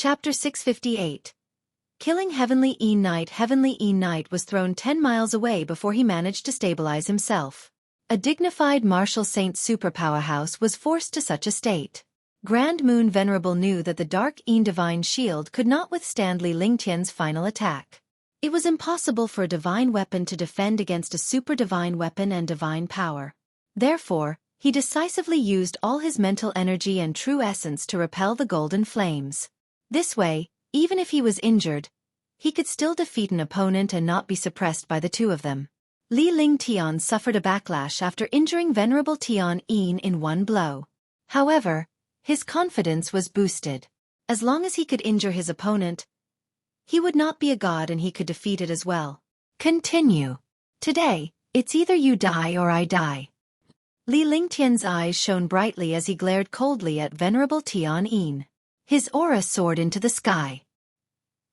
Chapter 658. Killing Heavenly Een Knight. Heavenly Een Knight was thrown 10 miles away before he managed to stabilize himself. A dignified martial saint superpowerhouse was forced to such a state. Grand Moon Venerable knew that the Dark Een Divine Shield could not withstand Lingtian's final attack. It was impossible for a divine weapon to defend against a super divine weapon and divine power. Therefore, he decisively used all his mental energy and true essence to repel the golden flames. This way, even if he was injured, he could still defeat an opponent and not be suppressed by the two of them. Lingtian suffered a backlash after injuring Venerable Tian Een in one blow. However, his confidence was boosted. As long as he could injure his opponent, he would not be a god and he could defeat it as well. Continue. Today, it's either you die or I die. Lingtian's eyes shone brightly as he glared coldly at Venerable Tian Een. His aura soared into the sky.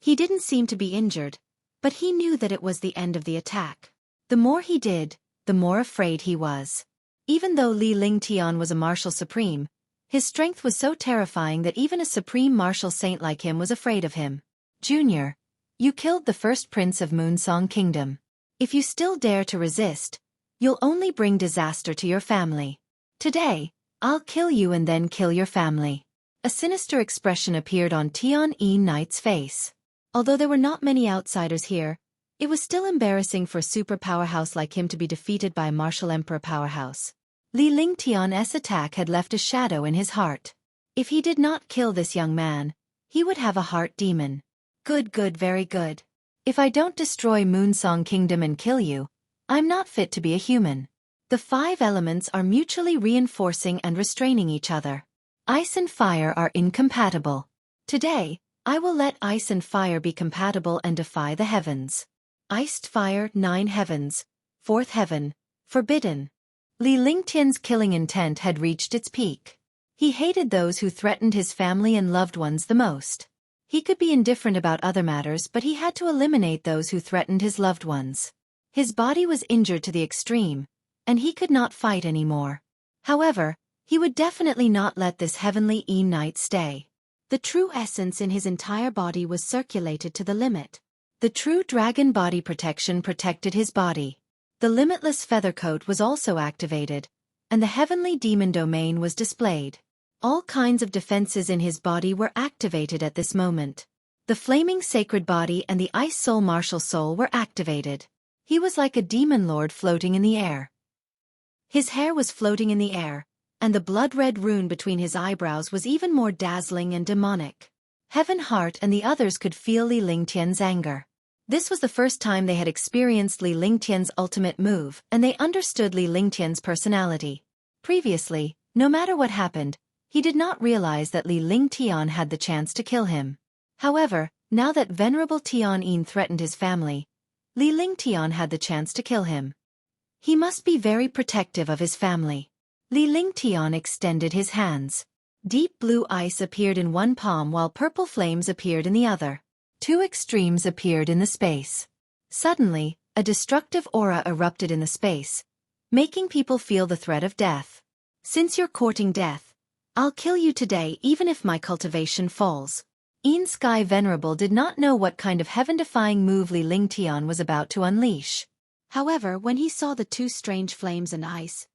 He didn't seem to be injured, but he knew that it was the end of the attack. The more he did, the more afraid he was. Even though Lingtian was a martial supreme, his strength was so terrifying that even a supreme martial saint like him was afraid of him. Junior, you killed the first prince of Moonsong Kingdom. If you still dare to resist, you'll only bring disaster to your family. Today, I'll kill you and then kill your family. A sinister expression appeared on Tian Een Knight's face. Although there were not many outsiders here, it was still embarrassing for a super powerhouse like him to be defeated by a martial emperor powerhouse. Lingtian's attack had left a shadow in his heart. If he did not kill this young man, he would have a heart demon. Good, very good. If I don't destroy Moonsong Kingdom and kill you, I'm not fit to be a human. The 5 elements are mutually reinforcing and restraining each other. Ice and fire are incompatible. Today, I will let ice and fire be compatible and defy the heavens. Iced fire, 9 heavens. 4th heaven, forbidden. Lingtian's killing intent had reached its peak. He hated those who threatened his family and loved ones the most. He could be indifferent about other matters, but he had to eliminate those who threatened his loved ones. His body was injured to the extreme, and he could not fight anymore. However, he would definitely not let this Heavenly Een Knight stay. The true essence in his entire body was circulated to the limit. The true dragon body protection protected his body. The limitless feather coat was also activated, and the heavenly demon domain was displayed. All kinds of defenses in his body were activated at this moment. The flaming sacred body and the ice soul martial soul were activated. He was like a demon lord floating in the air. His hair was floating in the air, and the blood-red rune between his eyebrows was even more dazzling and demonic. Heaven Heart and the others could feel Lingtian's anger. This was the first time they had experienced Lingtian's ultimate move, and they understood Lingtian's personality. Previously, no matter what happened, he did not realize that Lingtian had the chance to kill him. However, now that Venerable Tian Een threatened his family, Lingtian had the chance to kill him. He must be very protective of his family. Lingtian extended his hands. Deep blue ice appeared in one palm while purple flames appeared in the other. 2 extremes appeared in the space. Suddenly, a destructive aura erupted in the space, making people feel the threat of death. Since you're courting death, I'll kill you today even if my cultivation falls. Een Sky Venerable did not know what kind of heaven-defying move Lingtian was about to unleash. However, when he saw the 2 strange flames and ice,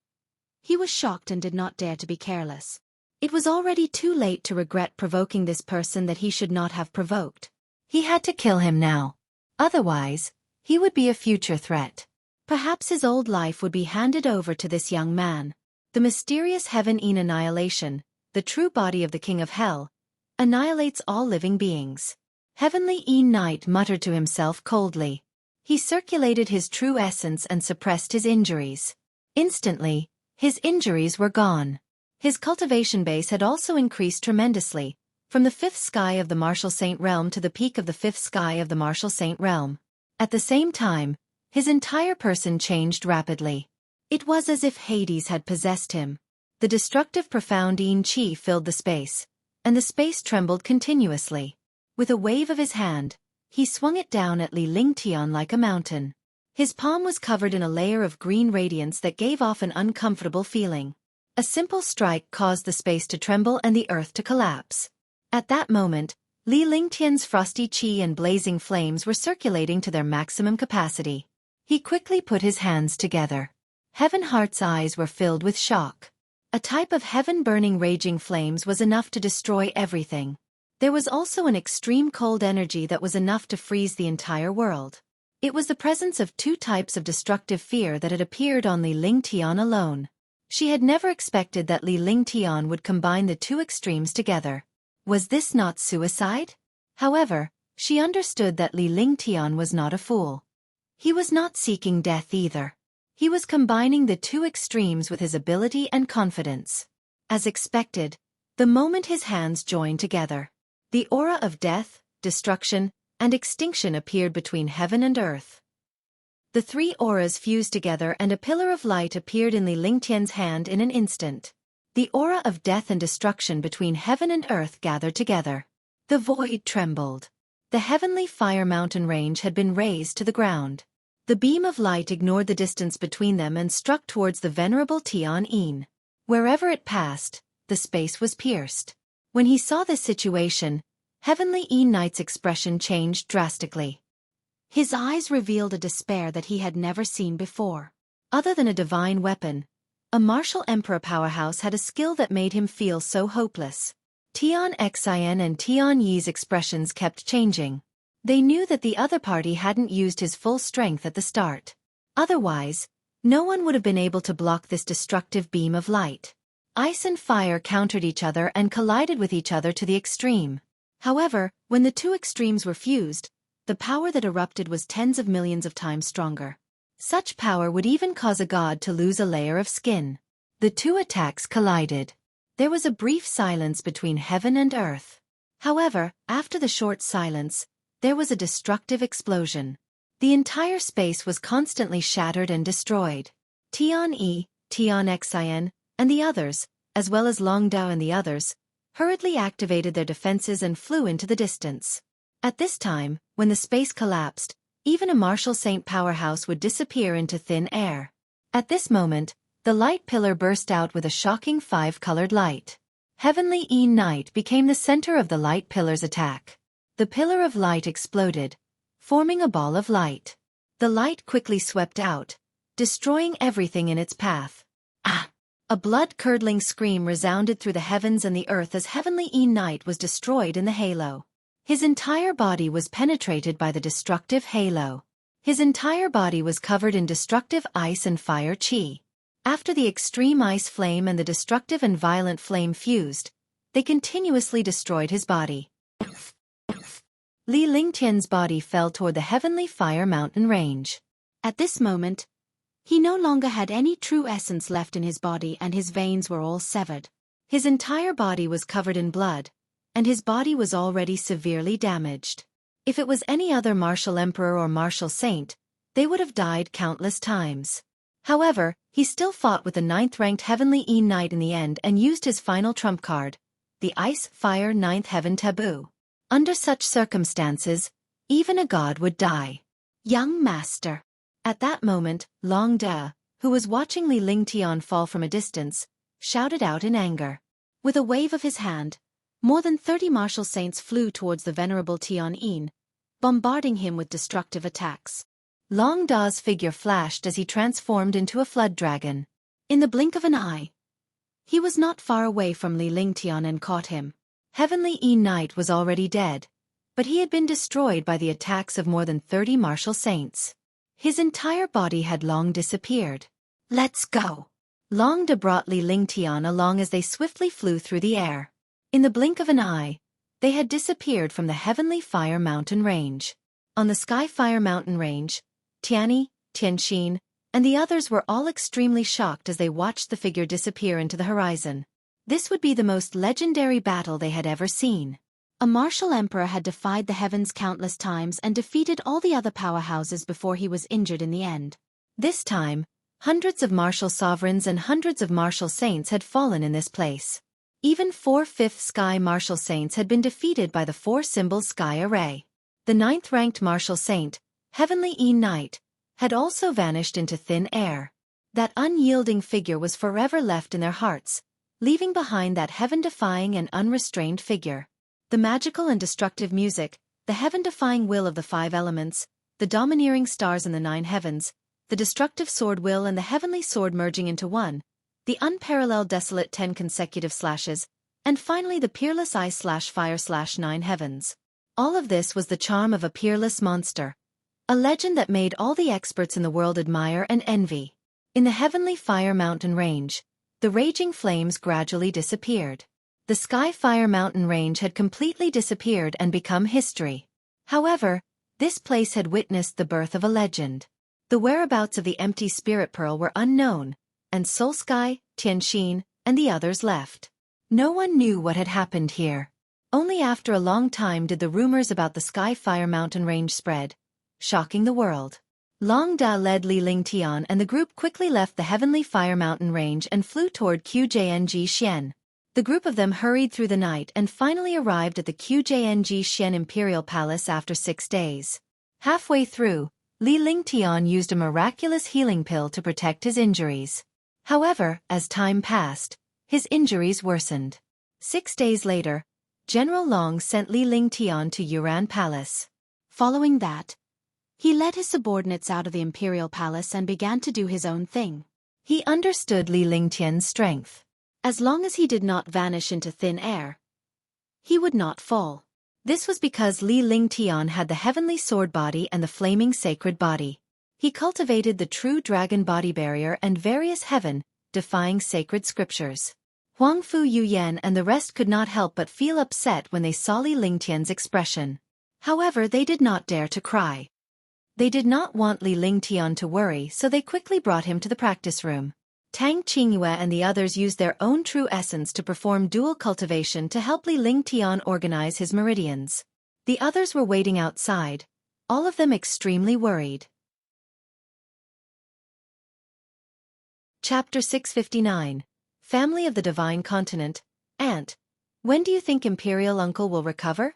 he was shocked and did not dare to be careless. It was already too late to regret provoking this person that he should not have provoked. He had to kill him now. Otherwise, he would be a future threat. Perhaps his old life would be handed over to this young man. The mysterious Heaven Een Annihilation, the true body of the King of Hell, annihilates all living beings. Heavenly Een Knight muttered to himself coldly. He circulated his true essence and suppressed his injuries. Instantly, his injuries were gone. His cultivation base had also increased tremendously, from the 5th sky of the Martial Saint Realm to the peak of the 5th sky of the Martial Saint Realm. At the same time, his entire person changed rapidly. It was as if Hades had possessed him. The destructive profound Een Chi filled the space, and the space trembled continuously. With a wave of his hand, he swung it down at Lingtian like a mountain. His palm was covered in a layer of green radiance that gave off an uncomfortable feeling. A simple strike caused the space to tremble and the earth to collapse. At that moment, Li Lingtian's frosty qi and blazing flames were circulating to their maximum capacity. He quickly put his hands together. Heavenheart's eyes were filled with shock. A type of heaven-burning raging flames was enough to destroy everything. There was also an extreme cold energy that was enough to freeze the entire world. It was the presence of two types of destructive fear that had appeared on Li Lingtian alone. She had never expected that Li Lingtian would combine the two extremes together. Was this not suicide? However, she understood that Li Lingtian was not a fool. He was not seeking death either. He was combining the two extremes with his ability and confidence. As expected, the moment his hands joined together, the aura of death, destruction, and extinction appeared between heaven and earth. The three auras fused together and a pillar of light appeared in Li Lingtian's hand in an instant. The aura of death and destruction between heaven and earth gathered together. The void trembled. The heavenly fire mountain range had been razed to the ground. The beam of light ignored the distance between them and struck towards the venerable Tian. Wherever it passed, the space was pierced. When he saw this situation, Heavenly Knight's expression changed drastically. His eyes revealed a despair that he had never seen before. Other than a divine weapon, a martial emperor powerhouse had a skill that made him feel so hopeless. Tian Xin and Tian Yi's expressions kept changing. They knew that the other party hadn't used his full strength at the start. Otherwise, no one would have been able to block this destructive beam of light. Ice and fire countered each other and collided with each other to the extreme. However, when the two extremes were fused, the power that erupted was tens of millions of times stronger. Such power would even cause a god to lose a layer of skin. The two attacks collided. There was a brief silence between heaven and earth. However, after the short silence, there was a destructive explosion. The entire space was constantly shattered and destroyed. Tian Yi, Tian Xin, and the others, as well as Long Dao and the others, hurriedly activated their defenses and flew into the distance. At this time, when the space collapsed, even a martial saint powerhouse would disappear into thin air. At this moment, the light pillar burst out with a shocking 5-colored light. Heavenly Knight became the center of the light pillar's attack. The pillar of light exploded, forming a ball of light. The light quickly swept out, destroying everything in its path. Ah! A blood-curdling scream resounded through the heavens and the earth as Heavenly Knight was destroyed in the halo. His entire body was penetrated by the destructive halo. His entire body was covered in destructive ice and fire qi. After the extreme ice flame and the destructive and violent flame fused, they continuously destroyed his body. Li Lingtian's body fell toward the heavenly fire mountain range. At this moment, he no longer had any true essence left in his body and his veins were all severed. His entire body was covered in blood, and his body was already severely damaged. If it was any other martial emperor or martial saint, they would have died countless times. However, he still fought with the 9th-ranked Heavenly Knight in the end and used his final trump card, the Ice-Fire 9th Heaven Taboo. Under such circumstances, even a god would die. Young Master. At that moment, Long Da, who was watching Li Lingtian fall from a distance, shouted out in anger. With a wave of his hand, more than 30 martial saints flew towards the venerable Tian, bombarding him with destructive attacks. Long Da's figure flashed as he transformed into a flood dragon. In the blink of an eye, he was not far away from Li Lingtian and caught him. Heavenly Knight was already dead, but he had been destroyed by the attacks of more than 30 martial saints. His entire body had long disappeared. Let's go! Long Da brought Li Lingtian along as they swiftly flew through the air. In the blink of an eye, they had disappeared from the Heavenly Fire Mountain Range. On the Sky Fire Mountain Range, Tianyi, Tianxin, and the others were all extremely shocked as they watched the figure disappear into the horizon. This would be the most legendary battle they had ever seen. A martial emperor had defied the heavens countless times and defeated all the other powerhouses before he was injured in the end. This time, hundreds of martial sovereigns and hundreds of martial saints had fallen in this place. Even 4/5 sky martial saints had been defeated by the 4-symbol sky array. The 9th-ranked martial saint, Heavenly Knight, had also vanished into thin air. That unyielding figure was forever left in their hearts, leaving behind that heaven-defying and unrestrained figure. The magical and destructive music, the heaven-defying will of the 5 elements, the domineering stars in the 9 heavens, the destructive sword will and the heavenly sword merging into one, the unparalleled desolate 10 consecutive slashes, and finally the peerless ice/fire/9 heavens. All of this was the charm of a peerless monster. A legend that made all the experts in the world admire and envy. In the heavenly Fire Mountain Range, the raging flames gradually disappeared. The Sky Fire Mountain Range had completely disappeared and become history. However, this place had witnessed the birth of a legend. The whereabouts of the empty spirit pearl were unknown, and Xueqi, Tianxin, and the others left. No one knew what had happened here. Only after a long time did the rumors about the Sky Fire Mountain Range spread, shocking the world. Long Da led Lingtian and the group quickly left the heavenly Fire Mountain Range and flew toward Xueqi. The group of them hurried through the night and finally arrived at the Xueqi Imperial Palace after 6 days. Halfway through, Lingtian used a miraculous healing pill to protect his injuries. However, as time passed, his injuries worsened. 6 days later, General Long sent Lingtian to Yuran Palace. Following that, he led his subordinates out of the Imperial Palace and began to do his own thing. He understood Lingtian's strength. As long as he did not vanish into thin air, he would not fall. This was because Lingtian had the heavenly sword body and the flaming sacred body. He cultivated the true dragon body barrier and various heaven-defying sacred scriptures. Huangfu Yuyan and the rest could not help but feel upset when they saw Lingtian's expression. However, they did not dare to cry. They did not want Lingtian to worry, so they quickly brought him to the practice room. Tang Qingyue and the others used their own true essence to perform dual cultivation to help Lingtian organize his meridians. The others were waiting outside, all of them extremely worried. Chapter 659. Family of the Divine Continent. Aunt, when do you think Imperial Uncle will recover?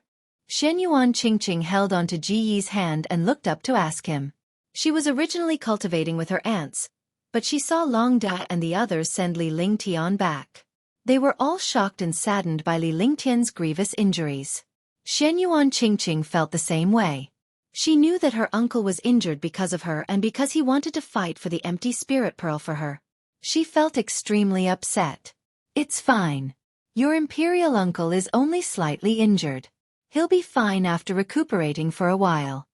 Xuenyuan Qingqing held onto Ji Yi's hand and looked up to ask him. She was originally cultivating with her aunts, but she saw Long Da and the others send Lingtian back. They were all shocked and saddened by Lingtian's grievous injuries. Xuenyuan Qingqing felt the same way. She knew that her uncle was injured because of her and because he wanted to fight for the empty spirit pearl for her. She felt extremely upset. It's fine. Your imperial uncle is only slightly injured. He'll be fine after recuperating for a while.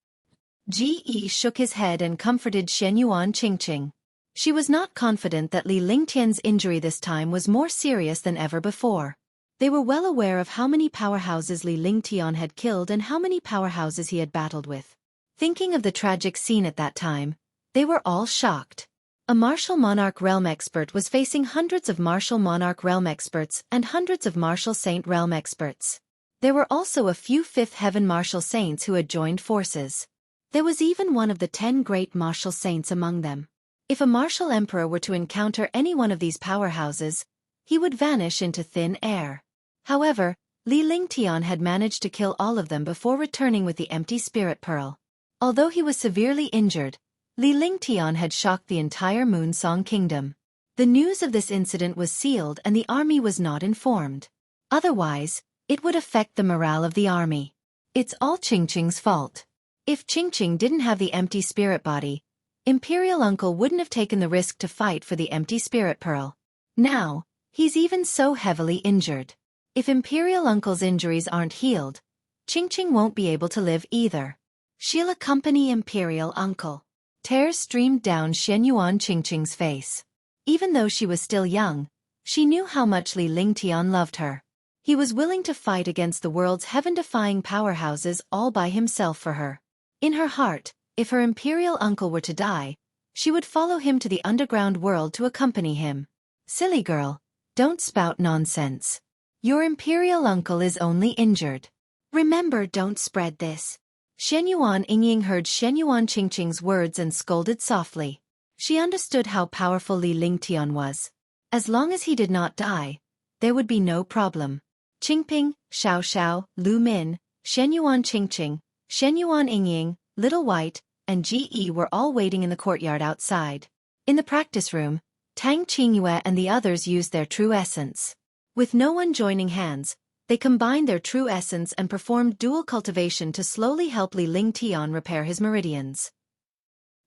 Ji Yi shook his head and comforted Xuenyuan Qingqing. She was not confident that Lingtian's injury this time was more serious than ever before. They were well aware of how many powerhouses Lingtian had killed and how many powerhouses he had battled with. Thinking of the tragic scene at that time, they were all shocked. A martial monarch realm expert was facing hundreds of martial monarch realm experts and hundreds of martial saint realm experts. There were also a few fifth heaven martial saints who had joined forces. There was even one of the 10 great martial saints among them. If a martial emperor were to encounter any one of these powerhouses, he would vanish into thin air. However, Lingtian had managed to kill all of them before returning with the empty spirit pearl. Although he was severely injured, Lingtian had shocked the entire Moonsong kingdom. The news of this incident was sealed and the army was not informed. Otherwise, it would affect the morale of the army. It's all Qingqing's fault. If Qingqing didn't have the empty spirit body, Imperial Uncle wouldn't have taken the risk to fight for the empty spirit pearl. Now, he's even so heavily injured. If Imperial Uncle's injuries aren't healed, Qingqing won't be able to live either. She'll accompany Imperial Uncle. Tears streamed down Xuenyuan Qingqing's face. Even though she was still young, she knew how much Lingtian loved her. He was willing to fight against the world's heaven-defying powerhouses all by himself for her. In her heart, if her imperial uncle were to die, she would follow him to the underground world to accompany him. Silly girl, don't spout nonsense. Your imperial uncle is only injured. Remember, don't spread this. Xuenyuan Yingying heard Xuenyuan Qingqing's words and scolded softly. She understood how powerful Lingtian was. As long as he did not die, there would be no problem. Qingping, Xiao Xiao, Lu Min, Xuenyuan Qingqing, Xuenyuan Yingying, Little White, and Ji Yi were all waiting in the courtyard outside. In the practice room, Tang Qingyue and the others used their true essence. With no one joining hands, They combined their true essence and performed dual cultivation to slowly help Lingtian repair his meridians.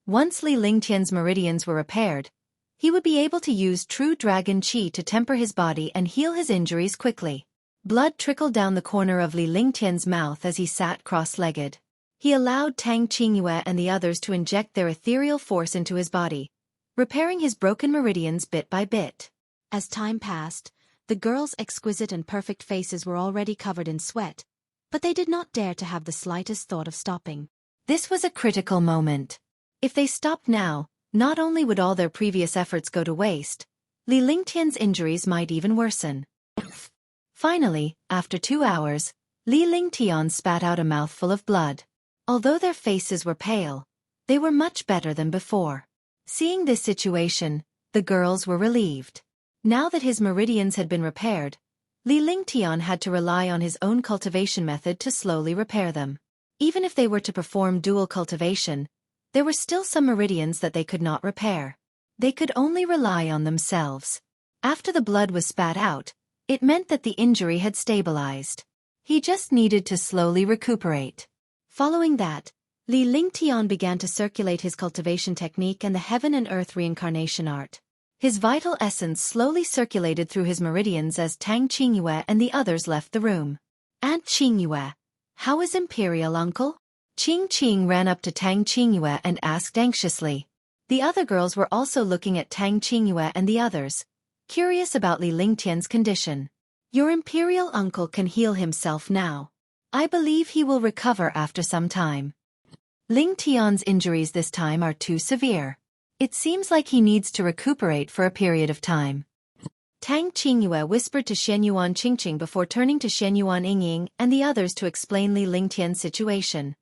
Once Lingtian's meridians were repaired, he would be able to use true dragon qi to temper his body and heal his injuries quickly. Blood trickled down the corner of Lingtian's mouth as he sat cross-legged. He allowed Tang Qingyue and the others to inject their ethereal force into his body, repairing his broken meridians bit by bit. As time passed, the girls' exquisite and perfect faces were already covered in sweat, but they did not dare to have the slightest thought of stopping. This was a critical moment. If they stopped now, not only would all their previous efforts go to waste, Lingtian's injuries might even worsen. Finally, after 2 hours, Lingtian spat out a mouthful of blood. Although their faces were pale, they were much better than before. Seeing this situation, the girls were relieved. Now that his meridians had been repaired, Lingtian had to rely on his own cultivation method to slowly repair them. Even if they were to perform dual cultivation, there were still some meridians that they could not repair. They could only rely on themselves. After the blood was spat out, it meant that the injury had stabilized. He just needed to slowly recuperate. Following that, Lingtian began to circulate his cultivation technique and the heaven and earth reincarnation art. His vital essence slowly circulated through his meridians as Tang Qingyue and the others left the room. Aunt Qingyue, how is Imperial Uncle? Qing ran up to Tang Qingyue and asked anxiously. The other girls were also looking at Tang Qingyue and the others, curious about Lingtian's condition. Your Imperial Uncle can heal himself now. I believe he will recover after some time. Lingtian's injuries this time are too severe. It seems like he needs to recuperate for a period of time. Tang Qingyue whispered to Shenyuan Qingqing before turning to Shenyuan Yingying and the others to explain Lingtian's situation.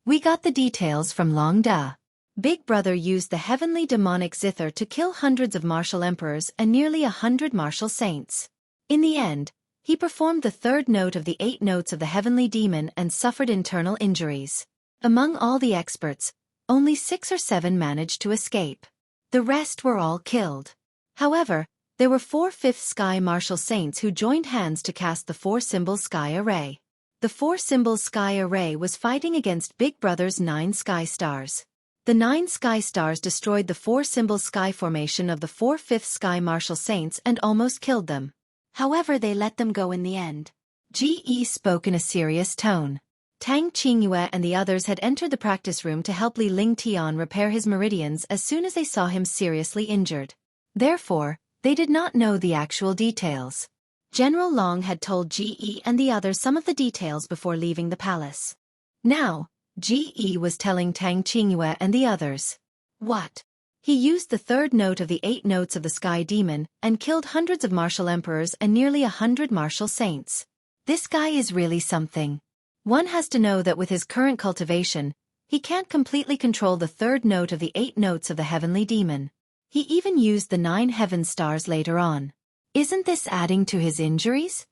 We got the details from Long Da. Big Brother used the heavenly demonic zither to kill hundreds of martial emperors and nearly 100 martial saints. In the end, he performed the third note of the 8 notes of the heavenly demon and suffered internal injuries. Among all the experts, only 6 or 7 managed to escape. The rest were all killed. However, there were 4 fifth sky martial saints who joined hands to cast the 4-symbol sky array. The 4-symbol sky array was fighting against Big Brother's 9 sky stars. The 9 sky stars destroyed the 4-symbol sky formation of the 4 fifth sky martial saints and almost killed them. However, they let them go in the end. GE spoke in a serious tone. Tang Qingyue and the others had entered the practice room to help Lingtian repair his meridians as soon as they saw him seriously injured. Therefore, they did not know the actual details. General Long had told GE and the others some of the details before leaving the palace. Now, GE was telling Tang Qingyue and the others. What? He used the third note of the 8 notes of the sky demon and killed hundreds of martial emperors and nearly 100 martial saints. This guy is really something. One has to know that with his current cultivation, he can't completely control the third note of the 8 notes of the heavenly demon. He even used the 9 heaven stars later on. Isn't this adding to his injuries?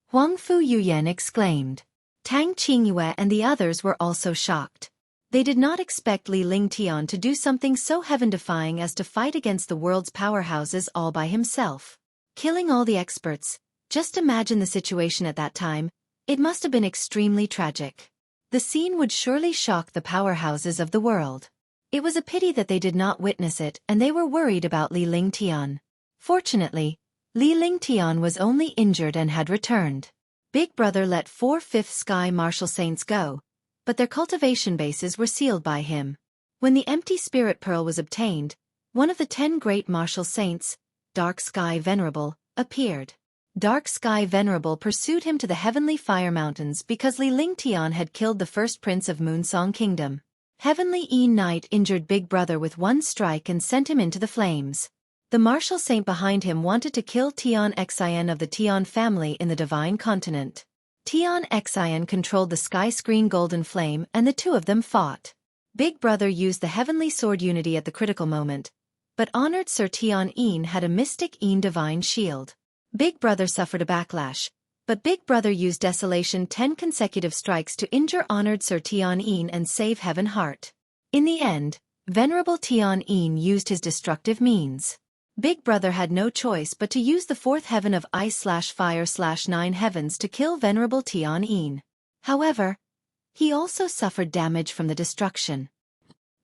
Huang Fu Yuyan exclaimed. Tang Qingyue and the others were also shocked. They did not expect Lingtian to do something so heaven-defying as to fight against the world's powerhouses all by himself. Killing all the experts, just imagine the situation at that time, it must have been extremely tragic. The scene would surely shock the powerhouses of the world. It was a pity that they did not witness it and they were worried about Lingtian. Fortunately, Lingtian was only injured and had returned. Big Brother let 4 fifth sky martial saints go, but their cultivation bases were sealed by him. When the empty spirit pearl was obtained, one of the 10 great martial saints, Dark Sky Venerable, appeared. Dark Sky Venerable pursued him to the heavenly fire mountains because Lingtian had killed the first prince of Moonsong Kingdom. Heavenly Knight injured Big Brother with 1 strike and sent him into the flames. The martial saint behind him wanted to kill Tian Xian of the Tian family in the Divine Continent. Tian Xian controlled the sky screen golden flame and the two of them fought. Big Brother used the heavenly sword unity at the critical moment, but honored Sir Tian Yin had a mystic Yin divine shield. Big Brother suffered a backlash, but Big Brother used Desolation 10 consecutive strikes to injure honored Sir Tian Yin and save Heaven Heart. In the end, Venerable Tian Yin used his destructive means. Big Brother had no choice but to use the fourth heaven of ice/fire/9 heavens to kill Venerable Tian Yin. However, he also suffered damage from the destruction.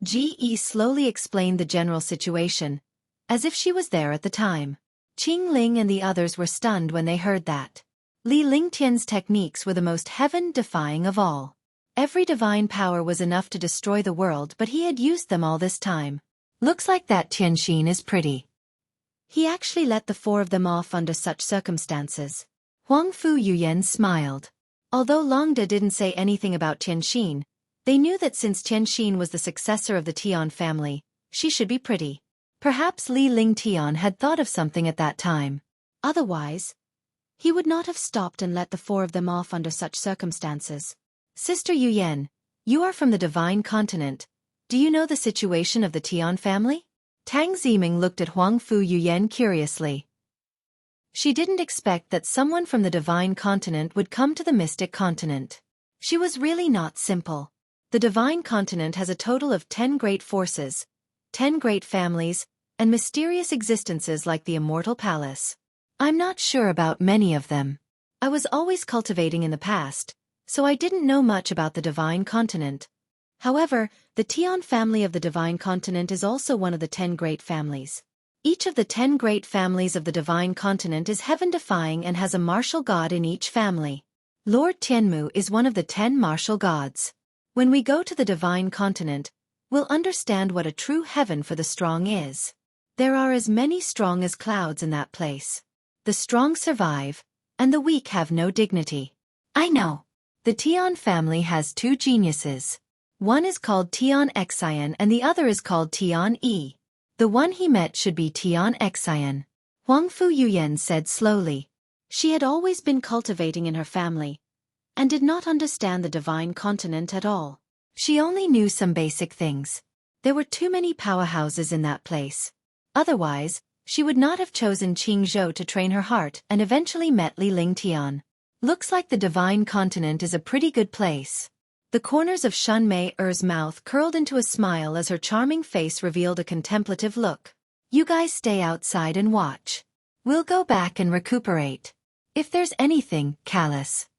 Ge slowly explained the general situation, as if she was there at the time. Qing Ling and the others were stunned when they heard that. Li Lingtian's techniques were the most heaven-defying of all. Every divine power was enough to destroy the world, but he had used them all this time. Looks like that Tianxin is pretty. He actually let the four of them off under such circumstances. Huang Fu Yuyan smiled. Although Longda didn't say anything about Tianxin, they knew that since Tianxin was the successor of the Tian family, she should be pretty. Perhaps Li Lingtian had thought of something at that time. Otherwise, he would not have stopped and let the four of them off under such circumstances. Sister Yuyan, you are from the Divine Continent. Do you know the situation of the Tian family? Tang Ziming looked at Huang Fu Yuyan curiously. She didn't expect that someone from the Divine Continent would come to the Mystic Continent. She was really not simple. The Divine Continent has a total of 10 great forces, 10 great families, and mysterious existences like the Immortal Palace. I'm not sure about many of them. I was always cultivating in the past, so I didn't know much about the Divine Continent. However, the Tian family of the Divine Continent is also one of the 10 great families. Each of the 10 great families of the Divine Continent is heaven-defying and has a martial god in each family. Lord Tianmu is one of the 10 martial gods. When we go to the Divine Continent, we'll understand what a true heaven for the strong is. There are as many strong as clouds in that place. The strong survive, and the weak have no dignity. I know. The Tian family has 2 geniuses. One is called Tian Xian and the other is called Tian Yi. The one he met should be Tian Xian. Huang Fu Yuyan said slowly. She had always been cultivating in her family, and did not understand the Divine Continent at all. She only knew some basic things. There were too many powerhouses in that place. Otherwise, she would not have chosen Qing Zhou to train her heart and eventually met Li Lingtian. Looks like the Divine Continent is a pretty good place. The corners of Shun Mei Er's mouth curled into a smile as her charming face revealed a contemplative look. You guys stay outside and watch. We'll go back and recuperate. If there's anything, callous.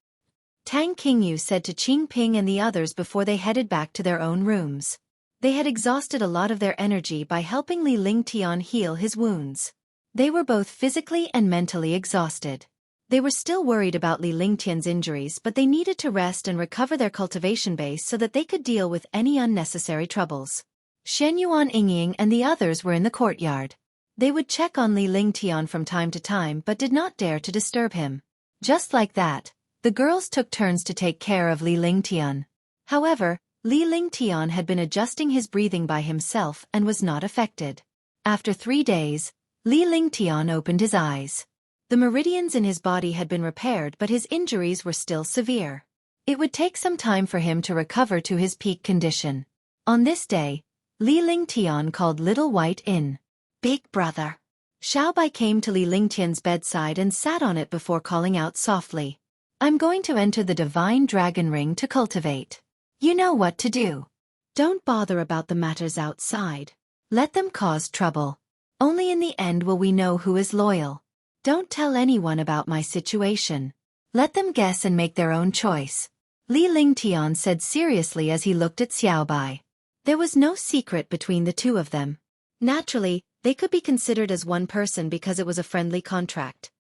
Tang Qingyu said to Qing Ping and the others before they headed back to their own rooms. They had exhausted a lot of their energy by helping Li Lingtian heal his wounds. They were both physically and mentally exhausted. They were still worried about Li Lingtian's injuries, but they needed to rest and recover their cultivation base so that they could deal with any unnecessary troubles. Shen Yuan Yingying and the others were in the courtyard. They would check on Li Lingtian from time to time but did not dare to disturb him. Just like that, the girls took turns to take care of Li Lingtian. However, Li Lingtian had been adjusting his breathing by himself and was not affected. After 3 days, Li Lingtian opened his eyes. The meridians in his body had been repaired but his injuries were still severe. It would take some time for him to recover to his peak condition. On this day, Li Lingtian called Little White in. Big Brother. Xiaobai came to Li Lingtian's bedside and sat on it before calling out softly. I'm going to enter the Divine Dragon Ring to cultivate. You know what to do. Don't bother about the matters outside. Let them cause trouble. Only in the end will we know who is loyal. Don't tell anyone about my situation. Let them guess and make their own choice. Li Lingtian said seriously as he looked at Xiaobai. There was no secret between the two of them. Naturally, they could be considered as one person because it was a friendly contract.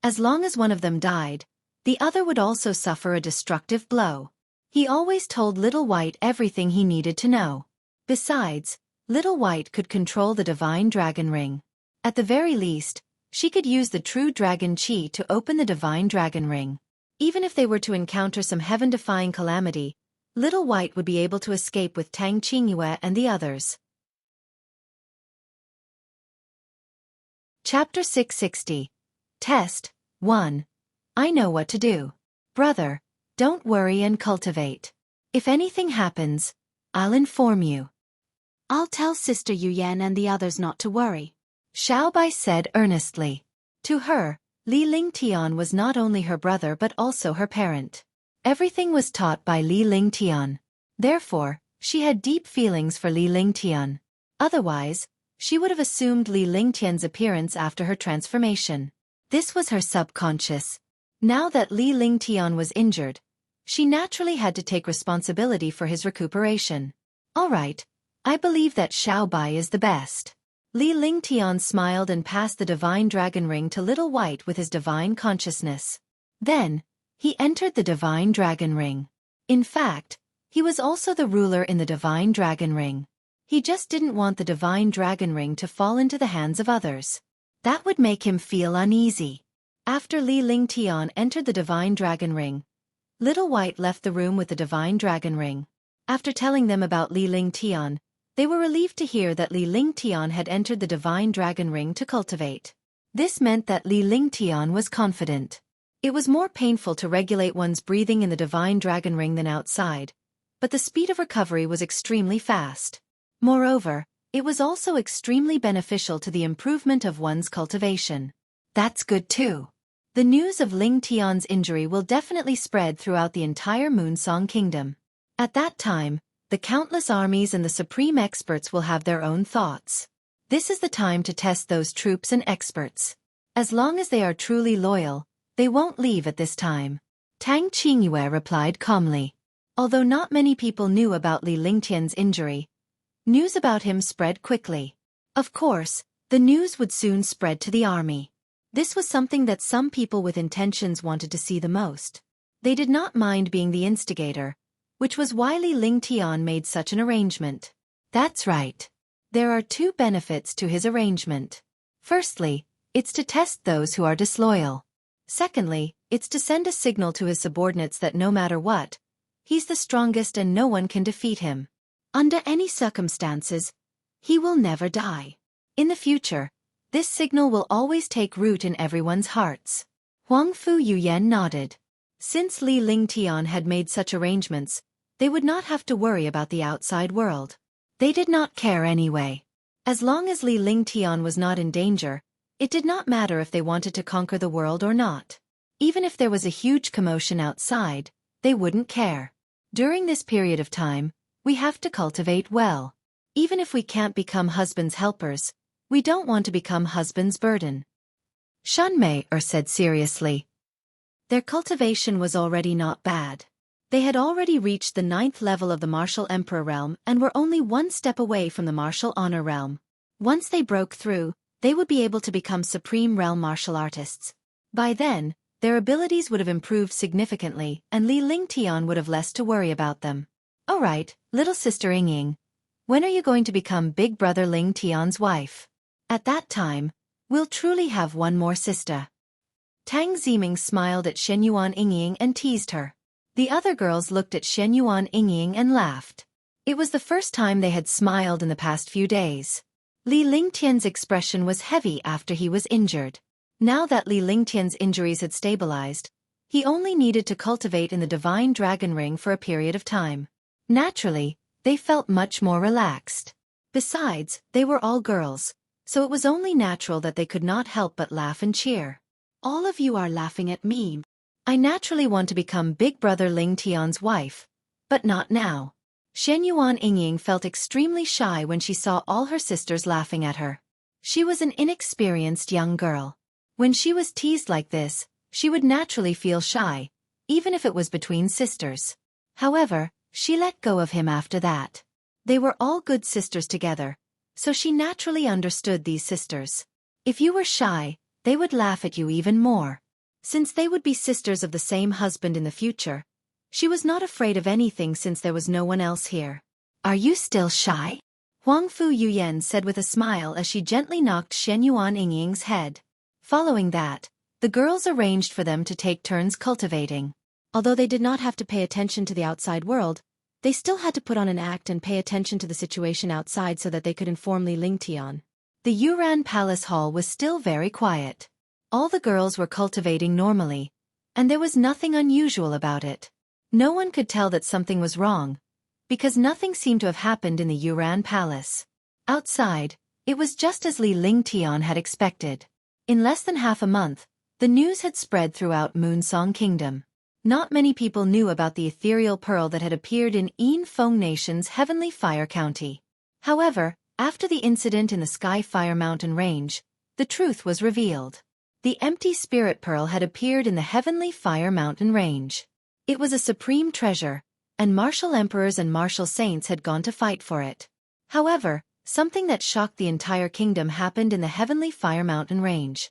As long as one of them died, the other would also suffer a destructive blow. He always told Little White everything he needed to know. Besides, Little White could control the Divine Dragon Ring. At the very least, she could use the true dragon chi to open the Divine Dragon Ring. Even if they were to encounter some heaven-defying calamity, Little White would be able to escape with Tang Qingyue and the others. Chapter 660. Test 1. I know what to do. Brother, don't worry and cultivate. If anything happens, I'll inform you. I'll tell Sister Yuyan and the others not to worry. Xiaobai said earnestly. To her, Li Lingtian was not only her brother but also her parent. Everything was taught by Li Lingtian. Therefore, she had deep feelings for Li Lingtian. Otherwise, She would have assumed Li Lingtian's appearance after her transformation. This was her subconscious. Now that Li Lingtian was injured, she naturally had to take responsibility for his recuperation. Alright, I believe that Xiaobai is the best. Li Lingtian smiled and passed the divine dragon ring to Little White with his divine consciousness. Then, he entered the divine dragon ring. In fact, he was also the ruler in the divine dragon ring. He just didn't want the divine dragon ring to fall into the hands of others. That would make him feel uneasy. After Li Lingtian entered the divine dragon ring, Little White left the room with the divine dragon ring. After telling them about Li Lingtian, they were relieved to hear that Li Lingtian had entered the divine dragon ring to cultivate. This meant that Li Lingtian was confident. It was more painful to regulate one's breathing in the divine dragon ring than outside, but the speed of recovery was extremely fast. Moreover, it was also extremely beneficial to the improvement of one's cultivation. That's good too. The news of Lingtian's injury will definitely spread throughout the entire Moonsong kingdom. At that time, the countless armies and the supreme experts will have their own thoughts. This is the time to test those troops and experts. As long as they are truly loyal, they won't leave at this time. Tang Qingyue replied calmly. Although not many people knew about Li Lingtian's injury, news about him spread quickly. Of course, the news would soon spread to the army. This was something that some people with intentions wanted to see the most. They did not mind being the instigator, which was why Li Lingtian made such an arrangement. That's right. There are two benefits to his arrangement. Firstly, it's to test those who are disloyal. Secondly, it's to send a signal to his subordinates that no matter what, he's the strongest and no one can defeat him. Under any circumstances, he will never die. In the future, this signal will always take root in everyone's hearts. Huang Fu Yuyan nodded. Since Li Lingtian had made such arrangements, they would not have to worry about the outside world. They did not care anyway. As long as Li Lingtian was not in danger, it did not matter if they wanted to conquer the world or not. Even if there was a huge commotion outside, they wouldn't care. During this period of time, we have to cultivate well. Even if we can't become husbands' helpers, we don't want to become husbands' burden. Shan Mei said seriously. Their cultivation was already not bad. They had already reached the 9th level of the Martial Emperor realm and were only one step away from the Martial Honor realm. Once they broke through, they would be able to become Supreme Realm martial artists. By then, their abilities would have improved significantly and Li Lingtian would have less to worry about them. Alright, little sister Yingying. When are you going to become Big Brother Lingtian's wife? At that time, we'll truly have one more sister. Tang Ziming smiled at Shenyuan Yingying and teased her. The other girls looked at Shenyuan Yingying and laughed. It was the first time they had smiled in the past few days. Li Lingtian's expression was heavy after he was injured. Now that Li Lingtian's injuries had stabilized, he only needed to cultivate in the Divine Dragon Ring for a period of time. Naturally, they felt much more relaxed. Besides, they were all girls, so it was only natural that they could not help but laugh and cheer. All of you are laughing at me. I naturally want to become Big Brother Lingtian's wife, but not now. Shenyuan Yingying felt extremely shy when she saw all her sisters laughing at her. She was an inexperienced young girl. When she was teased like this, she would naturally feel shy, even if it was between sisters. However, she let go of him after that. They were all good sisters together, so she naturally understood these sisters. If you were shy, they would laugh at you even more. Since they would be sisters of the same husband in the future, she was not afraid of anything since there was no one else here. Are you still shy? Huang Fu Yuyan said with a smile as she gently knocked Shenyuan Yingying's head. Following that, the girls arranged for them to take turns cultivating. Although they did not have to pay attention to the outside world, they still had to put on an act and pay attention to the situation outside so that they could inform Li Lingtian. The Yuran Palace Hall was still very quiet. All the girls were cultivating normally, and there was nothing unusual about it. No one could tell that something was wrong, because nothing seemed to have happened in the Yuran Palace. Outside, it was just as Li Lingtian had expected. In less than half a month, the news had spread throughout Moonsong Kingdom. Not many people knew about the ethereal pearl that had appeared in Yin Feng Nation's Heavenly Fire County. However, After the incident in the Sky Fire Mountain Range, the truth was revealed. The empty spirit pearl had appeared in the Heavenly Fire Mountain Range. It was a supreme treasure, and martial emperors and martial saints had gone to fight for it. However, something that shocked the entire kingdom happened in the Heavenly Fire Mountain Range.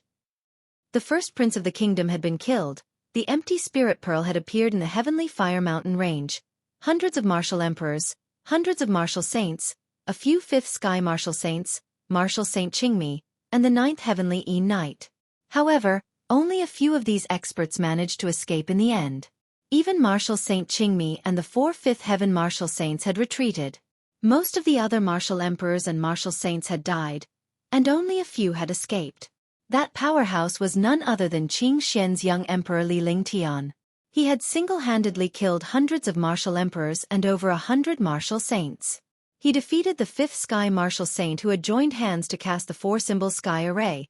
The first prince of the kingdom had been killed, the empty spirit pearl had appeared in the Heavenly Fire Mountain Range. Hundreds of martial emperors, hundreds of martial saints, a few fifth sky martial saints, Martial Saint Qingmi, and the ninth Heavenly Knight. However, only a few of these experts managed to escape in the end. Even Martial Saint Qingmi and the 4 fifth Heaven Martial Saints had retreated. Most of the other martial emperors and martial saints had died, and only a few had escaped. That powerhouse was none other than Qing Xian's young emperor Lingtian. He had single-handedly killed hundreds of martial emperors and over 100 martial saints. He defeated the 5th Sky Martial Saint who had joined hands to cast the 4-symbol Sky Array,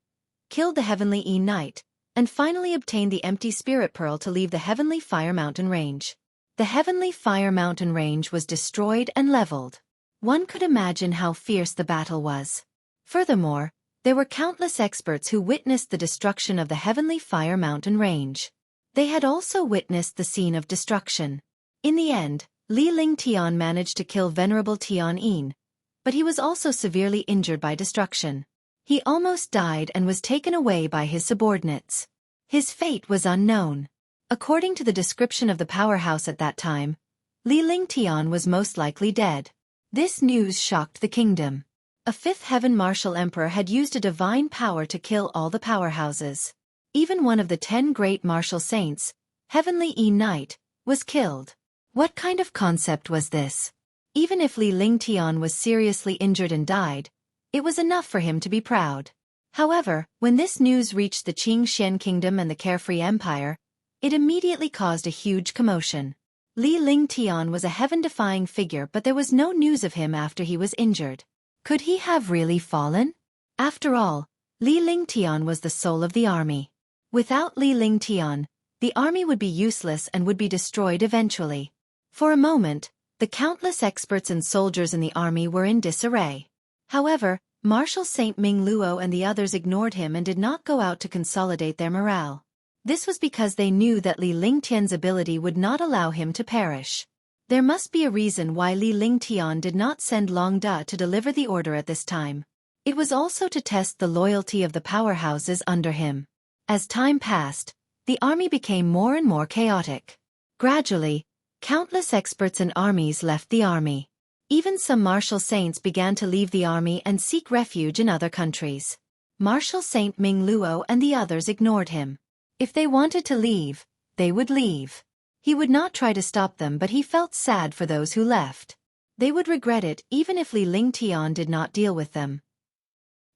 killed the Heavenly Knight, and finally obtained the empty spirit pearl to leave the Heavenly Fire Mountain Range. The Heavenly Fire Mountain Range was destroyed and leveled. One could imagine how fierce the battle was. Furthermore, there were countless experts who witnessed the destruction of the Heavenly Fire Mountain Range. They had also witnessed the scene of destruction. In the end, Lingtian managed to kill Venerable Tian Yin, but he was also severely injured by destruction. He almost died and was taken away by his subordinates. His fate was unknown. According to the description of the powerhouse at that time, Lingtian was most likely dead. This news shocked the kingdom. A 5th Heaven Martial Emperor had used a divine power to kill all the powerhouses. Even one of the 10 great martial saints, Heavenly Knight, was killed. What kind of concept was this? Even if Lingtian was seriously injured and died, it was enough for him to be proud. However, when this news reached the Qing Xian Kingdom and the Carefree Empire, it immediately caused a huge commotion. Lingtian was a heaven-defying figure, but there was no news of him after he was injured. Could he have really fallen? After all, Lingtian was the soul of the army. Without Lingtian, the army would be useless and would be destroyed eventually. For a moment, the countless experts and soldiers in the army were in disarray. However, Martial Saint Ming Luo and the others ignored him and did not go out to consolidate their morale. This was because they knew that Lingtian's ability would not allow him to perish. There must be a reason why Lingtian did not send Long Da to deliver the order at this time. It was also to test the loyalty of the powerhouses under him. As time passed, the army became more and more chaotic. Gradually, countless experts and armies left the army. Even some martial saints began to leave the army and seek refuge in other countries. Martial Saint Ming Luo and the others ignored him. If they wanted to leave, they would leave. He would not try to stop them, but he felt sad for those who left. They would regret it even if Lingtian did not deal with them.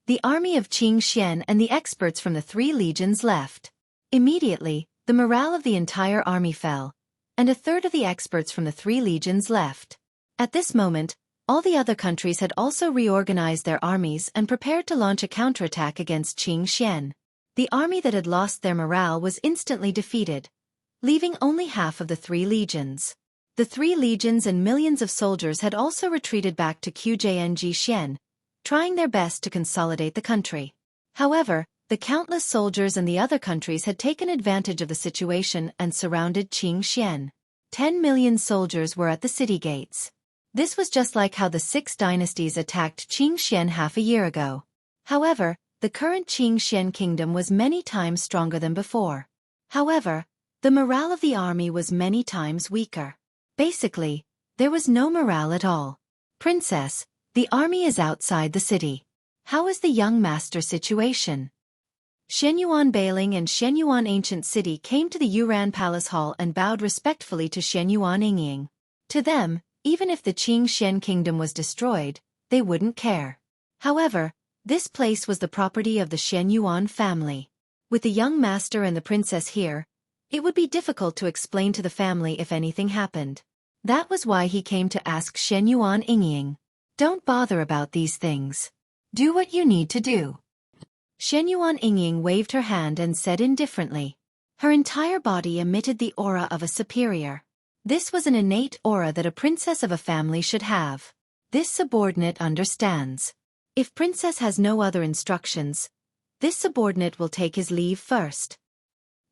The army of Qing Xian and the experts from the 3 legions left. Immediately, the morale of the entire army fell, and a third of the experts from the 3 legions left. At this moment, all the other countries had also reorganized their armies and prepared to launch a counterattack against Qing Xian. The army that had lost their morale was instantly defeated, leaving only half of the 3 legions. The 3 legions and millions of soldiers had also retreated back to Qujnji Xian, trying their best to consolidate the country. However, the countless soldiers in the other countries had taken advantage of the situation and surrounded Qing Xian. 10 million soldiers were at the city gates. This was just like how the 6 dynasties attacked Qing Xian half a year ago. However, the current Qing Xian kingdom was many times stronger than before. However, the morale of the army was many times weaker. Basically, there was no morale at all. Princess, the army is outside the city. How is the young master situation? Shenyuan Bailing and Shenyuan Ancient City came to the Yuran Palace Hall and bowed respectfully to Shenyuan Yingying. To them, even if the Qing Xian kingdom was destroyed, they wouldn't care. However, this place was the property of the Shenyuan family. With the young master and the princess here, it would be difficult to explain to the family if anything happened. That was why he came to ask Shenyuan Yingying. Don't bother about these things. Do what you need to do. Shenyuan Yingying waved her hand and said indifferently. Her entire body emitted the aura of a superior. This was an innate aura that a princess of a family should have. This subordinate understands. If princess has no other instructions, this subordinate will take his leave first.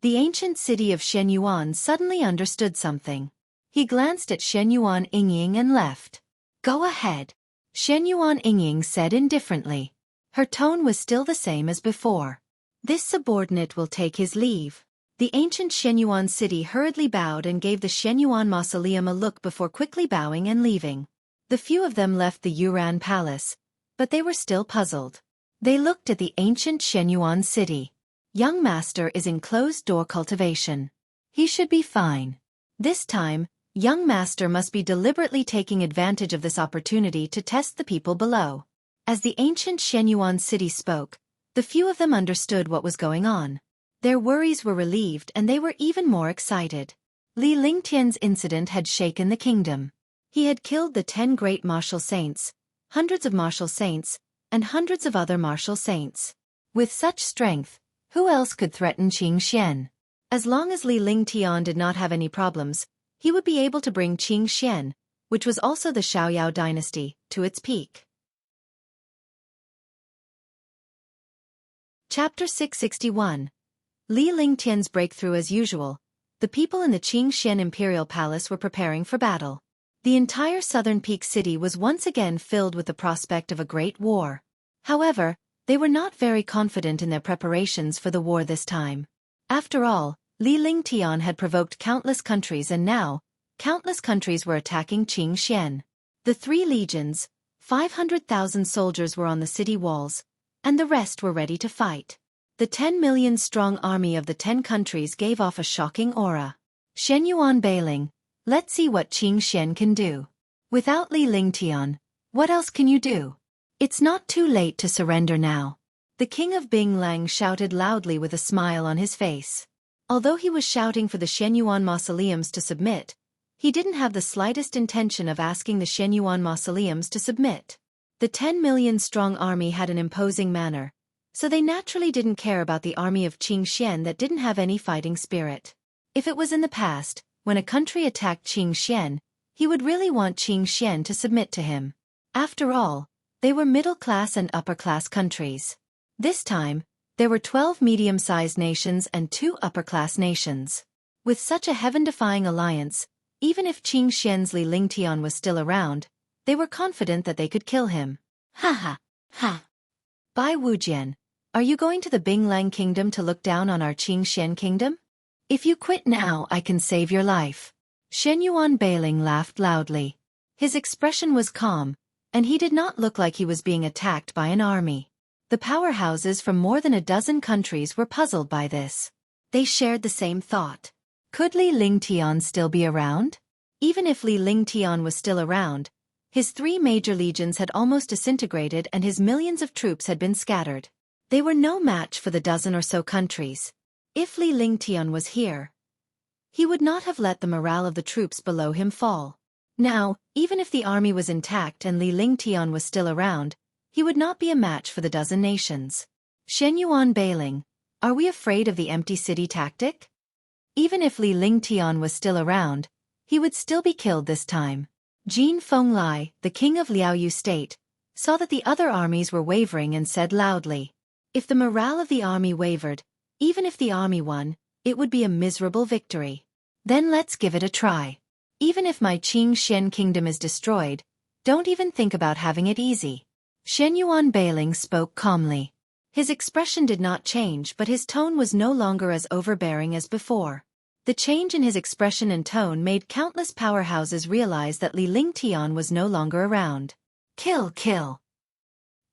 The ancient city of Shenyuan suddenly understood something. He glanced at Shenyuan Yingying and left. Go ahead, Shenyuan Yingying said indifferently. Her tone was still the same as before. This subordinate will take his leave. The ancient Shenyuan city hurriedly bowed and gave the Shenyuan mausoleum a look before quickly bowing and leaving. The few of them left the Yuran palace, but they were still puzzled. They looked at the ancient Shenyuan city. Young master is in closed-door cultivation. He should be fine. This time, young master must be deliberately taking advantage of this opportunity to test the people below. As the ancient Shenyuan city spoke, the few of them understood what was going on. Their worries were relieved and they were even more excited. Lingtian's incident had shaken the kingdom. He had killed the 10 great martial saints, hundreds of martial saints, and hundreds of other martial saints. With such strength, who else could threaten Qingxian? As long as Lingtian did not have any problems, he would be able to bring Qingxian, which was also the Xiaoyao dynasty, to its peak. Chapter 661. Lingtian's breakthrough. As usual, the people in the Qingxian Imperial Palace were preparing for battle. The entire southern peak city was once again filled with the prospect of a great war. However, they were not very confident in their preparations for the war this time. After all, Lingtian had provoked countless countries and now, countless countries were attacking Qingxian. The 3 legions, 500,000 soldiers were on the city walls, and the rest were ready to fight. The 10 million strong army of the 10 countries gave off a shocking aura. Shenyuan Bailing, let's see what Qingxian can do. Without Lingtian, what else can you do? It's not too late to surrender now. The king of Binglang shouted loudly with a smile on his face. Although he was shouting for the Shenyuan mausoleums to submit, he didn't have the slightest intention of asking the Shenyuan mausoleums to submit. The 10 million strong army had an imposing manner, so they naturally didn't care about the army of Qingxian that didn't have any fighting spirit. If it was in the past, when a country attacked Qingxian, he would really want Qingxian to submit to him. After all, they were middle-class and upper-class countries. This time, there were 12 medium-sized nations and 2 upper-class nations. With such a heaven-defying alliance, even if Qingxian's Lingtian was still around, they were confident that they could kill him. Ha ha, ha. Bai Wujian, are you going to the Binglang kingdom to look down on our Qingxian kingdom? If you quit now, I can save your life. Shenyuan Bailing laughed loudly. His expression was calm, and he did not look like he was being attacked by an army. The powerhouses from more than a dozen countries were puzzled by this. They shared the same thought. Could Lingtian still be around? Even if Lingtian was still around, his 3 major legions had almost disintegrated and his millions of troops had been scattered. They were no match for the dozen or so countries. If Lingtian was here, he would not have let the morale of the troops below him fall. Now, even if the army was intact and Lingtian was still around, he would not be a match for the dozen nations. Shenyuan Bailing, are we afraid of the empty city tactic? Even if Lingtian was still around, he would still be killed this time. Jin Fenglai, the king of Liaoyu state, saw that the other armies were wavering and said loudly, if the morale of the army wavered, even if the army won, it would be a miserable victory. Then let's give it a try. Even if my Qingxian kingdom is destroyed, don't even think about having it easy. Shenyuan Bailing spoke calmly. His expression did not change, but his tone was no longer as overbearing as before. The change in his expression and tone made countless powerhouses realize that Lingtian was no longer around. Kill, kill.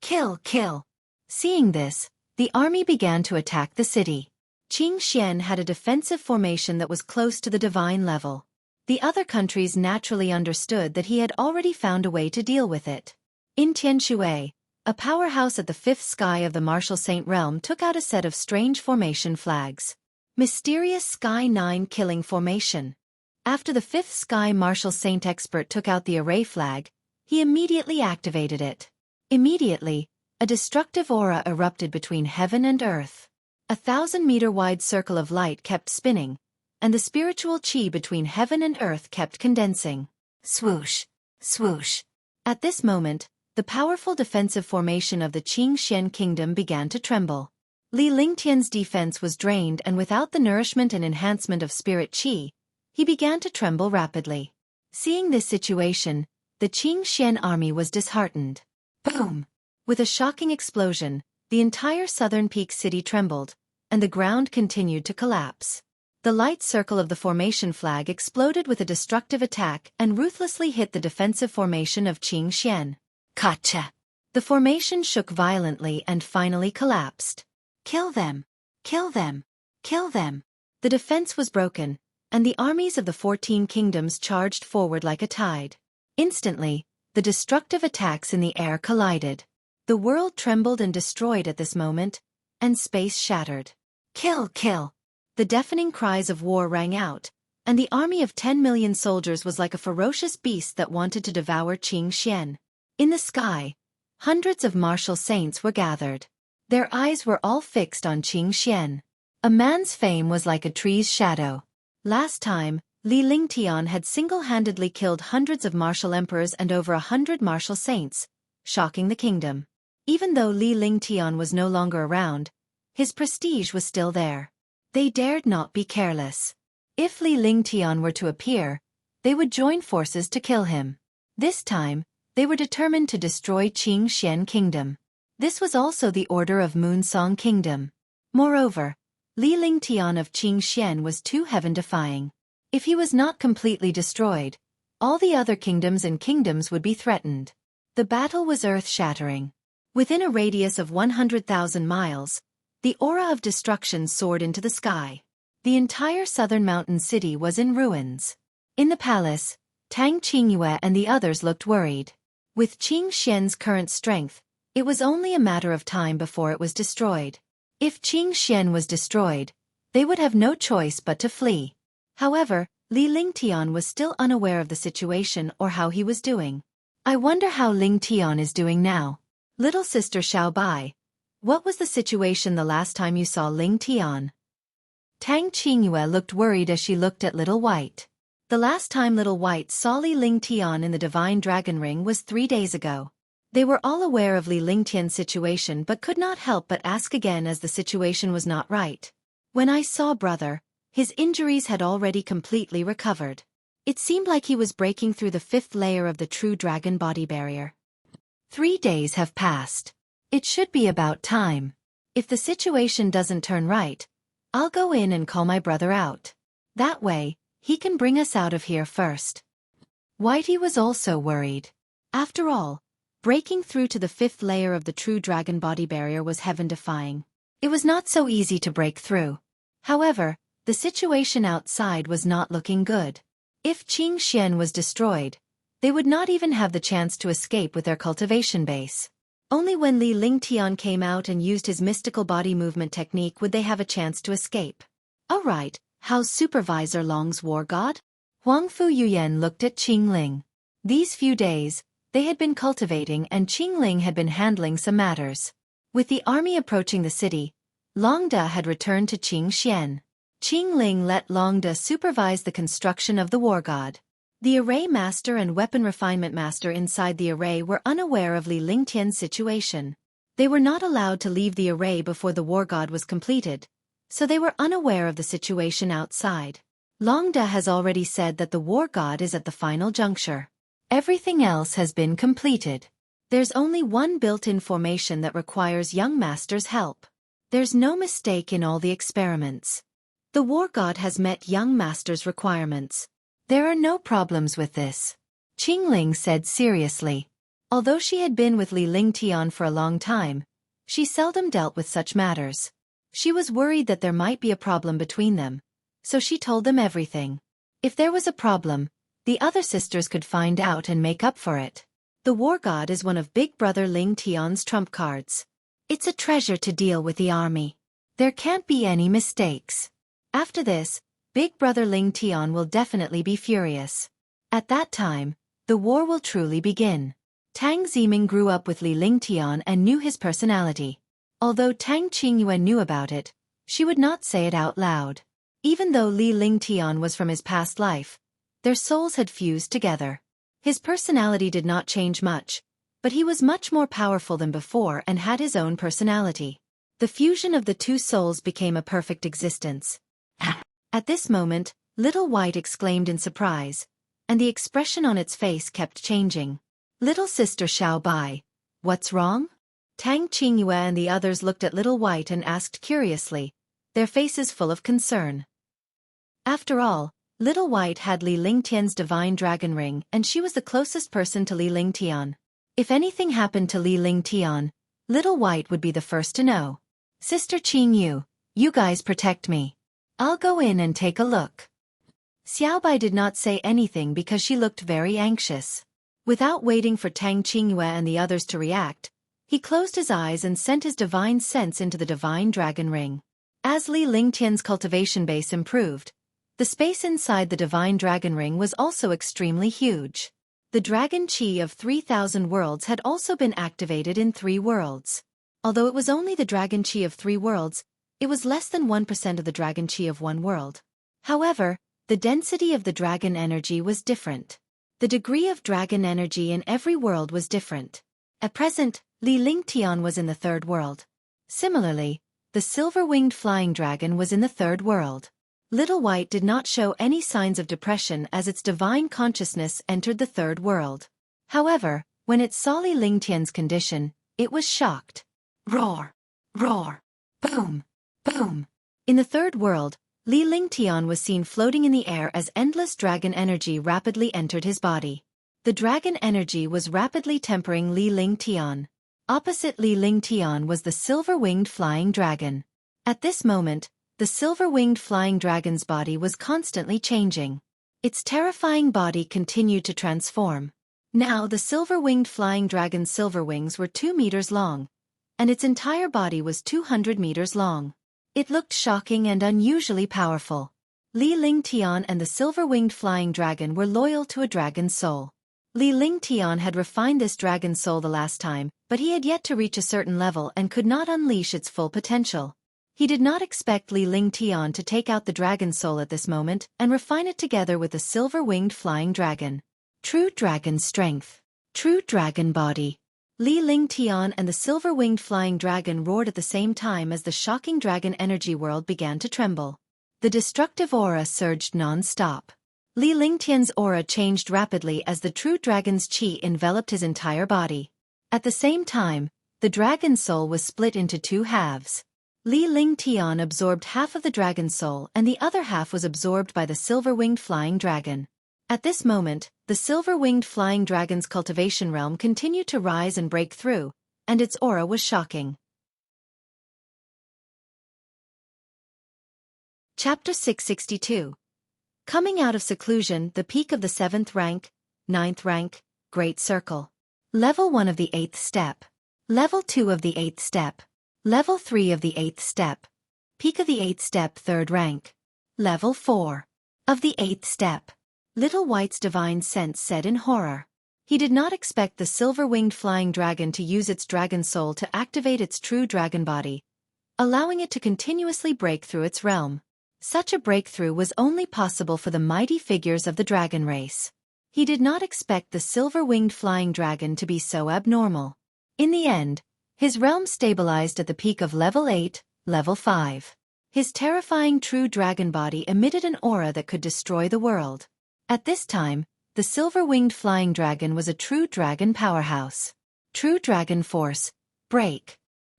Kill, kill. Seeing this, the army began to attack the city. Qingxian had a defensive formation that was close to the divine level. The other countries naturally understood that he had already found a way to deal with it. In Tianshui, a powerhouse at the 5th sky of the Martial Saint realm took out a set of strange formation flags. Mysterious Sky 9 Killing Formation. After the 5th sky Martial Saint expert took out the array flag, he immediately activated it. Immediately, a destructive aura erupted between heaven and earth. A 1,000-meter-wide circle of light kept spinning, and the spiritual chi between heaven and earth kept condensing. Swoosh, swoosh. At this moment, the powerful defensive formation of the Qingxian kingdom began to tremble. Li Lingtian's defense was drained, and without the nourishment and enhancement of spirit qi, he began to tremble rapidly. Seeing this situation, the Qingxian army was disheartened. Boom! With a shocking explosion, the entire southern peak city trembled, and the ground continued to collapse. The light circle of the formation flag exploded with a destructive attack and ruthlessly hit the defensive formation of Qingxian. Gotcha! The formation shook violently and finally collapsed. Kill them! Kill them! Kill them! The defense was broken, and the armies of the 14 kingdoms charged forward like a tide. Instantly, the destructive attacks in the air collided. The world trembled and destroyed at this moment, and space shattered. Kill! Kill! The deafening cries of war rang out, and the army of 10 million soldiers was like a ferocious beast that wanted to devour Qingxian. In the sky, hundreds of martial saints were gathered. Their eyes were all fixed on Qingxian. A man's fame was like a tree's shadow. Last time, Li Lingtian had single-handedly killed hundreds of martial emperors and over 100 martial saints, shocking the kingdom. Even though Li Lingtian was no longer around, his prestige was still there. They dared not be careless. If Li Lingtian were to appear, they would join forces to kill him. This time, they were determined to destroy Qingxian kingdom. This was also the order of Moonsong kingdom. Moreover, Li Lingtian of Qingxian was too heaven-defying. If he was not completely destroyed, all the other kingdoms and kingdoms would be threatened. The battle was earth-shattering. Within a radius of 100,000 miles, the aura of destruction soared into the sky. The entire southern mountain city was in ruins. In the palace, Tang Qingyue and the others looked worried. With Qingxian's current strength, it was only a matter of time before it was destroyed. If Qingxian was destroyed, they would have no choice but to flee. However, Li Lingtian was still unaware of the situation or how he was doing. I wonder how Lingtian is doing now. Little sister Xiaobai, what was the situation the last time you saw Lingtian? Tang Qingyue looked worried as she looked at Little White. The last time Little White saw Li Lingtian in the Divine Dragon Ring was 3 days ago. They were all aware of Li Lingtian's situation but could not help but ask again as the situation was not right. When I saw brother, his injuries had already completely recovered. It seemed like he was breaking through the 5th layer of the true dragon body barrier. 3 days have passed. It should be about time. If the situation doesn't turn right, I'll go in and call my brother out. That way, he can bring us out of here first. Whitey was also worried. After all, breaking through to the 5th layer of the true dragon body barrier was heaven-defying. It was not so easy to break through. However, the situation outside was not looking good. If Qingxian was destroyed, they would not even have the chance to escape with their cultivation base. Only when Li Lingtian came out and used his mystical body movement technique would they have a chance to escape. Alright, how's Supervisor Long's Wargod? Huangfu Yuyan looked at Qingling. These few days, they had been cultivating and Qingling had been handling some matters. With the army approaching the city, Longda had returned to Qingxian. Qingling let Longda supervise the construction of the Wargod. The array master and weapon refinement master inside the array were unaware of Li Lingtian's situation. They were not allowed to leave the array before the Wargod was completed, so they were unaware of the situation outside. Longda has already said that the Wargod is at the final juncture. Everything else has been completed. There's only one built-in formation that requires young master's help. There's no mistake in all the experiments. The Wargod has met young master's requirements. There are no problems with this, Qingling said seriously. Although she had been with Li Lingtian for a long time, she seldom dealt with such matters. She was worried that there might be a problem between them, so she told them everything. If there was a problem, the other sisters could find out and make up for it. The Wargod is one of Big Brother Lingtian's trump cards. It's a treasure to deal with the army. There can't be any mistakes. After this, Big Brother Lingtian will definitely be furious. At that time, the war will truly begin. Tang Ziming grew up with Li Lingtian and knew his personality. Although Tang Qingyue knew about it, she would not say it out loud. Even though Li Lingtian was from his past life, their souls had fused together. His personality did not change much, but he was much more powerful than before and had his own personality. The fusion of the two souls became a perfect existence. At this moment, Little White exclaimed in surprise, and the expression on its face kept changing. Little sister Xiao Bai, what's wrong? Tang Qingyue and the others looked at Little White and asked curiously, their faces full of concern. After all, Little White had Li Lingtian's divine dragon ring and she was the closest person to Li Lingtian. If anything happened to Li Lingtian, Little White would be the first to know. Sister Qingyu, you guys protect me. I'll go in and take a look. Xiaobai did not say anything because she looked very anxious. Without waiting for Tang Qingyue and the others to react, he closed his eyes and sent his divine sense into the divine dragon ring. As Li Lingtian's cultivation base improved, the space inside the divine dragon ring was also extremely huge. The dragon chi of 3,000 worlds had also been activated in 3 worlds. Although it was only the dragon chi of 3 worlds, it was less than 1% of the dragon chi of 1 world. However, the density of the dragon energy was different. The degree of dragon energy in every world was different. At present, Li Lingtian was in the 3rd world. Similarly, the silver-winged flying dragon was in the 3rd world. Little White did not show any signs of depression as its divine consciousness entered the 3rd world. However, when it saw Li Lingtian's condition, it was shocked. Roar! Roar! Boom! Boom! In the 3rd world, Li Lingtian was seen floating in the air as endless dragon energy rapidly entered his body. The dragon energy was rapidly tempering Li Lingtian. Opposite Li Lingtian was the silver-winged flying dragon. At this moment, the silver-winged flying dragon's body was constantly changing. Its terrifying body continued to transform. Now the silver-winged flying dragon's silver wings were 2 meters long, and its entire body was 200 meters long. It looked shocking and unusually powerful. Li Lingtian and the silver-winged flying dragon were loyal to a dragon's soul. Li Lingtian had refined this dragon's soul the last time, but he had yet to reach a certain level and could not unleash its full potential. He did not expect Li Lingtian to take out the dragon's soul at this moment and refine it together with the silver-winged flying dragon. True dragon strength. True dragon body. Li Lingtian and the silver-winged flying dragon roared at the same time as the shocking dragon energy world began to tremble. The destructive aura surged non-stop. Li Lingtian's aura changed rapidly as the true dragon's qi enveloped his entire body. At the same time, the dragon soul was split into 2 halves. Li Lingtian absorbed half of the dragon soul and the other half was absorbed by the silver-winged flying dragon. At this moment, the silver-winged flying dragon's cultivation realm continued to rise and break through, and its aura was shocking. Chapter 662. Coming out of seclusion, the peak of the 7th rank, 9th rank, Great Circle. Level 1 of the 8th step. Level 2 of the 8th step. Level 3 of the 8th step. Peak of the 8th step 3rd rank. Level 4 of the 8th step. Little White's divine sense said in horror. He did not expect the silver-winged flying dragon to use its dragon soul to activate its true dragon body, allowing it to continuously break through its realm. Such a breakthrough was only possible for the mighty figures of the dragon race. He did not expect the silver-winged flying dragon to be so abnormal. In the end, his realm stabilized at the peak of level 8, level 5. His terrifying true dragon body emitted an aura that could destroy the world. At this time, the silver-winged flying dragon was a true dragon powerhouse. True dragon force, break.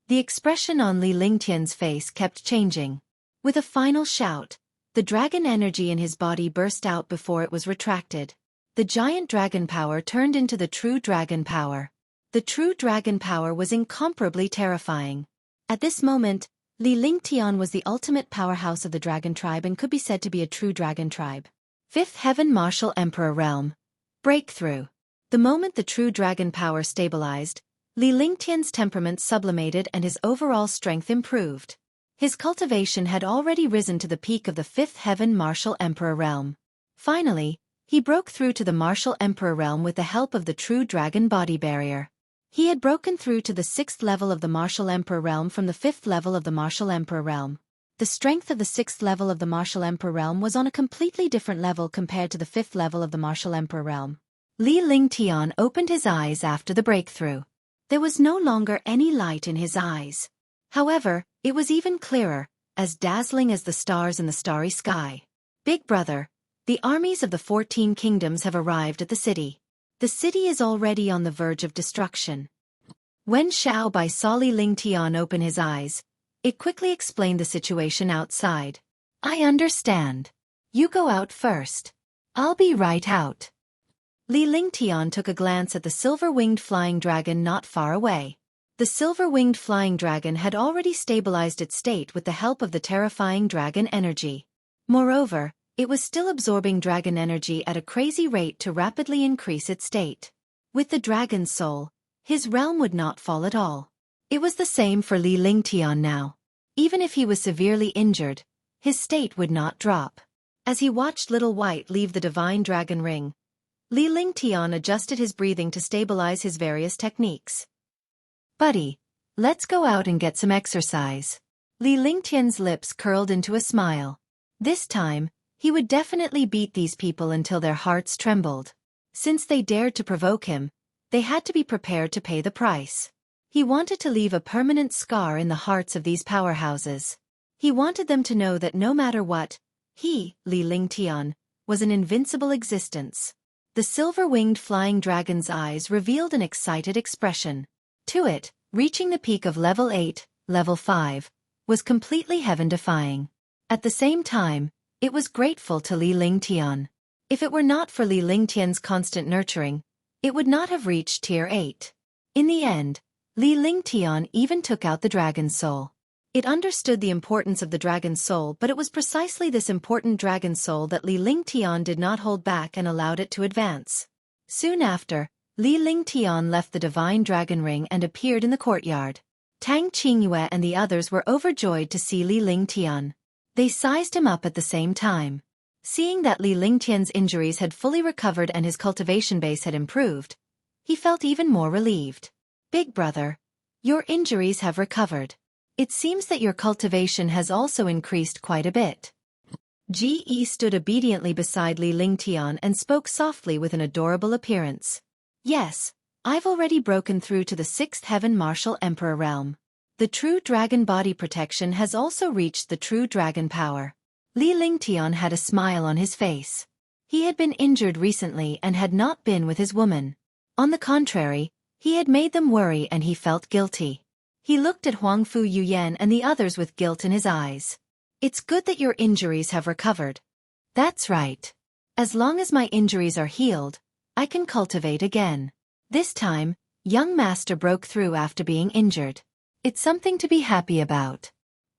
The expression on Li Lingtian's face kept changing. With a final shout, the dragon energy in his body burst out before it was retracted. The giant dragon power turned into the true dragon power. The true dragon power was incomparably terrifying. At this moment, Li Lingtian was the ultimate powerhouse of the dragon tribe and could be said to be a true dragon tribe. 5th Heaven Martial Emperor Realm. Breakthrough. The moment the true dragon power stabilized, Li Lingtian's temperament sublimated and his overall strength improved. His cultivation had already risen to the peak of the 5th Heaven Martial Emperor Realm. Finally, he broke through to the Martial Emperor Realm with the help of the true dragon body barrier. He had broken through to the 6th level of the Martial Emperor Realm from the 5th level of the Martial Emperor Realm. The strength of the 6th level of the Martial Emperor Realm was on a completely different level compared to the 5th level of the Martial Emperor Realm. Li Lingtian opened his eyes after the breakthrough. There was no longer any light in his eyes. However, it was even clearer, as dazzling as the stars in the starry sky. Big brother, the armies of the 14 kingdoms have arrived at the city. The city is already on the verge of destruction. When Xiao Bai saw Li Lingtian open his eyes, it quickly explained the situation outside. I understand. You go out first. I'll be right out. Li Lingtian took a glance at the silver-winged flying dragon not far away. The silver-winged flying dragon had already stabilized its state with the help of the terrifying dragon energy. Moreover, it was still absorbing dragon energy at a crazy rate to rapidly increase its state. With the dragon's soul, his realm would not fall at all. It was the same for Li Lingtian now. Even if he was severely injured, his state would not drop. As he watched Little White leave the divine dragon ring, Li Lingtian adjusted his breathing to stabilize his various techniques. Buddy, let's go out and get some exercise. Li Lingtian's lips curled into a smile. This time, he would definitely beat these people until their hearts trembled. Since they dared to provoke him, they had to be prepared to pay the price. He wanted to leave a permanent scar in the hearts of these powerhouses. He wanted them to know that no matter what, he, Li Lingtian, was an invincible existence. The silver-winged flying dragon's eyes revealed an excited expression. To it, reaching the peak of level 8, level 5, was completely heaven-defying. At the same time, it was grateful to Li Lingtian. If it were not for Li Lingtian's constant nurturing, it would not have reached tier 8. In the end, Li Lingtian even took out the dragon's soul. It understood the importance of the dragon's soul, but it was precisely this important dragon's soul that Li Lingtian did not hold back and allowed it to advance. Soon after, Li Lingtian left the divine dragon ring and appeared in the courtyard. Tang Qingyue and the others were overjoyed to see Li Lingtian. They sized him up at the same time. Seeing that Li Lingtian's injuries had fully recovered and his cultivation base had improved, he felt even more relieved. Big brother, your injuries have recovered. It seems that your cultivation has also increased quite a bit. Ji stood obediently beside Li Lingtian and spoke softly with an adorable appearance. Yes, I've already broken through to the 6th heaven martial emperor realm. The true dragon body protection has also reached the true dragon power. Li Lingtian had a smile on his face. He had been injured recently and had not been with his woman. On the contrary, he had made them worry and he felt guilty. He looked at Huangfu Yuyan and the others with guilt in his eyes. It's good that your injuries have recovered. That's right. As long as my injuries are healed, I can cultivate again. This time, young master broke through after being injured. It's something to be happy about.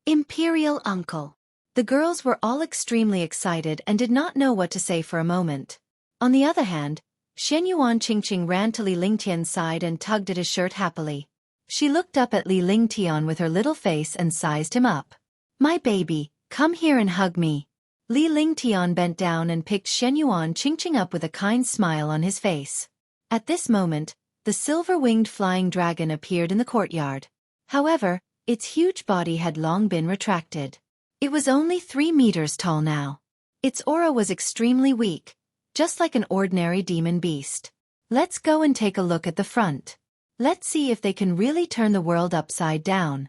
Imperial uncle. The girls were all extremely excited and did not know what to say for a moment. On the other hand, Shenyuan Qingqing ran to Li Lingtian's side and tugged at his shirt happily. She looked up at Li Lingtian with her little face and sized him up. My baby, come here and hug me. Li Lingtian bent down and picked Shenyuan Qingqing up with a kind smile on his face. At this moment, the silver-winged flying dragon appeared in the courtyard. However, its huge body had long been retracted. It was only 3 meters tall now. Its aura was extremely weak, just like an ordinary demon beast. Let's go and take a look at the front. Let's see if they can really turn the world upside down.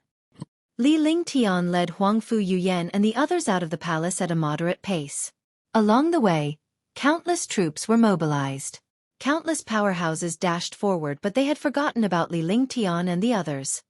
Li Lingtian led Huangfu Yuyan and the others out of the palace at a moderate pace. Along the way, countless troops were mobilized. Countless powerhouses dashed forward, but they had forgotten about Li Lingtian and the others.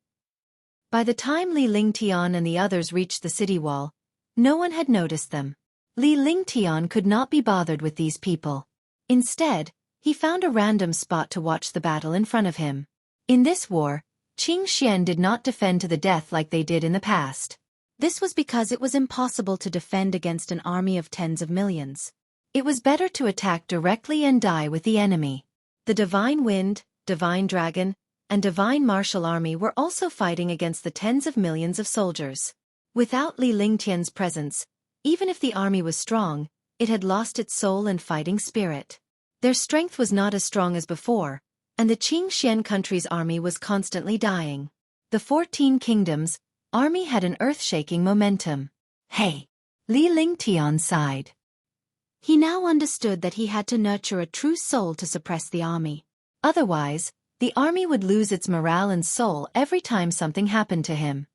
By the time Li Lingtian and the others reached the city wall, no one had noticed them. Li Lingtian could not be bothered with these people. Instead, he found a random spot to watch the battle in front of him. In this war, Qing Xian did not defend to the death like they did in the past. This was because it was impossible to defend against an army of tens of millions. It was better to attack directly and die with the enemy. The Divine Wind, Divine Dragon, and Divine Martial Army were also fighting against the tens of millions of soldiers. Without Li Lingtian's presence, even if the army was strong, it had lost its soul and fighting spirit. Their strength was not as strong as before, and the Qing Xian country's army was constantly dying. The 14 Kingdoms' army had an earth-shaking momentum. Hey! Li Lingtian sighed. He now understood that he had to nurture a true soul to suppress the army. Otherwise, the army would lose its morale and soul every time something happened to him.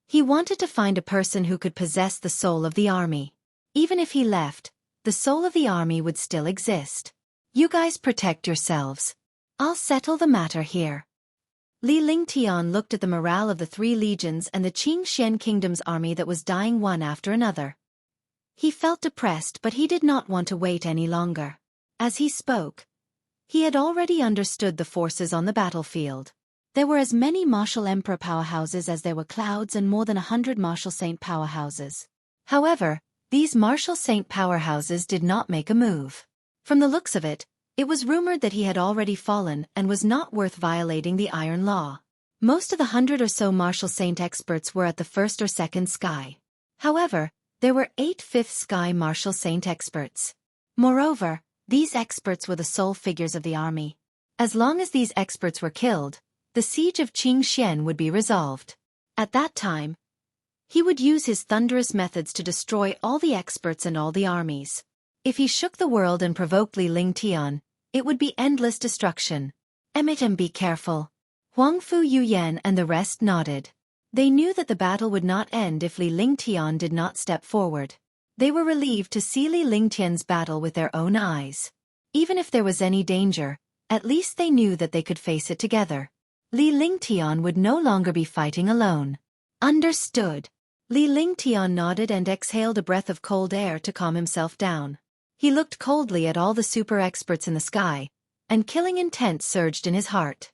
He wanted to find a person who could possess the soul of the army. Even if he left, the soul of the army would still exist. You guys protect yourselves. I'll settle the matter here. Lingtian looked at the morale of the 3 legions and the Qingxian kingdom's army that was dying one after another. He felt depressed, but he did not want to wait any longer. As he spoke, he had already understood the forces on the battlefield. There were as many martial emperor powerhouses as there were clouds and more than 100 martial saint powerhouses. However, these martial saint powerhouses did not make a move. From the looks of it, it was rumored that he had already fallen and was not worth violating the Iron Law. Most of the 100 or so martial saint experts were at the 1st or 2nd sky. However, there were 8 5th sky martial saint experts. Moreover, these experts were the sole figures of the army. As long as these experts were killed, the siege of Qingxian would be resolved. At that time, he would use his thunderous methods to destroy all the experts and all the armies. If he shook the world and provoked Lingtian, it would be endless destruction. Emmet and be careful. Huangfu Yuyan and the rest nodded. They knew that the battle would not end if Lingtian did not step forward. They were relieved to see Lingtian's battle with their own eyes. Even if there was any danger, at least they knew that they could face it together. Lingtian would no longer be fighting alone. Understood. Lingtian nodded and exhaled a breath of cold air to calm himself down. He looked coldly at all the super experts in the sky, and killing intent surged in his heart.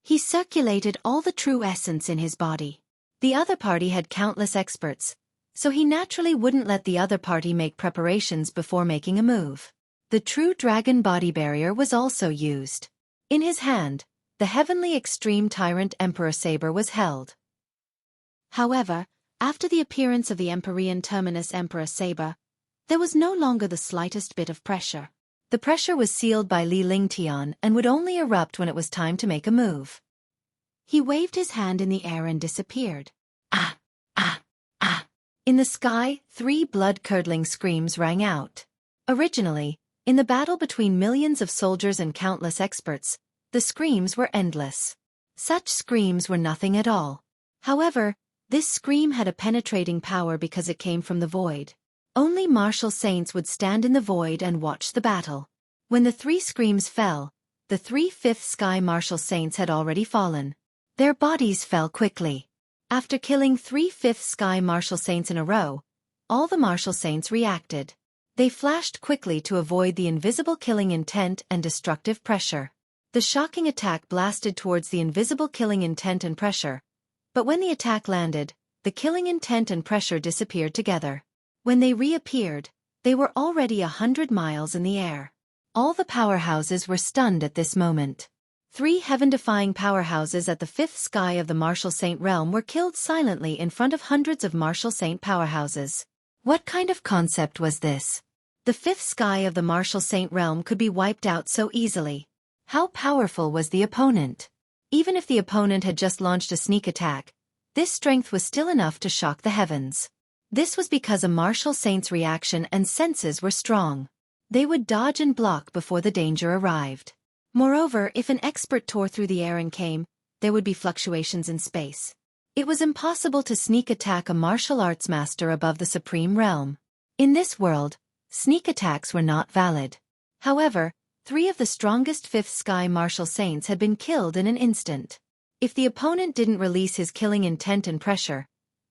He circulated all the true essence in his body. The other party had countless experts, so he naturally wouldn't let the other party make preparations before making a move. The true dragon body barrier was also used. In his hand, the heavenly extreme tyrant Emperor Saber was held. However, after the appearance of the Empyrean terminus Emperor Saber, there was no longer the slightest bit of pressure. The pressure was sealed by Lingtian and would only erupt when it was time to make a move. He waved his hand in the air and disappeared. Ah! Ah! Ah! In the sky, 3 blood-curdling screams rang out. Originally, in the battle between millions of soldiers and countless experts, the screams were endless. Such screams were nothing at all. However, this scream had a penetrating power because it came from the void. Only martial saints would stand in the void and watch the battle. When the 3 screams fell, the 3 5th sky martial saints had already fallen. Their bodies fell quickly. After killing 3 5th sky martial saints in a row, all the martial saints reacted. They flashed quickly to avoid the invisible killing intent and destructive pressure. The shocking attack blasted towards the invisible killing intent and pressure. But when the attack landed, the killing intent and pressure disappeared together. When they reappeared, they were already 100 miles in the air. All the powerhouses were stunned at this moment. 3 heaven-defying powerhouses at the 5th sky of the Martial Saint realm were killed silently in front of hundreds of Martial Saint powerhouses. What kind of concept was this? The 5th sky of the Martial Saint realm could be wiped out so easily. How powerful was the opponent? Even if the opponent had just launched a sneak attack, this strength was still enough to shock the heavens. This was because a Martial Saint's reaction and senses were strong. They would dodge and block before the danger arrived. Moreover, if an expert tore through the air and came, there would be fluctuations in space. It was impossible to sneak attack a martial arts master above the supreme realm. In this world, sneak attacks were not valid. However, 3 of the strongest 5th sky martial saints had been killed in an instant. If the opponent didn't release his killing intent and pressure,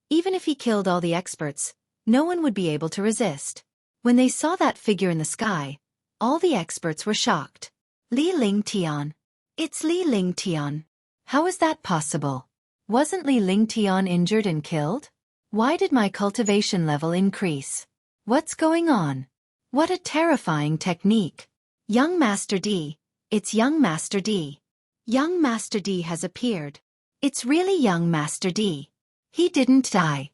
even if he killed all the experts, no one would be able to resist. When they saw that figure in the sky, all the experts were shocked. Lingtian. It's Lingtian. How is that possible? Wasn't Lingtian injured and killed? Why did my cultivation level increase? What's going on? What a terrifying technique. Young Master D. It's young Master D. Young Master D has appeared. It's really young Master D. He didn't die.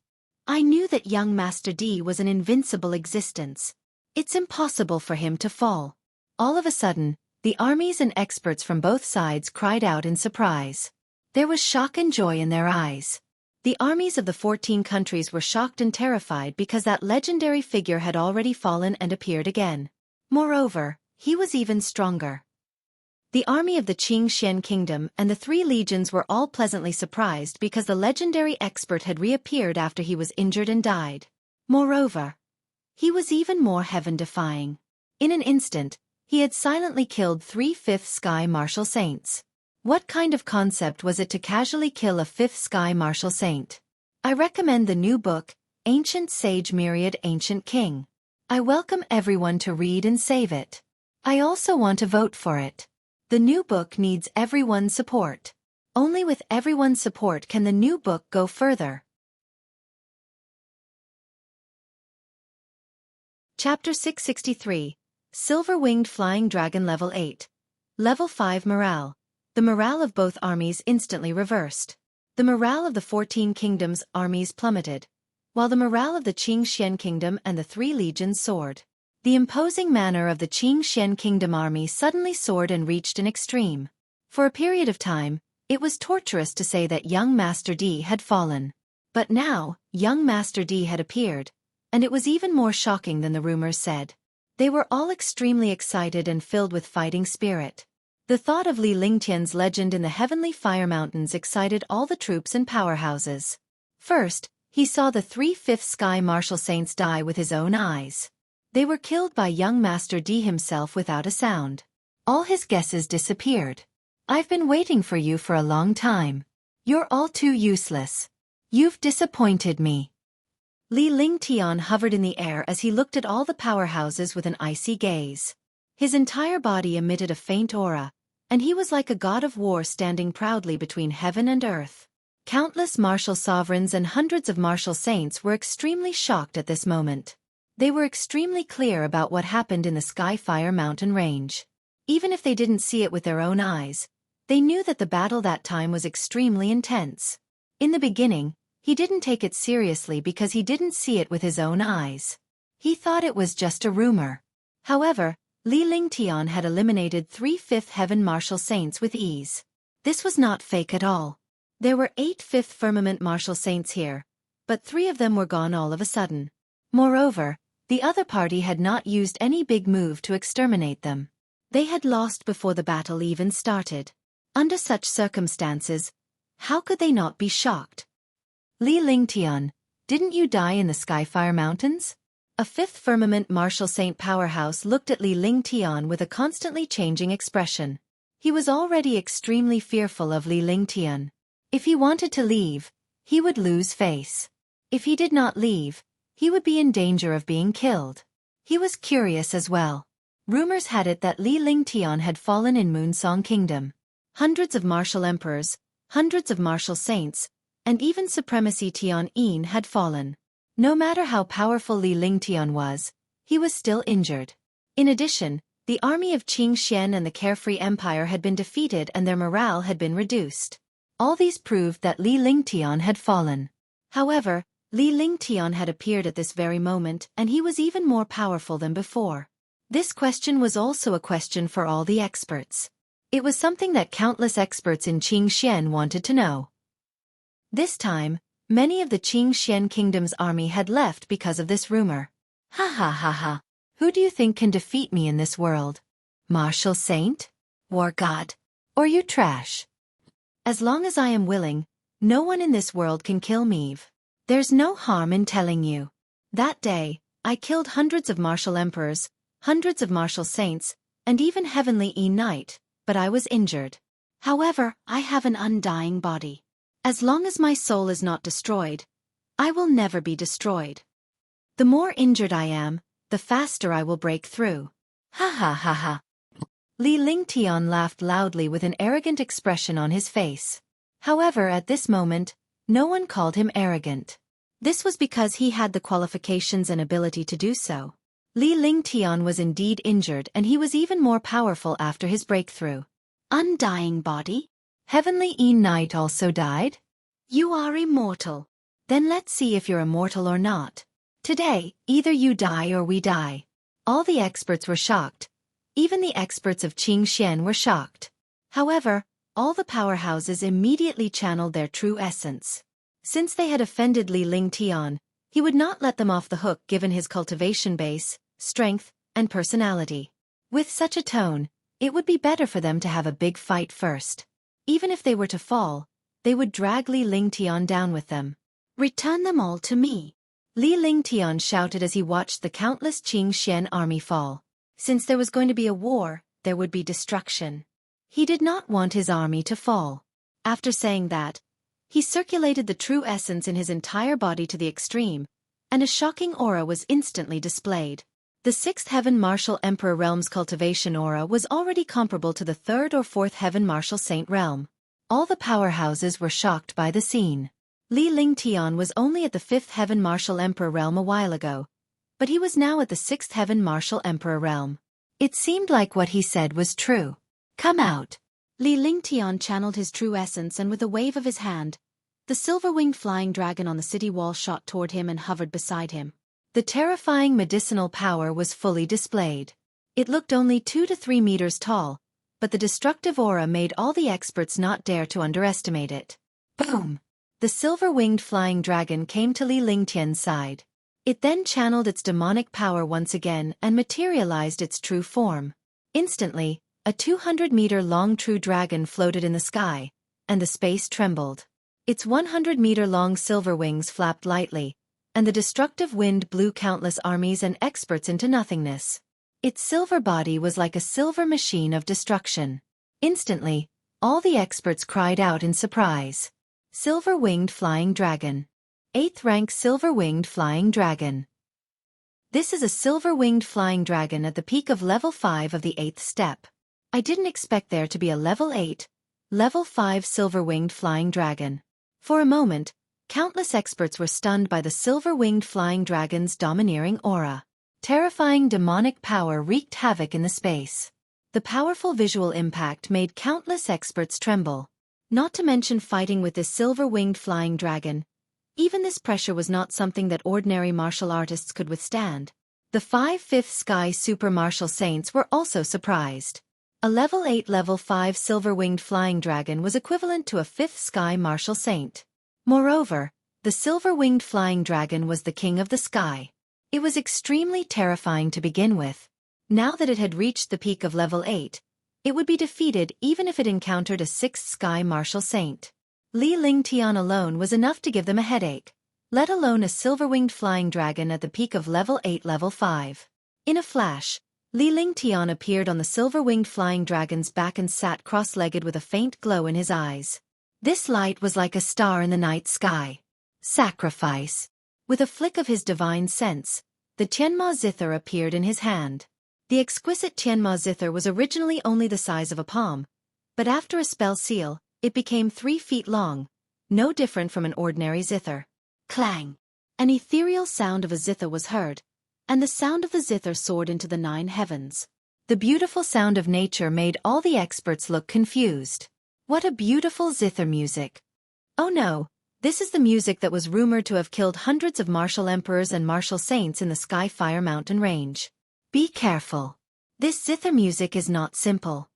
I knew that young Master D was an invincible existence. It's impossible for him to fall. All of a sudden, the armies and experts from both sides cried out in surprise. There was shock and joy in their eyes. The armies of the 14 countries were shocked and terrified because that legendary figure had already fallen and appeared again. Moreover, he was even stronger. The army of the Qingxian kingdom and the 3 legions were all pleasantly surprised because the legendary expert had reappeared after he was injured and died. Moreover, he was even more heaven-defying. In an instant, he had silently killed 3 fifth sky martial saints. What kind of concept was it to casually kill a 5th sky martial saint? I recommend the new book, Ancient Sage Myriad Ancient King. I welcome everyone to read and save it. I also want to vote for it. The new book needs everyone's support. Only with everyone's support can the new book go further. Chapter 663. Silver-Winged Flying Dragon Level 8. Level 5 Morale. The morale of both armies instantly reversed. The morale of the 14 kingdoms' armies plummeted, while the morale of the Qingxian kingdom and the 3 legions soared. The imposing manner of the Qingxian kingdom army suddenly soared and reached an extreme. For a period of time, it was torturous to say that young Master D had fallen. But now, young Master D had appeared, and it was even more shocking than the rumors said. They were all extremely excited and filled with fighting spirit. The thought of Lingtian's legend in the heavenly fire mountains excited all the troops and powerhouses. First, he saw the 3 fifth sky martial saints die with his own eyes. They were killed by young Master D himself without a sound. All his guesses disappeared. I've been waiting for you for a long time. You're all too useless. You've disappointed me. Lingtian hovered in the air as he looked at all the powerhouses with an icy gaze. His entire body emitted a faint aura, and he was like a god of war standing proudly between heaven and earth. Countless martial sovereigns and hundreds of martial saints were extremely shocked at this moment. They were extremely clear about what happened in the Skyfire mountain range. Even if they didn't see it with their own eyes, they knew that the battle that time was extremely intense. In the beginning, he didn't take it seriously because he didn't see it with his own eyes. He thought it was just a rumor. However, Lingtian had eliminated 3 fifth heaven martial saints with ease. This was not fake at all. There were 8 fifth firmament martial saints here, but 3 of them were gone all of a sudden. Moreover, the other party had not used any big move to exterminate them. They had lost before the battle even started. Under such circumstances, how could they not be shocked? Lingtian, didn't you die in the Skyfire Mountains? A 5th firmament martial saint powerhouse looked at Lingtian with a constantly changing expression. He was already extremely fearful of Lingtian. If he wanted to leave, he would lose face. If he did not leave, he would be in danger of being killed. He was curious as well. Rumors had it that Lingtian had fallen in Moonsong Kingdom. Hundreds of martial emperors, hundreds of martial saints, and even Supremacy Tian had fallen. No matter how powerful Lingtian was, he was still injured. In addition, the army of Qingxian and the Carefree Empire had been defeated and their morale had been reduced. All these proved that Lingtian had fallen. However, Lingtian had appeared at this very moment and he was even more powerful than before. This question was also a question for all the experts. It was something that countless experts in Qingxian wanted to know. This time, many of the Qingxian kingdom's army had left because of this rumor. Ha ha ha ha. Who do you think can defeat me in this world? Martial Saint? Wargod? Or you trash? As long as I am willing, no one in this world can kill me. There's no harm in telling you. That day, I killed hundreds of martial emperors, hundreds of martial saints, and even Heavenly Knight, but I was injured. However, I have an undying body. As long as my soul is not destroyed, I will never be destroyed. The more injured I am, the faster I will break through. Ha ha ha ha. Lingtian laughed loudly with an arrogant expression on his face. However, at this moment, no one called him arrogant. This was because he had the qualifications and ability to do so. Lingtian was indeed injured and he was even more powerful after his breakthrough. Undying body? Heavenly Knight also died? You are immortal. Then let's see if you're immortal or not. Today, either you die or we die. All the experts were shocked. Even the experts of Qingxian were shocked. However, all the powerhouses immediately channeled their true essence. Since they had offended Li Lingtian, he would not let them off the hook given his cultivation base, strength, and personality. With such a tone, it would be better for them to have a big fight first. Even if they were to fall, they would drag Li Lingtian down with them. "Return them all to me," Li Lingtian shouted as he watched the countless Qing Xian army fall. Since there was going to be a war, there would be destruction. He did not want his army to fall. After saying that, he circulated the true essence in his entire body to the extreme, and a shocking aura was instantly displayed. The sixth heaven martial emperor realm's cultivation aura was already comparable to the third or fourth heaven martial saint realm. All the powerhouses were shocked by the scene. Li Lingtian was only at the fifth heaven martial emperor realm a while ago, but he was now at the sixth heaven martial emperor realm. It seemed like what he said was true. "Come out." Li Lingtian channeled his true essence, and with a wave of his hand, the silver-winged flying dragon on the city wall shot toward him and hovered beside him. The terrifying medicinal power was fully displayed. It looked only 2 to 3 meters tall, but the destructive aura made all the experts not dare to underestimate it. Boom! The silver-winged flying dragon came to Li Lingtian's side. It then channeled its demonic power once again and materialized its true form. Instantly, a 200-meter-long true dragon floated in the sky, and the space trembled. Its 100-meter-long silver wings flapped lightly, and the destructive wind blew countless armies and experts into nothingness. Its silver body was like a silver machine of destruction. Instantly, all the experts cried out in surprise. Silver-winged flying dragon. 8th rank silver-winged flying dragon. This is a silver-winged flying dragon at the peak of level 5 of the 8th step. I didn't expect there to be a level 8, level 5 silver-winged flying dragon. For a moment, countless experts were stunned by the silver-winged flying dragon's domineering aura. Terrifying demonic power wreaked havoc in the space. The powerful visual impact made countless experts tremble. Not to mention fighting with this silver-winged flying dragon, even this pressure was not something that ordinary martial artists could withstand. The 5th Sky Super Martial Saints were also surprised. A level 8 level 5 silver-winged flying dragon was equivalent to a 5th Sky Martial Saint. Moreover, the silver-winged flying dragon was the king of the sky. It was extremely terrifying to begin with. Now that it had reached the peak of level 8, it would be defeated even if it encountered a 6th Sky Martial Saint. Li Lingtian alone was enough to give them a headache, let alone a silver-winged flying dragon at the peak of level 8 level 5. In a flash, Li Lingtian appeared on the silver-winged flying dragon's back and sat cross-legged with a faint glow in his eyes. This light was like a star in the night sky. Sacrifice. With a flick of his divine sense, the Tianma zither appeared in his hand. The exquisite Tianma zither was originally only the size of a palm, but after a spell seal, it became 3 feet long, no different from an ordinary zither. Clang! An ethereal sound of a zither was heard, and the sound of the zither soared into the 9 heavens. The beautiful sound of nature made all the experts look confused. What a beautiful zither music! Oh no, this is the music that was rumored to have killed hundreds of martial emperors and martial saints in the Skyfire Mountain range. Be careful. This zither music is not simple.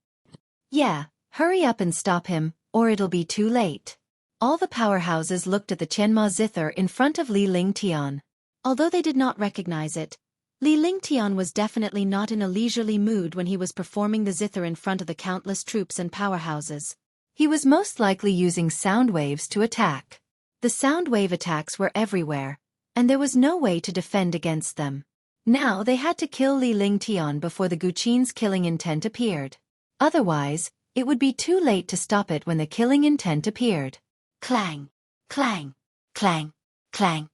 Yeah, hurry up and stop him, or it'll be too late. All the powerhouses looked at the Tianma zither in front of Li Lingtian. Although they did not recognize it, Li Lingtian was definitely not in a leisurely mood when he was performing the zither in front of the countless troops and powerhouses. He was most likely using sound waves to attack. The sound wave attacks were everywhere, and there was no way to defend against them. Now they had to kill Li Lingtian before the Guqin's killing intent appeared. Otherwise, it would be too late to stop it when the killing intent appeared. Clang! Clang! Clang! Clang!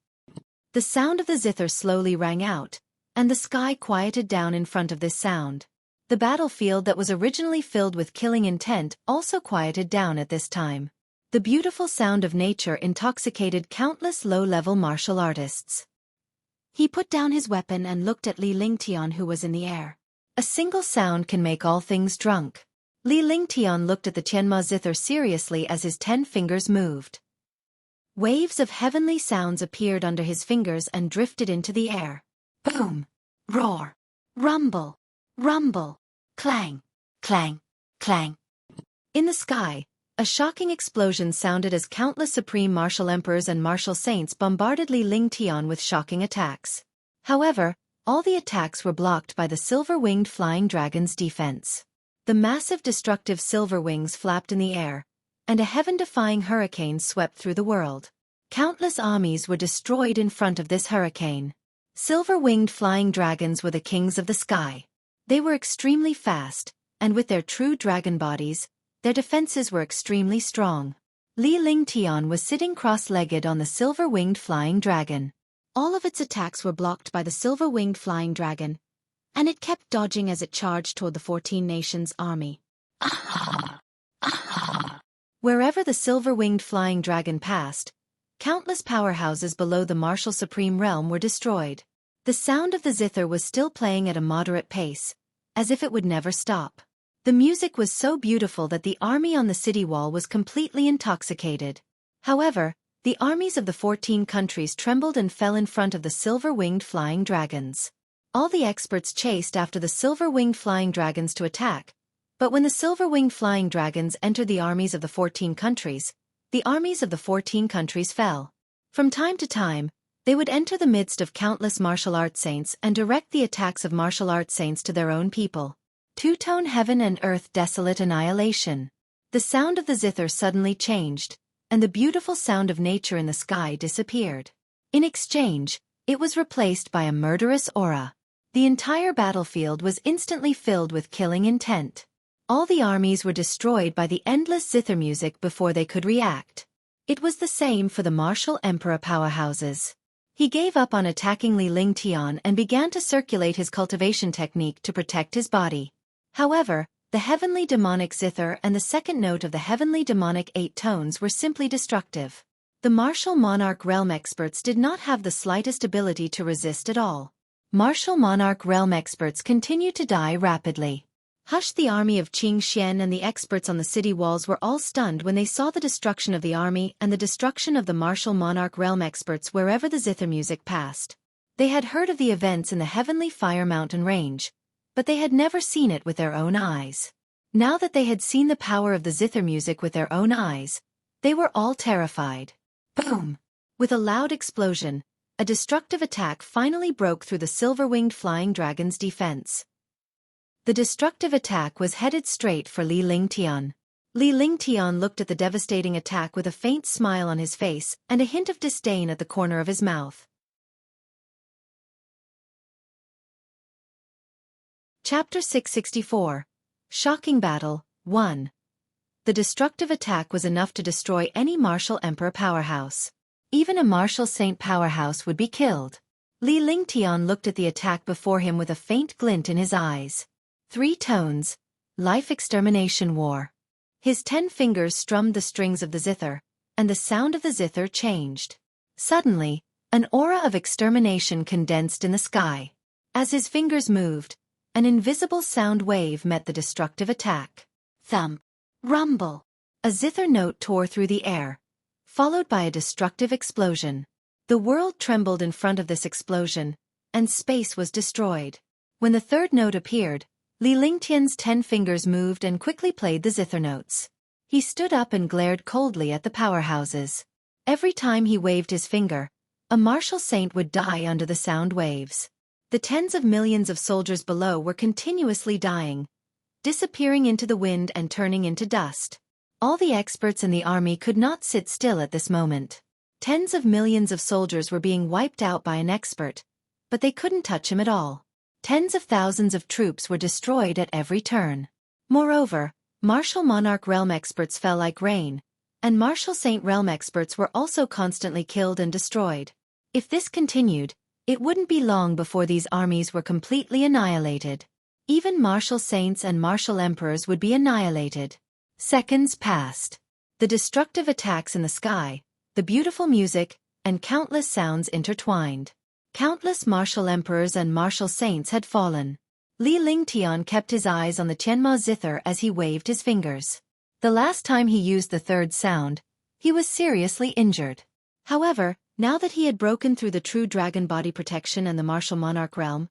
The sound of the zither slowly rang out, and the sky quieted down in front of this sound. The battlefield that was originally filled with killing intent also quieted down at this time. The beautiful sound of nature intoxicated countless low-level martial artists. He put down his weapon and looked at Li Lingtian, who was in the air. A single sound can make all things drunk. Li Lingtian looked at the Tianma zither seriously as his 10 fingers moved. Waves of heavenly sounds appeared under his fingers and drifted into the air. Boom! Roar! Rumble! Rumble! Clang! Clang! Clang! In the sky, A shocking explosion sounded as countless supreme martial emperors and martial saints bombarded Lingtian with shocking attacks. However, all the attacks were blocked by the silver-winged flying dragon's defense. The massive destructive silver wings flapped in the air, and a heaven-defying hurricane swept through the world. Countless armies were destroyed in front of this hurricane. Silver-winged flying dragons were the kings of the sky. They were extremely fast, and with their true dragon bodies, their defenses were extremely strong. Lingtian was sitting cross-legged on the silver-winged flying dragon. All of its attacks were blocked by the silver-winged flying dragon, and it kept dodging as it charged toward the 14 nations' army. Wherever the silver-winged flying dragon passed, countless powerhouses below the martial supreme realm were destroyed. The sound of the zither was still playing at a moderate pace, as if it would never stop. The music was so beautiful that the army on the city wall was completely intoxicated. However, the armies of the 14 countries trembled and fell in front of the silver-winged flying dragons. All the experts chased after the silver-winged flying dragons to attack, but when the silver-winged flying dragons entered the armies of the 14 countries, the armies of the 14 countries fell. From time to time, they would enter the midst of countless martial arts saints and direct the attacks of martial arts saints to their own people. Two-tone heaven and earth desolate annihilation. The sound of the zither suddenly changed, and the beautiful sound of nature in the sky disappeared. In exchange, it was replaced by a murderous aura. The entire battlefield was instantly filled with killing intent. All the armies were destroyed by the endless zither music before they could react. It was the same for the martial emperor powerhouses. He gave up on attacking Lingtian and began to circulate his cultivation technique to protect his body. However, the heavenly demonic zither and the second note of the heavenly demonic 8 tones were simply destructive. The martial monarch realm experts did not have the slightest ability to resist at all. Martial monarch realm experts continued to die rapidly. Hush! The army of Qing Xian and the experts on the city walls were all stunned when they saw the destruction of the army and the destruction of the martial monarch realm experts wherever the zither music passed. They had heard of the events in the heavenly fire mountain range, but they had never seen it with their own eyes. Now that they had seen the power of the zither music with their own eyes, they were all terrified. Boom! With a loud explosion, a destructive attack finally broke through the silver-winged flying dragon's defense. The destructive attack was headed straight for Lingtian. Lingtian looked at the devastating attack with a faint smile on his face and a hint of disdain at the corner of his mouth. Chapter 664. Shocking Battle, 1. The destructive attack was enough to destroy any martial emperor powerhouse. Even a martial saint powerhouse would be killed. Lingtian looked at the attack before him with a faint glint in his eyes. 3 tones, life extermination war. His 10 fingers strummed the strings of the zither, and the sound of the zither changed. Suddenly, an aura of extermination condensed in the sky. As his fingers moved, an invisible sound wave met the destructive attack. Thump. Rumble. A zither note tore through the air, followed by a destructive explosion. The world trembled in front of this explosion, and space was destroyed. When the third note appeared, Lingtian's 10 fingers moved and quickly played the zither notes. He stood up and glared coldly at the powerhouses. Every time he waved his finger, a martial saint would die under the sound waves. The tens of millions of soldiers below were continuously dying, disappearing into the wind and turning into dust. All the experts in the army could not sit still at this moment. Tens of millions of soldiers were being wiped out by an expert, but they couldn't touch him at all. Tens of thousands of troops were destroyed at every turn. Moreover, martial monarch realm experts fell like rain, and martial saint realm experts were also constantly killed and destroyed. If this continued, it wouldn't be long before these armies were completely annihilated. Even martial saints and martial emperors would be annihilated. Seconds passed. The destructive attacks in the sky, the beautiful music, and countless sounds intertwined. Countless martial emperors and martial saints had fallen. Lingtian kept his eyes on the Tianma zither as he waved his fingers. The last time he used the third sound, he was seriously injured. However, now that he had broken through the true dragon body protection and the martial monarch realm,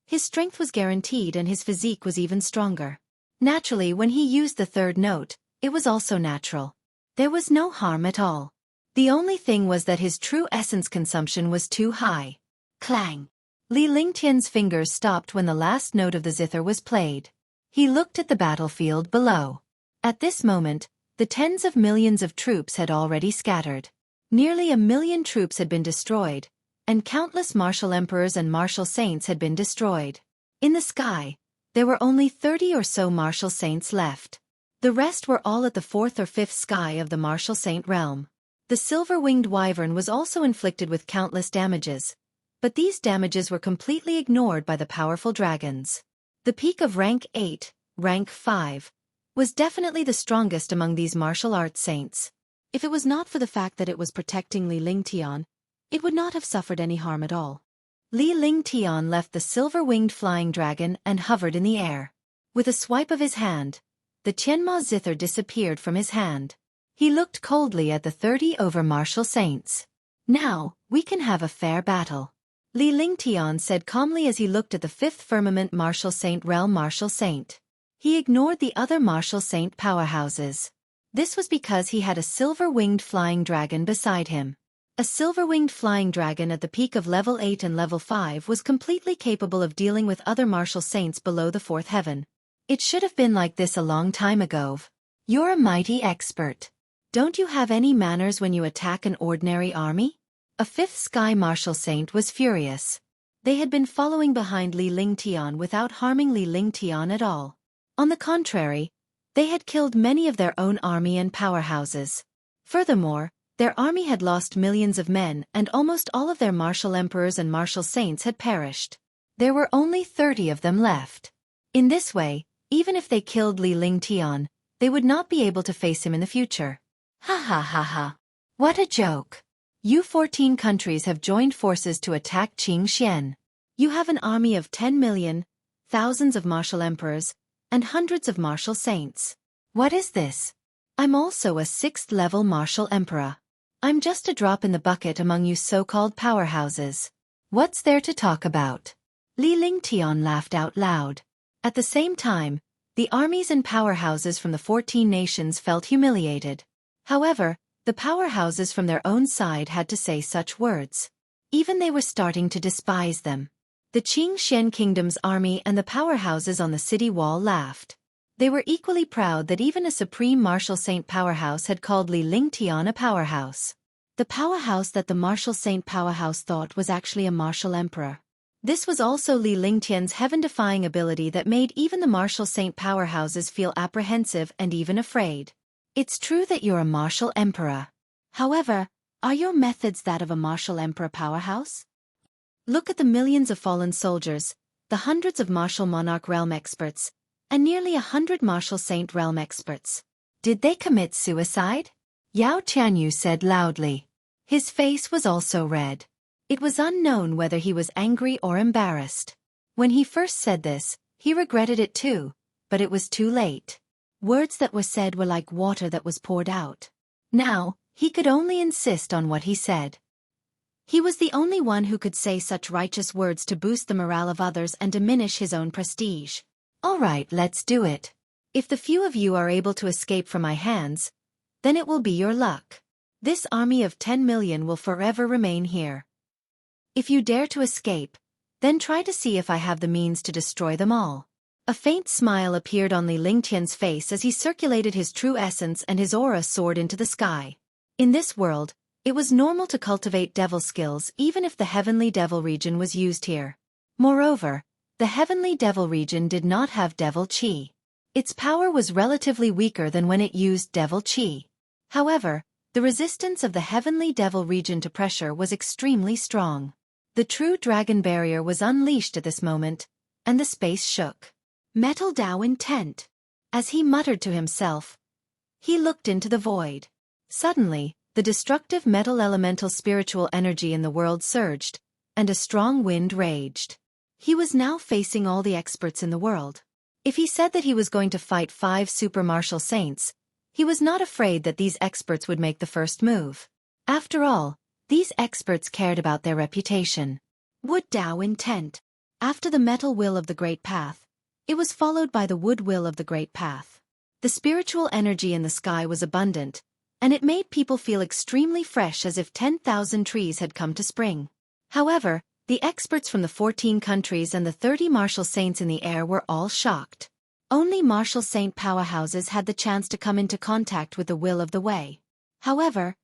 his strength was guaranteed and his physique was even stronger. Naturally, when he used the third note, it was also natural. There was no harm at all. The only thing was that his true essence consumption was too high. Clang! Li Lingtian's fingers stopped when the last note of the zither was played. He looked at the battlefield below. At this moment, the tens of millions of troops had already scattered. Nearly 1 million troops had been destroyed, and countless martial emperors and martial saints had been destroyed. In the sky, there were only 30 or so martial saints left. The rest were all at the 4th or 5th sky of the martial saint realm. The silver-winged wyvern was also inflicted with countless damages, but these damages were completely ignored by the powerful dragons. The peak of rank 8, rank 5, was definitely the strongest among these martial arts saints. If it was not for the fact that it was protecting Li Lingtian, it would not have suffered any harm at all. Li Lingtian left the silver-winged flying dragon and hovered in the air. With a swipe of his hand, the Tianma zither disappeared from his hand. He looked coldly at the 30 over martial saints. Now, we can have a fair battle. Li Lingtian said calmly as he looked at the 5th firmament martial saint realm martial saint. He ignored the other martial saint powerhouses. This was because he had a silver-winged flying dragon beside him. A silver-winged flying dragon at the peak of level 8 and level 5 was completely capable of dealing with other martial saints below the 4th heaven. It should have been like this a long time ago. You're a mighty expert. Don't you have any manners when you attack an ordinary army? A 5th sky martial saint was furious. They had been following behind Li Lingtian without harming Li Lingtian at all. On the contrary, they had killed many of their own army and powerhouses. Furthermore, their army had lost millions of men and almost all of their martial emperors and martial saints had perished. There were only 30 of them left. In this way, even if they killed Li Lingtian, they would not be able to face him in the future. Ha ha ha ha. What a joke. You 14 countries have joined forces to attack Qingxian. You have an army of 10 million, thousands of martial emperors, and hundreds of martial saints. What is this? I'm also a 6th level martial emperor. I'm just a drop in the bucket among you so-called powerhouses. What's there to talk about? Li Lingtian laughed out loud. At the same time, the armies and powerhouses from the 14 nations felt humiliated. However, the powerhouses from their own side had to say such words. Even they were starting to despise them. The Qingxian kingdom's army and the powerhouses on the city wall laughed. They were equally proud that even a supreme martial saint powerhouse had called Li Lingtian a powerhouse. The powerhouse that the martial saint powerhouse thought was actually a martial emperor. This was also Li Lingtian's heaven-defying ability that made even the martial saint powerhouses feel apprehensive and even afraid. It's true that you're a martial emperor. However, are your methods that of a martial emperor powerhouse? Look at the millions of fallen soldiers, the hundreds of martial monarch realm experts, and nearly 100 martial saint realm experts. Did they commit suicide? Yao Tianyu said loudly. His face was also red. It was unknown whether he was angry or embarrassed. When he first said this, he regretted it too, but it was too late. Words that were said were like water that was poured out. Now, he could only insist on what he said. He was the only one who could say such righteous words to boost the morale of others and diminish his own prestige. All right, let's do it. If the few of you are able to escape from my hands, then it will be your luck. This army of 10 million will forever remain here. If you dare to escape, then try to see if I have the means to destroy them all. A faint smile appeared on Li Lingtian's face as he circulated his true essence and his aura soared into the sky. In this world, it was normal to cultivate devil skills even if the heavenly devil region was used here. Moreover, the heavenly devil region did not have devil chi. Its power was relatively weaker than when it used devil chi. However, the resistance of the heavenly devil region to pressure was extremely strong. The true dragon barrier was unleashed at this moment, and the space shook. Metal Dao intent. As he muttered to himself, he looked into the void. Suddenly, the destructive metal elemental spiritual energy in the world surged, and a strong wind raged. He was now facing all the experts in the world. If he said that he was going to fight 5 super martial saints, he was not afraid that these experts would make the first move. After all, these experts cared about their reputation. Wood Dao intent. After the metal will of the Great Path, it was followed by the wood will of the Great Path. The spiritual energy in the sky was abundant, and it made people feel extremely fresh as if 10,000 trees had come to spring. However, the experts from the 14 countries and the 30 martial saints in the air were all shocked. Only martial saint powerhouses had the chance to come into contact with the will of the way. However,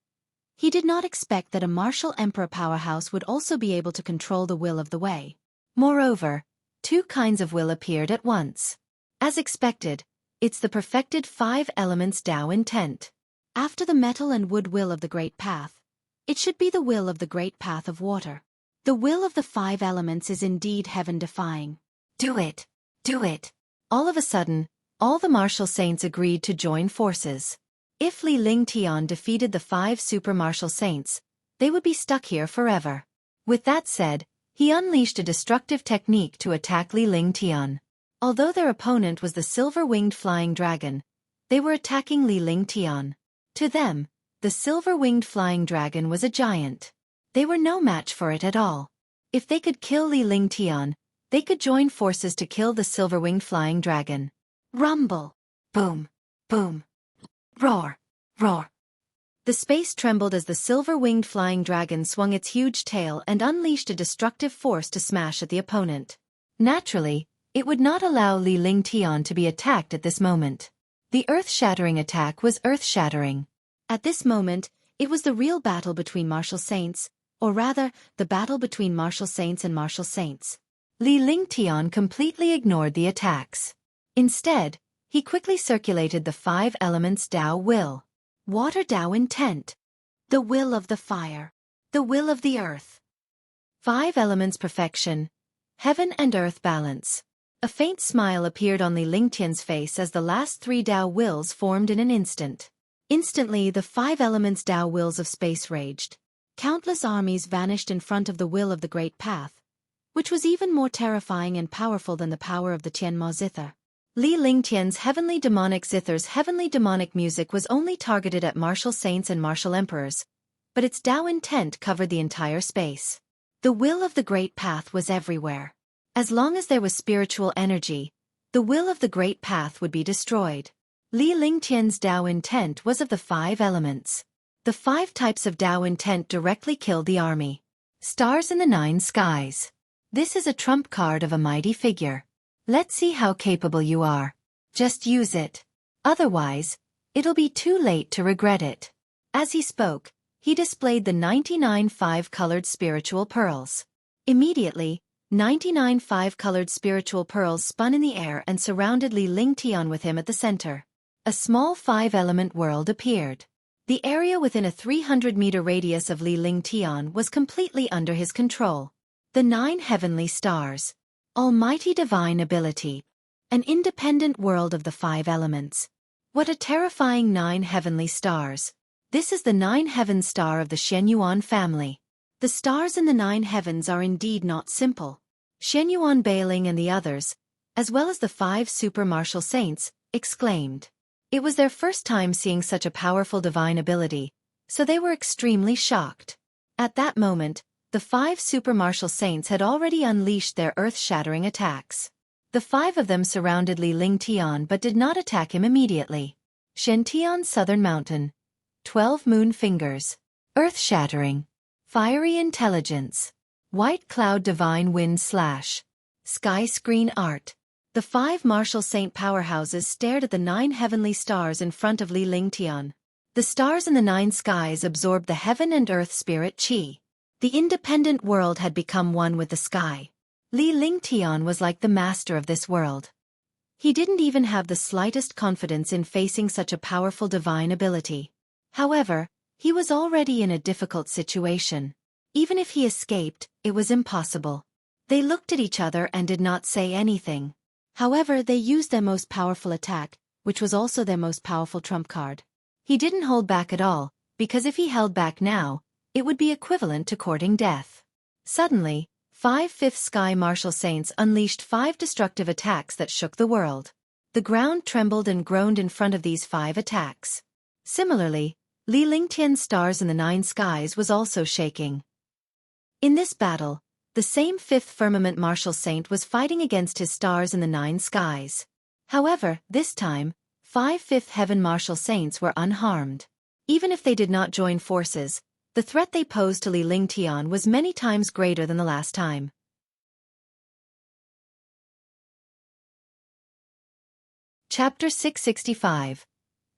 he did not expect that a martial emperor powerhouse would also be able to control the will of the way. Moreover, two kinds of will appeared at once. As expected, it's the perfected 5 elements Tao intent. After the metal and wood will of the Great Path, it should be the will of the Great Path of water. The will of the 5 elements is indeed heaven-defying. Do it! Do it! All of a sudden, all the martial saints agreed to join forces. If Lingtian defeated the 5 super martial saints, they would be stuck here forever. With that said, he unleashed a destructive technique to attack Lingtian. Although their opponent was the silver-winged flying dragon, they were attacking Lingtian. To them, the silver-winged flying dragon was a giant. They were no match for it at all. If they could kill Lingtian, they could join forces to kill the silver-winged flying dragon. Rumble! Boom! Boom! Roar! Roar! The space trembled as the silver-winged flying dragon swung its huge tail and unleashed a destructive force to smash at the opponent. Naturally, it would not allow Lingtian to be attacked at this moment. The earth-shattering attack was earth-shattering. At this moment, it was the real battle between martial saints, or rather, the battle between martial saints and martial saints. Lingtian completely ignored the attacks. Instead, he quickly circulated the 5 elements Tao will. Water Tao intent. The will of the fire. The will of the earth. 5 elements perfection. Heaven and earth balance. A faint smile appeared on Lingtian's face as the last 3 Tao wills formed in an instant. Instantly, the 5 elements Tao wills of space raged. Countless armies vanished in front of the will of the Great Path, which was even more terrifying and powerful than the power of the Tianma zither. Lingtian's heavenly demonic zither's heavenly demonic music was only targeted at martial saints and martial emperors, but its Tao intent covered the entire space. The will of the Great Path was everywhere. As long as there was spiritual energy, the will of the Great Path would be destroyed. Lingtian's Tao intent was of the 5 elements. The 5 types of Tao intent directly killed the army. Stars in the 9 skies. This is a trump card of a mighty figure. Let's see how capable you are. Just use it. Otherwise, it'll be too late to regret it. As he spoke, he displayed the 99 5-colored spiritual pearls. Immediately, 99 5-colored spiritual pearls spun in the air and surrounded Lingtian with him at the center. A small 5-element world appeared. The area within a 300-meter radius of Lingtian was completely under his control. The 9 heavenly stars. Almighty divine ability. An independent world of the 5 elements. What a terrifying 9 heavenly stars. This is the 9 heaven star of the Shenyuan family. The stars in the 9 heavens are indeed not simple. Shenyuan Bailing and the others, as well as the 5 super martial saints, exclaimed. It was their first time seeing such a powerful divine ability, so they were extremely shocked. At that moment, the 5 super martial saints had already unleashed their earth-shattering attacks. The 5 of them surrounded Lingtian but did not attack him immediately. Shentian Southern Mountain. 12 moon fingers. Earth-shattering. Fiery intelligence. White cloud divine wind slash. Sky screen art. The 5 martial saint powerhouses stared at the 9 heavenly stars in front of Lingtian. The stars in the 9 skies absorbed the heaven and earth spirit chi. The independent world had become one with the sky. Lingtian was like the master of this world. He didn't even have the slightest confidence in facing such a powerful divine ability. However, he was already in a difficult situation. Even if he escaped, it was impossible. They looked at each other and did not say anything. However, they used their most powerful attack, which was also their most powerful trump card. He didn't hold back at all, because if he held back now, it would be equivalent to courting death. Suddenly, 5 fifth sky martial saints unleashed 5 destructive attacks that shook the world. The ground trembled and groaned in front of these 5 attacks. Similarly, Lingtian's stars in the 9 skies was also shaking. In this battle, the same 5th firmament martial saint was fighting against his stars in the 9 skies. However, this time, 5 Fifth Heaven Martial Saints were unharmed. Even if they did not join forces, the threat they posed to Li Lingtian was many times greater than the last time. Chapter 665.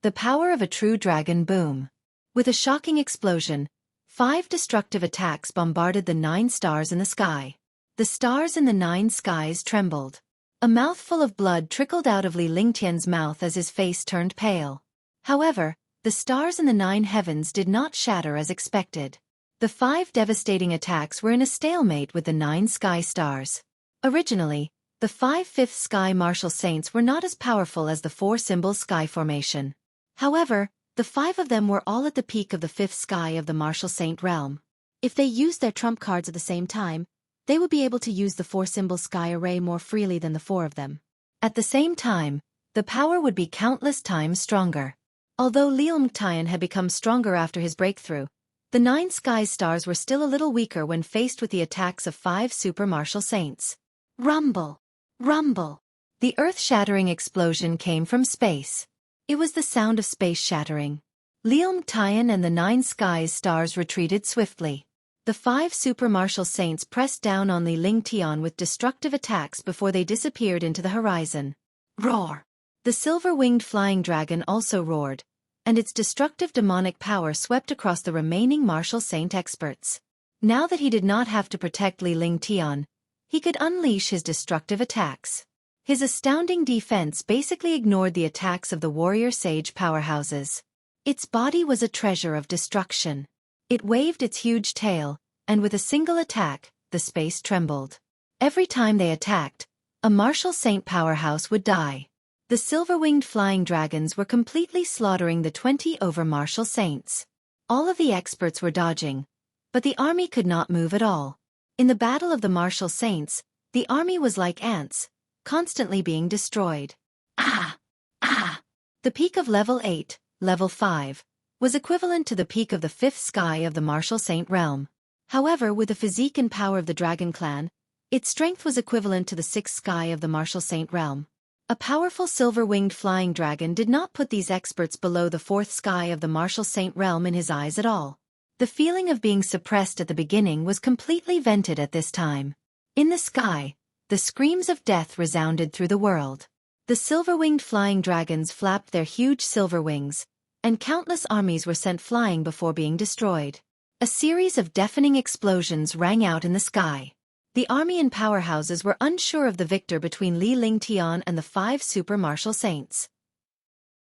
The Power of a True Dragon Boom. With a shocking explosion, 5 destructive attacks bombarded the 9 stars in the sky. The stars in the 9 skies trembled. A mouthful of blood trickled out of Li Lingtian's mouth as his face turned pale. However, the stars in the 9 heavens did not shatter as expected. The 5 devastating attacks were in a stalemate with the 9 sky stars. Originally, the 5 Fifth Sky Martial Saints were not as powerful as the 4 symbol sky formation. However, the 5 of them were all at the peak of the 5th sky of the Martial Saint realm. If they used their trump cards at the same time, they would be able to use the 4 symbol sky array more freely than the 4 of them. At the same time, the power would be countless times stronger. Although Lingtian had become stronger after his breakthrough, the 9 sky stars were still a little weaker when faced with the attacks of 5 super martial saints. Rumble! Rumble! The earth-shattering explosion came from space. It was the sound of space shattering. Lingtian and the 9 skies stars retreated swiftly. The 5 super martial saints pressed down on Li Lingtian with destructive attacks before they disappeared into the horizon. Roar! The silver-winged flying dragon also roared, and its destructive demonic power swept across the remaining martial saint experts. Now that he did not have to protect Li Lingtian, he could unleash his destructive attacks. His astounding defense basically ignored the attacks of the warrior sage powerhouses. Its body was a treasure of destruction. It waved its huge tail, and with a single attack, the space trembled. Every time they attacked, a martial saint powerhouse would die. The silver-winged flying dragons were completely slaughtering the 20 over martial saints. All of the experts were dodging, but the army could not move at all. In the battle of the martial saints, the army was like ants, constantly being destroyed. Ah! Ah! The peak of level 8, level 5, was equivalent to the peak of the 5th sky of the martial saint realm. However, with the physique and power of the dragon clan, its strength was equivalent to the 6th sky of the martial saint realm. A powerful silver-winged flying dragon did not put these experts below the 4th sky of the martial saint realm in his eyes at all. The feeling of being suppressed at the beginning was completely vented at this time. In the sky, the screams of death resounded through the world. The silver-winged flying dragons flapped their huge silver wings, and countless armies were sent flying before being destroyed. A series of deafening explosions rang out in the sky. The army and powerhouses were unsure of the victor between Li Lingtian and the 5 super martial saints.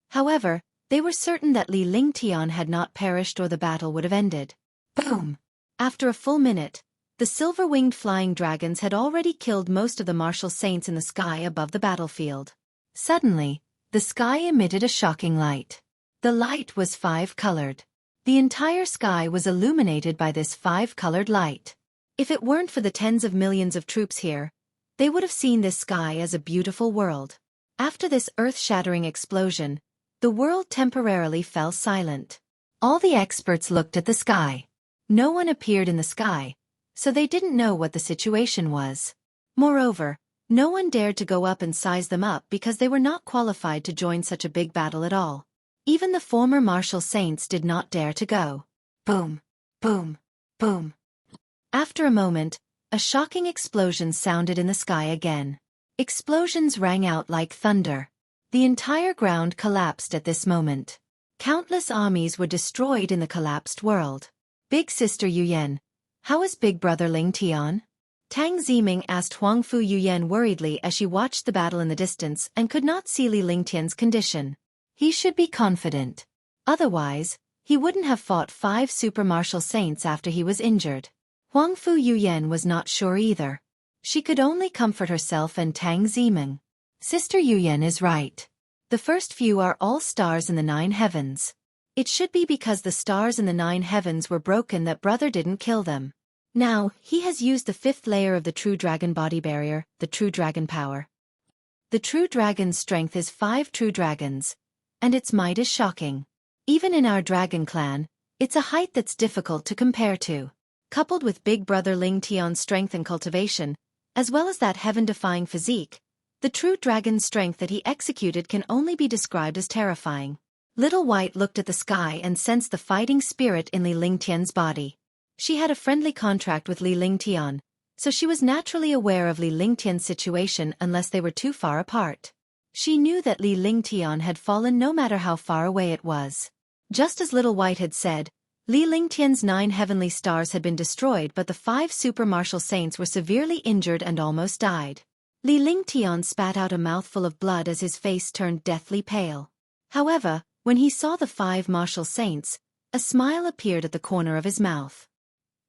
However, they were certain that Li Lingtian had not perished or the battle would have ended. Boom! After a full minute, the silver-winged flying dragons had already killed most of the martial saints in the sky above the battlefield. Suddenly, the sky emitted a shocking light. The light was 5-colored. The entire sky was illuminated by this 5-colored light. If it weren't for the tens of millions of troops here, they would have seen this sky as a beautiful world. After this earth-shattering explosion, the world temporarily fell silent. All the experts looked at the sky. No one appeared in the sky, so they didn't know what the situation was. Moreover, no one dared to go up and size them up because they were not qualified to join such a big battle at all. Even the former martial saints did not dare to go. Boom! Boom! Boom! After a moment, a shocking explosion sounded in the sky again. Explosions rang out like thunder. The entire ground collapsed at this moment. Countless armies were destroyed in the collapsed world. Big Sister Yuyan, how is Big Brother Lingtian? Tang Ziming asked Huangfu Yuyan worriedly as she watched the battle in the distance and could not see Li Lingtian's condition. He should be confident. Otherwise, he wouldn't have fought 5 super martial saints after he was injured. Huangfu Yuyan was not sure either. She could only comfort herself and Tang Ziming. Sister Yuyan is right. The first few are all stars in the 9 heavens. It should be because the stars in the 9 heavens were broken that brother didn't kill them. Now, he has used the 5th layer of the true dragon body barrier, the true dragon power. The true dragon's strength is 5 true dragons, and its might is shocking. Even in our dragon clan, it's a height that's difficult to compare to. Coupled with Big Brother Lingtian's strength and cultivation, as well as that heaven-defying physique, The true dragon's strength that he executed can only be described as terrifying. Little White looked at the sky and sensed the fighting spirit in Li Lingtian's body. She had a friendly contract with Li Lingtian, so she was naturally aware of Li Lingtian's situation unless they were too far apart. She knew that Li Lingtian had fallen no matter how far away it was. Just as Little White had said, Li Lingtian's 9 heavenly stars had been destroyed, but the 5 super martial saints were severely injured and almost died. Li Lingtian spat out a mouthful of blood as his face turned deathly pale. However, when he saw the 5 martial saints, a smile appeared at the corner of his mouth.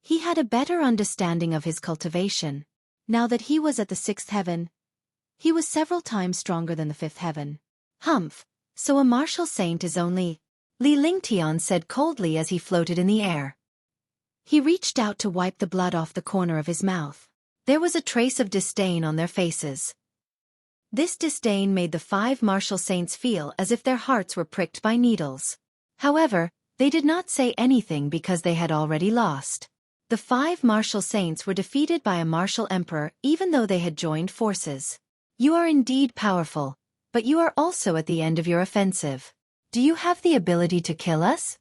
He had a better understanding of his cultivation. Now that he was at the 6th heaven, he was several times stronger than the 5th heaven. Humph, so a martial saint is only... Li Lingtian said coldly as he floated in the air. He reached out to wipe the blood off the corner of his mouth. There was a trace of disdain on their faces. This disdain made the 5 martial saints feel as if their hearts were pricked by needles. However, they did not say anything because they had already lost. The 5 martial saints were defeated by a martial emperor even though they had joined forces. You are indeed powerful, but you are also at the end of your offensive. Do you have the ability to kill us?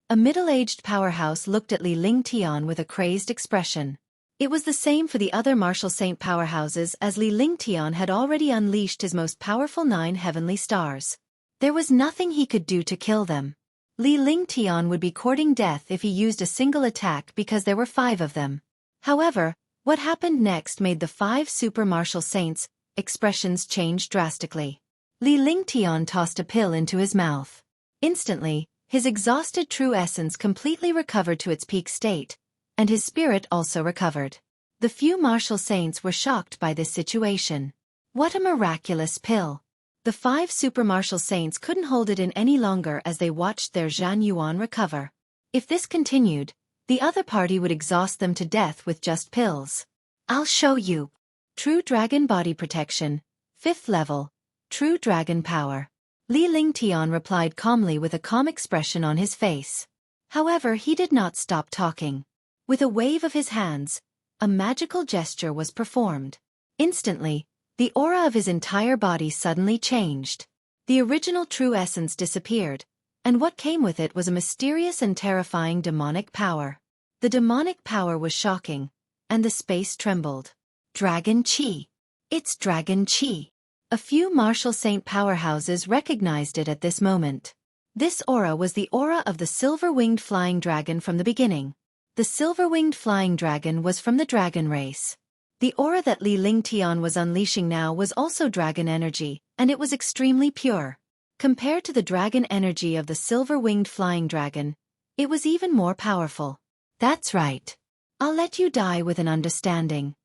A middle-aged powerhouse looked at Li Lingtian with a crazed expression. It was the same for the other martial saint powerhouses, as Li Lingtian had already unleashed his most powerful 9 heavenly stars. There was nothing he could do to kill them. Li Lingtian would be courting death if he used a single attack because there were 5 of them. However, what happened next made the 5 super martial saints' expressions change drastically. Li Lingtian tossed a pill into his mouth. Instantly, his exhausted true essence completely recovered to its peak state, and his spirit also recovered. The few martial saints were shocked by this situation. What a miraculous pill! The 5 super martial saints couldn't hold it in any longer as they watched their Zhan Yuan recover. If this continued, the other party would exhaust them to death with just pills. I'll show you. True Dragon Body Protection, 5th level. True Dragon Power. Li Lingtian replied calmly with a calm expression on his face. However, he did not stop talking. With a wave of his hands, a magical gesture was performed. Instantly, the aura of his entire body suddenly changed. The original true essence disappeared, and what came with it was a mysterious and terrifying demonic power. The demonic power was shocking, and the space trembled. Dragon Chi. It's Dragon Chi. A few martial saint powerhouses recognized it at this moment. This aura was the aura of the silver-winged flying dragon from the beginning. The silver-winged flying dragon was from the dragon race. The aura that Li Lingtian was unleashing now was also dragon energy, and it was extremely pure. Compared to the dragon energy of the silver-winged flying dragon, it was even more powerful. That's right. I'll let you die with an understanding.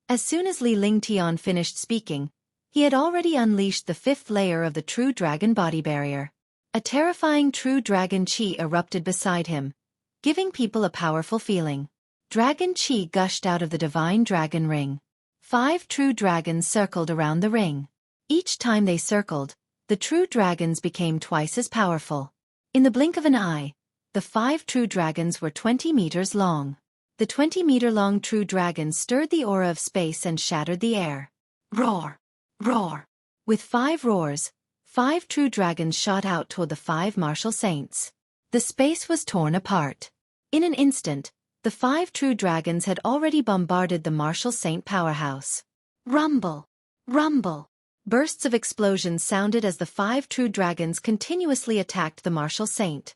As soon as Li Lingtian finished speaking, he had already unleashed the 5th layer of the true dragon body barrier. A terrifying true dragon chi erupted beside him, giving people a powerful feeling. Dragon chi gushed out of the divine dragon ring. 5 true dragons circled around the ring. Each time they circled, the true dragons became twice as powerful. In the blink of an eye, the 5 true dragons were 20 meters long. The 20-meter-long true dragons stirred the aura of space and shattered the air. Roar! Roar! With 5 roars, 5 true dragons shot out toward the 5 martial saints. The space was torn apart. In an instant, the 5 true dragons had already bombarded the martial saint powerhouse. Rumble! Rumble! Bursts of explosions sounded as the 5 true dragons continuously attacked the martial saint.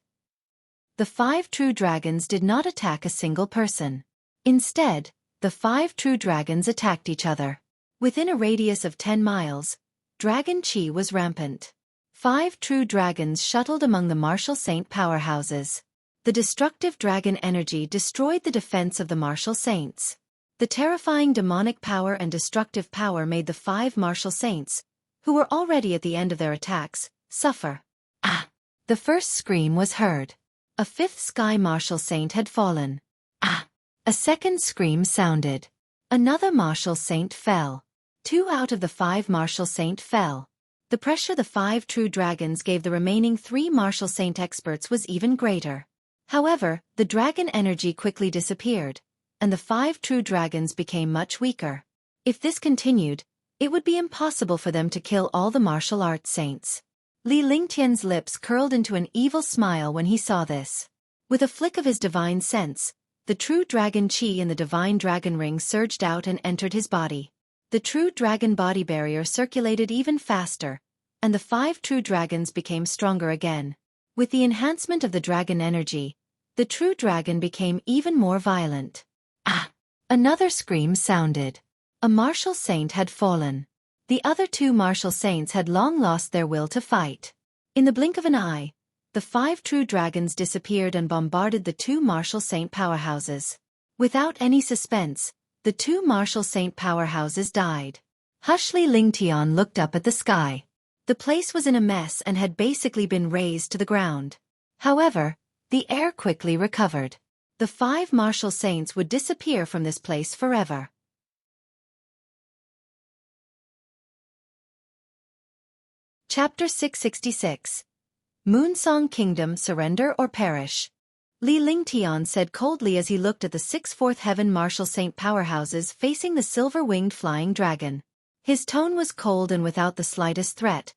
The 5 true dragons did not attack a single person. Instead, the 5 true dragons attacked each other. Within a radius of 10 miles, dragon chi was rampant. 5 true dragons shuttled among the martial saint powerhouses. The destructive dragon energy destroyed the defense of the martial saints. The terrifying demonic power and destructive power made the 5 martial saints, who were already at the end of their attacks, suffer. Ah! The first scream was heard. A 5th sky martial saint had fallen. Ah! A second scream sounded. Another martial saint fell. 2 out of the 5 martial saint fell. The pressure the 5 true dragons gave the remaining 3 martial saint experts was even greater. However, the dragon energy quickly disappeared, and the 5 true dragons became much weaker. If this continued, It would be impossible for them to kill all the martial arts saints. Li Lingtian's lips curled into an evil smile when he saw this. With a flick of his divine sense, the true dragon chi in the divine dragon ring surged out and entered his body. The true dragon body barrier circulated even faster, and the 5 true dragons became stronger again. With the enhancement of the dragon energy, the true dragon became even more violent. Ah! Another scream sounded. A martial saint had fallen. The other 2 martial saints had long lost their will to fight. In the blink of an eye, the 5 true dragons disappeared and bombarded the 2 martial saint powerhouses. Without any suspense, the 2 martial saint powerhouses died. Li Lingtian looked up at the sky. The place was in a mess and had basically been razed to the ground. However, the air quickly recovered. The 5 martial saints would disappear from this place forever. Chapter 666. Moonsong Kingdom, Surrender or Perish. Li Lingtian said coldly as he looked at the 6 fourth heaven martial saint powerhouses facing the silver-winged flying dragon. His tone was cold and without the slightest threat,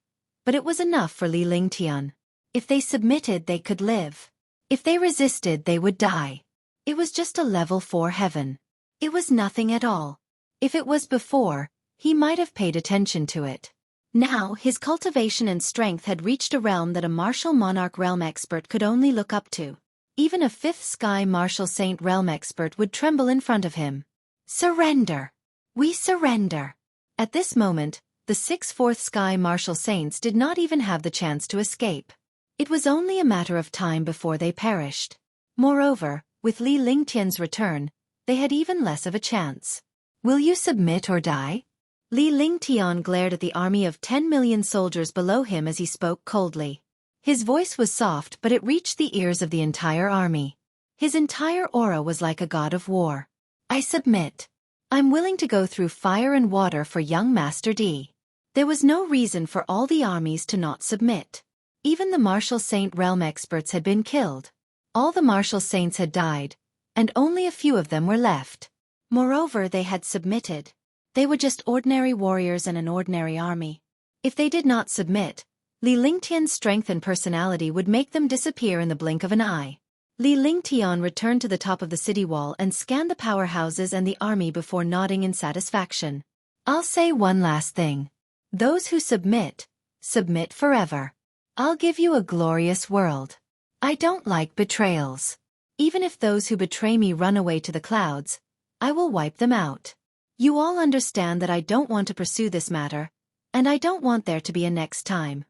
but it was enough for Li Lingtian. If they submitted, they could live. If they resisted, they would die. It was just a level 4 heaven. It was nothing at all. If it was before, he might have paid attention to it. Now, his cultivation and strength had reached a realm that a martial monarch realm expert could only look up to. Even a 5th sky martial saint realm expert would tremble in front of him. Surrender! We surrender! At this moment, the 6 fourth sky martial saints did not even have the chance to escape. It was only a matter of time before they perished. Moreover, with Li Lingtian's return, they had even less of a chance. Will you submit or die? Li Lingtian glared at the army of 10 million soldiers below him as he spoke coldly. His voice was soft, but it reached the ears of the entire army. His entire aura was like a god of war. I submit. I'm willing to go through fire and water for young Master D. There was no reason for all the armies to not submit. Even the martial saint realm experts had been killed. All the martial saints had died, and only a few of them were left. Moreover, they had submitted. They were just ordinary warriors and an ordinary army. If they did not submit, Li Lingtian's strength and personality would make them disappear in the blink of an eye. Li Lingtian returned to the top of the city wall and scanned the powerhouses and the army before nodding in satisfaction. I'll say one last thing. Those who submit, submit forever. I'll give you a glorious world. I don't like betrayals. Even if those who betray me run away to the clouds, I will wipe them out. You all understand that I don't want to pursue this matter, and I don't want there to be a next time.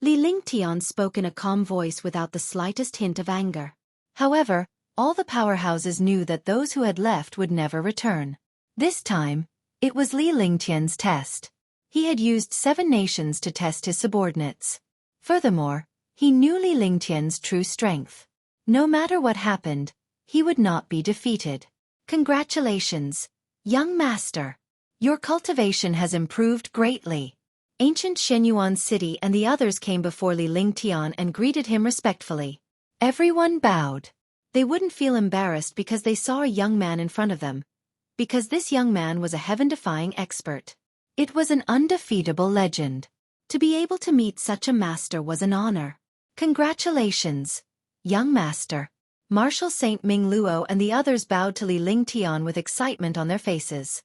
Li Lingtian spoke in a calm voice without the slightest hint of anger. However, all the powerhouses knew that those who had left would never return. This time, it was Li Lingtian's test. He had used 7 nations to test his subordinates. Furthermore, he knew Li Lingtian's true strength. No matter what happened, he would not be defeated. Congratulations, young master. Your cultivation has improved greatly. Ancient Shenyuan City and the others came before Li Lingtian and greeted him respectfully. Everyone bowed. They wouldn't feel embarrassed because they saw a young man in front of them, because this young man was a heaven-defying expert. It was an undefeatable legend. To be able to meet such a master was an honor. Congratulations, young master. Martial Saint Ming Luo and the others bowed to Li Lingtian with excitement on their faces.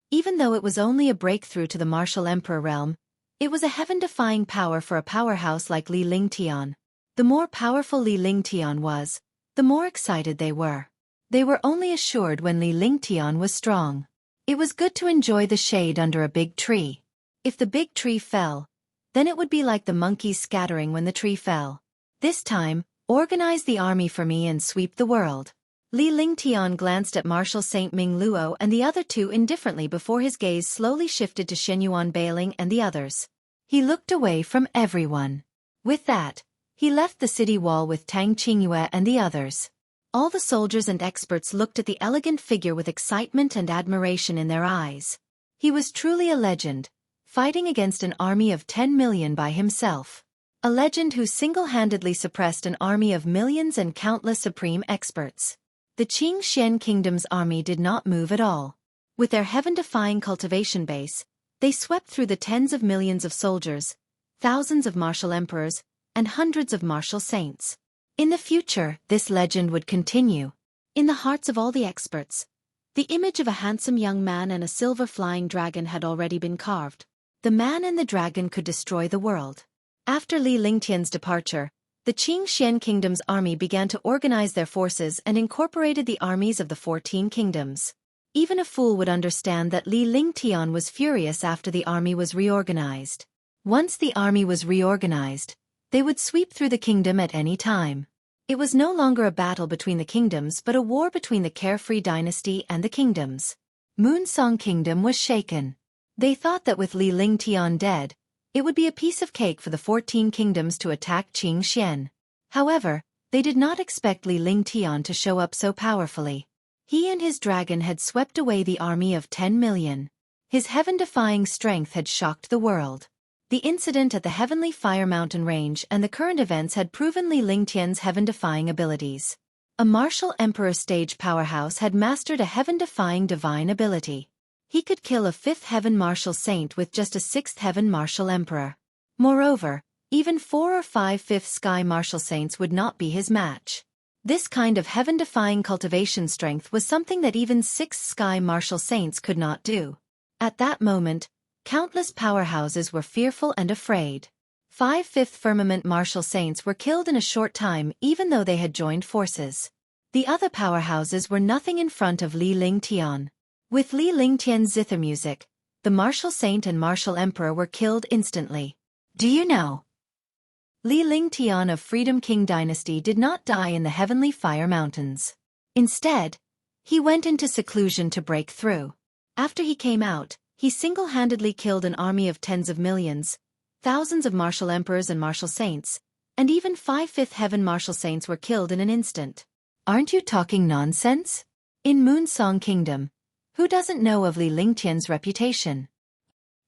Even though it was only a breakthrough to the martial emperor realm, it was a heaven-defying power for a powerhouse like Li Lingtian. The more powerful Li Lingtian was, the more excited they were. They were only assured when Li Lingtian was strong. It was good to enjoy the shade under a big tree. If the big tree fell, then it would be like the monkeys scattering when the tree fell. This time, organize the army for me and sweep the world. Li Lingtian glanced at Martial Saint Ming Luo and the other 2 indifferently before his gaze slowly shifted to Shenyuan Bailing and the others. He looked away from everyone. With that, he left the city wall with Tang Qingyue and the others. All the soldiers and experts looked at the elegant figure with excitement and admiration in their eyes. He was truly a legend, fighting against an army of 10 million by himself. A legend who single-handedly suppressed an army of millions and countless supreme experts. The Qing Xian Kingdom's army did not move at all. With their heaven-defying cultivation base, They swept through the tens of millions of soldiers, thousands of martial emperors, and hundreds of martial saints. In the future, this legend would continue. In the hearts of all the experts, the image of a handsome young man and a silver flying dragon had already been carved. The man and the dragon could destroy the world. After Li Lingtian's departure, the Qingxian Kingdom's army began to organize their forces and incorporated the armies of the 14 kingdoms. Even a fool would understand that Li Lingtian was furious after the army was reorganized. Once the army was reorganized, they would sweep through the kingdom at any time. It was no longer a battle between the kingdoms but a war between the Carefree dynasty and the kingdoms. Moonsong Kingdom was shaken. They thought that with Li Lingtian dead, it would be a piece of cake for the 14 kingdoms to attack Qingxian. However, they did not expect Li Lingtian to show up so powerfully. He and his dragon had swept away the army of 10 million. His heaven-defying strength had shocked the world. The incident at the Heavenly Fire Mountain Range and the current events had proven Li Lingtian's heaven-defying abilities. A martial emperor stage powerhouse had mastered a heaven-defying divine ability. He could kill a 5th heaven martial saint with just a 6th heaven martial emperor. Moreover, even 4 or 5 5th sky martial saints would not be his match. This kind of heaven-defying cultivation strength was something that even 6th sky martial saints could not do. At that moment, countless powerhouses were fearful and afraid. 5 5th firmament martial saints were killed in a short time even though they had joined forces. The other powerhouses were nothing in front of Li Lingtian. With Li Lingtian's zither music, the martial saint and martial emperor were killed instantly. Do you know? Li Lingtian of Freedom King Dynasty did not die in the Heavenly Fire Mountains. Instead, he went into seclusion to break through. After he came out, he single-handedly killed an army of tens of millions, thousands of martial emperors and martial saints, and even 5 5th heaven martial saints were killed in an instant. Aren't you talking nonsense? In Moonsong Kingdom, who doesn't know of Li Lingtian's reputation?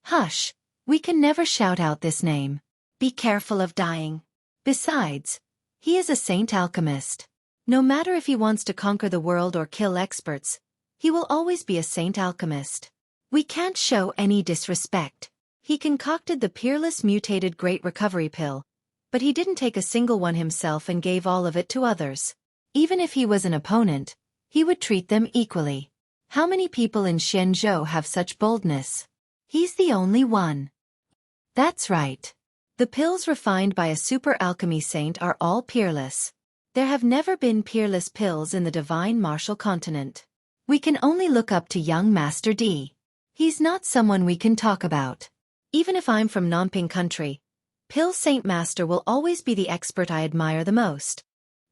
Hush, we can never shout out this name. Be careful of dying. Besides, he is a saint alchemist. No matter if he wants to conquer the world or kill experts, he will always be a saint alchemist. We can't show any disrespect. He concocted the peerless mutated Great Recovery Pill, but he didn't take a single one himself and gave all of it to others. Even if he was an opponent, he would treat them equally. How many people in Shenzhou have such boldness? He's the only one. That's right. The pills refined by a super alchemy saint are all peerless. There have never been peerless pills in the divine martial continent. We can only look up to young Master D. He's not someone we can talk about. Even if I'm from Nanping country, Pill Saint Master will always be the expert I admire the most.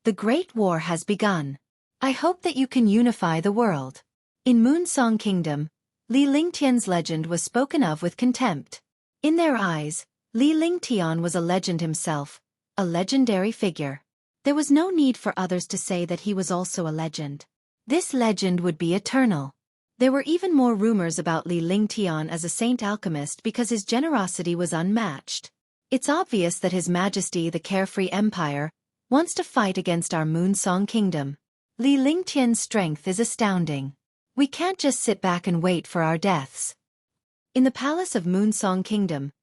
The Great War has begun. I hope that you can unify the world. In Moonsong Kingdom, Li Lingtian's legend was spoken of with contempt. In their eyes, Li Lingtian was a legend himself, a legendary figure. There was no need for others to say that he was also a legend. This legend would be eternal. There were even more rumors about Li Lingtian as a saint alchemist because his generosity was unmatched. It's obvious that His Majesty the Carefree Empire wants to fight against our Moonsong Kingdom. Li Lingtian's strength is astounding. We can't just sit back and wait for our deaths. In the palace of Moonsong Kingdom,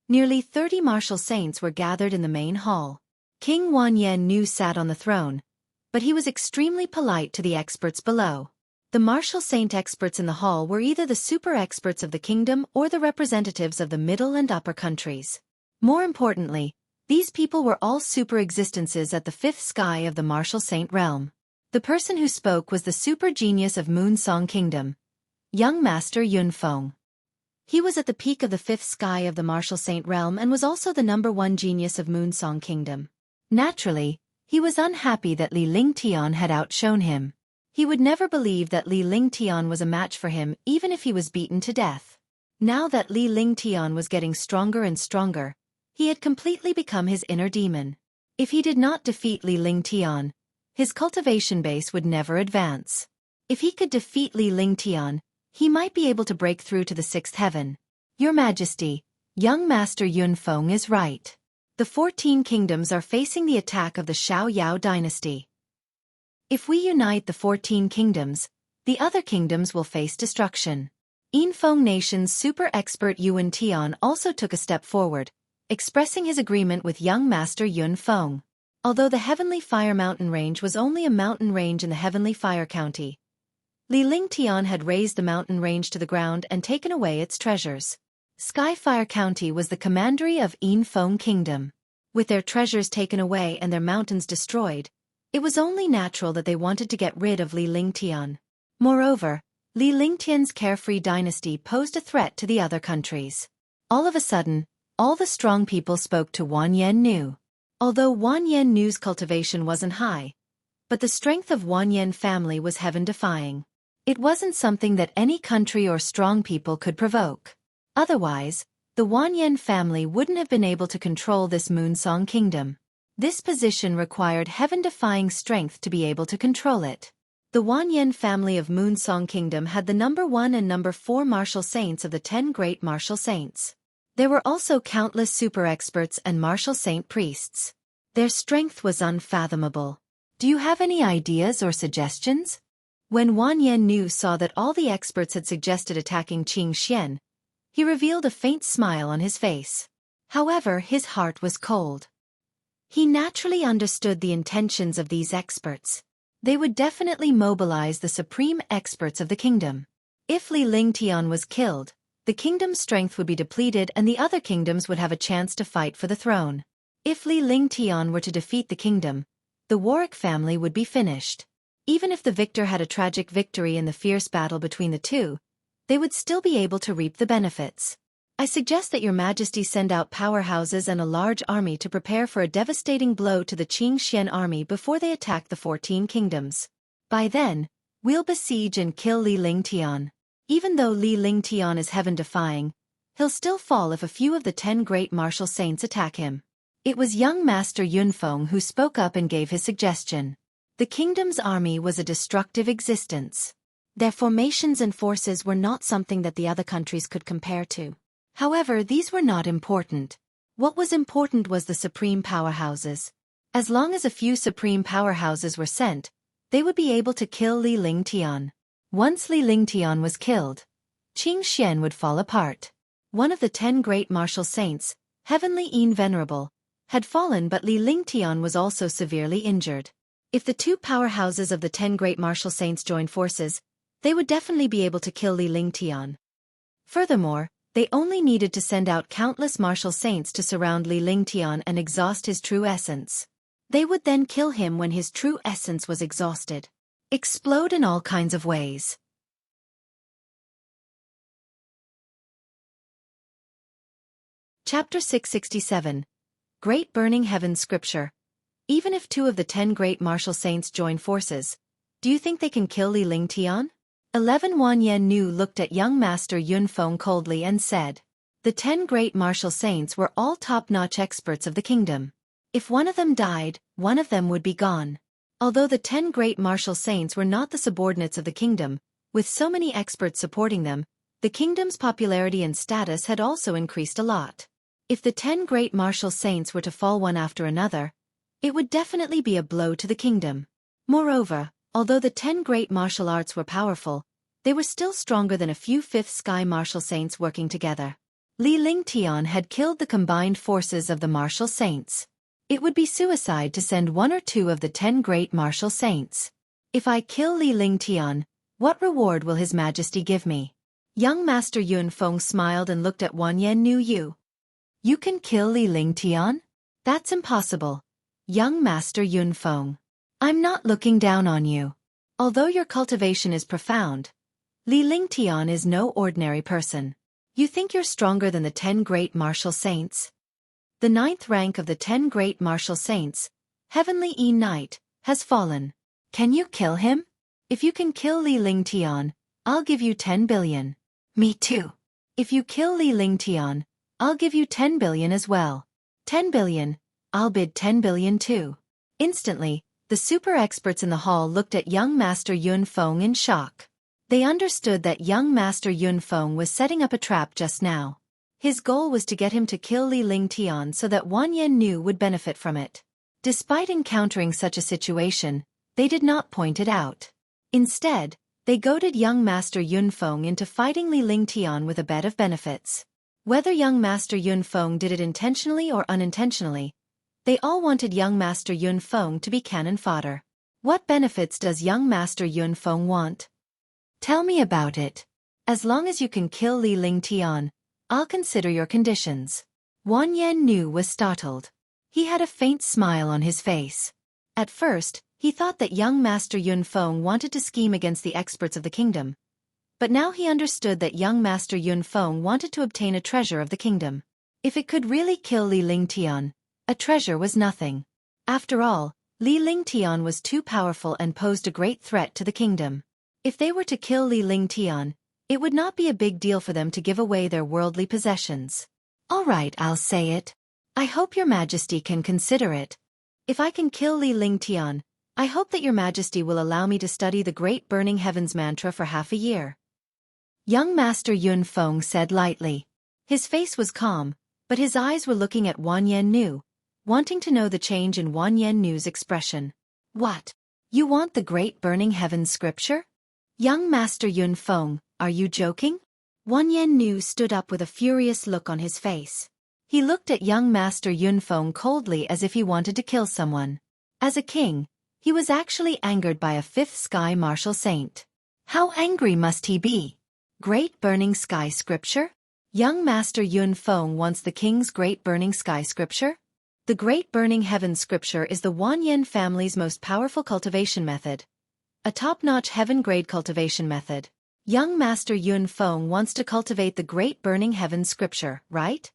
nearly 30 martial saints were gathered in the main hall. King Wanyan Nu sat on the throne, but he was extremely polite to the experts below. The martial saint experts in the hall were either the super experts of the kingdom or the representatives of the middle and upper countries. More importantly, these people were all super existences at the 5th sky of the martial saint realm. The person who spoke was the super genius of Moonsong Kingdom, young Master Yunfeng. He was at the peak of the 5th sky of the martial saint realm and was also the #1 genius of Moonsong Kingdom. Naturally, he was unhappy that Li Lingtian had outshone him. He would never believe that Li Lingtian was a match for him even if he was beaten to death. Now that Li Lingtian was getting stronger and stronger, he had completely become his inner demon. If he did not defeat Li Lingtian, his cultivation base would never advance. If he could defeat Li Lingtian, he might be able to break through to the 6th heaven. Your Majesty, young Master Yunfeng is right. The 14 kingdoms are facing the attack of the Xiaoyao dynasty. If we unite the 14 kingdoms, the other kingdoms will face destruction. Yinfeng Nation's super expert Yuan Tian also took a step forward, expressing his agreement with young Master Yun Feng. Although the Heavenly Fire mountain range was only a mountain range in the Heavenly Fire County, Lingtian had raised the mountain range to the ground and taken away its treasures. Skyfire County was the commandery of Yinfeng Kingdom. With their treasures taken away and their mountains destroyed, it was only natural that they wanted to get rid of Lingtian. Moreover, Lingtian's carefree dynasty posed a threat to the other countries. All of a sudden, all the strong people spoke to Wan Yennu. Although Wan Yennu's cultivation wasn't high, but the strength of Wan Yen family was heaven-defying. It wasn't something that any country or strong people could provoke. Otherwise, the Wan Yen family wouldn't have been able to control this Moonsong kingdom. This position required heaven-defying strength to be able to control it. The Wan Yen family of Moonsong Kingdom had the number 1 and number 4 martial saints of the 10 great martial saints. There were also countless super experts and martial saint priests. Their strength was unfathomable. Do you have any ideas or suggestions? When Wan Yennu saw that all the experts had suggested attacking Qing Xian, he revealed a faint smile on his face. However, his heart was cold. He naturally understood the intentions of these experts. They would definitely mobilize the supreme experts of the kingdom. If Lingtian was killed, the kingdom's strength would be depleted and the other kingdoms would have a chance to fight for the throne. If Lingtian were to defeat the kingdom, the Warwick family would be finished. Even if the victor had a tragic victory in the fierce battle between the two, they would still be able to reap the benefits. I suggest that your majesty send out powerhouses and a large army to prepare for a devastating blow to the Qing Xian army before they attack the 14 kingdoms. By then, we'll besiege and kill Lingtian. Even though Lingtian is heaven-defying, he'll still fall if a few of the 10 great martial saints attack him. It was young Master Yunfeng who spoke up and gave his suggestion. The kingdom's army was a destructive existence. Their formations and forces were not something that the other countries could compare to. However, these were not important. What was important was the supreme powerhouses. As long as a few supreme powerhouses were sent, they would be able to kill Lingtian. Once Lingtian was killed, Qing Xian would fall apart. One of the 10 great martial saints, Heavenly Yin Venerable, had fallen, but Lingtian was also severely injured. If the 2 powerhouses of the 10 great martial saints joined forces, they would definitely be able to kill Lingtian. Furthermore, they only needed to send out countless martial saints to surround Lingtian and exhaust his true essence. They would then kill him when his true essence was exhausted. Explode in all kinds of ways. Chapter 667. Great Burning Heaven Scripture. Even if 2 of the 10 great martial saints join forces, do you think they can kill Lingtian? 11 Wan Yennu looked at young Master Yunfeng coldly and said, the 10 great martial saints were all top-notch experts of the kingdom. If one of them died, one of them would be gone. Although the 10 great martial saints were not the subordinates of the kingdom, with so many experts supporting them, the kingdom's popularity and status had also increased a lot. If the 10 great martial saints were to fall one after another, it would definitely be a blow to the kingdom. Moreover, although the 10 great martial arts were powerful, they were still stronger than a few 5th sky martial saints working together. Lingtian had killed the combined forces of the martial saints. It would be suicide to send 1 or 2 of the 10 great martial saints. If I kill Lingtian, what reward will His Majesty give me? Young Master Yunfeng smiled and looked at Wan Yennu. You can kill Lingtian? That's impossible. Young Master Yunfeng. I'm not looking down on you. Although your cultivation is profound, Lingtian is no ordinary person. You think you're stronger than the 10 great martial saints? The 9th rank of the 10 great martial saints, Heavenly Yin Knight, has fallen. Can you kill him? If you can kill Lingtian, I'll give you 10 billion. Me too. If you kill Lingtian, I'll give you 10 billion as well. 10 billion, I'll bid 10 billion too. Instantly, the super experts in the hall looked at young Master Yunfeng in shock. They understood that young Master Yunfeng was setting up a trap just now. His goal was to get him to kill Lingtian so that Wan Yennu would benefit from it. Despite encountering such a situation, they did not point it out. Instead, They goaded young Master Yunfeng into fighting Li Lingtian with a bet of benefits. Whether young Master Yunfeng did it intentionally or unintentionally, they all wanted young Master Yunfeng to be cannon fodder. What benefits does young Master Yunfeng want? Tell me about it. As long as you can kill Li Lingtian, I'll consider your conditions. Wan Yannu was startled. He had a faint smile on his face. At first, he thought that young Master Yunfeng wanted to scheme against the experts of the kingdom. But now he understood that young Master Yunfeng wanted to obtain a treasure of the kingdom. If it could really kill Li Lingtian, a treasure was nothing. After all, Li Lingtian was too powerful and posed a great threat to the kingdom. If they were to kill Li Lingtian, it would not be a big deal for them to give away their worldly possessions. All right, I'll say it. I hope your majesty can consider it. If I can kill Li Lingtian, I hope that your majesty will allow me to study the Great Burning Heavens mantra for half a year. Young Master Yunfeng said lightly. His face was calm, but his eyes were looking at Wan Yannu, wanting to know the change in Wan Yannu's expression. What? You want the Great Burning Heavens scripture? Young Master Yunfeng, are you joking? Wan Yannu stood up with a furious look on his face. He looked at young Master Yunfeng coldly as if he wanted to kill someone. As a king, he was actually angered by a fifth sky martial saint. How angry must he be? Great Burning Sky Scripture? Young Master Yunfeng wants the king's Great Burning Sky Scripture? The Great Burning Heaven Scripture is the Wan Yen family's most powerful cultivation method. A top-notch heaven-grade cultivation method. Young Master Yunfeng wants to cultivate the Great Burning Heaven Scripture, right?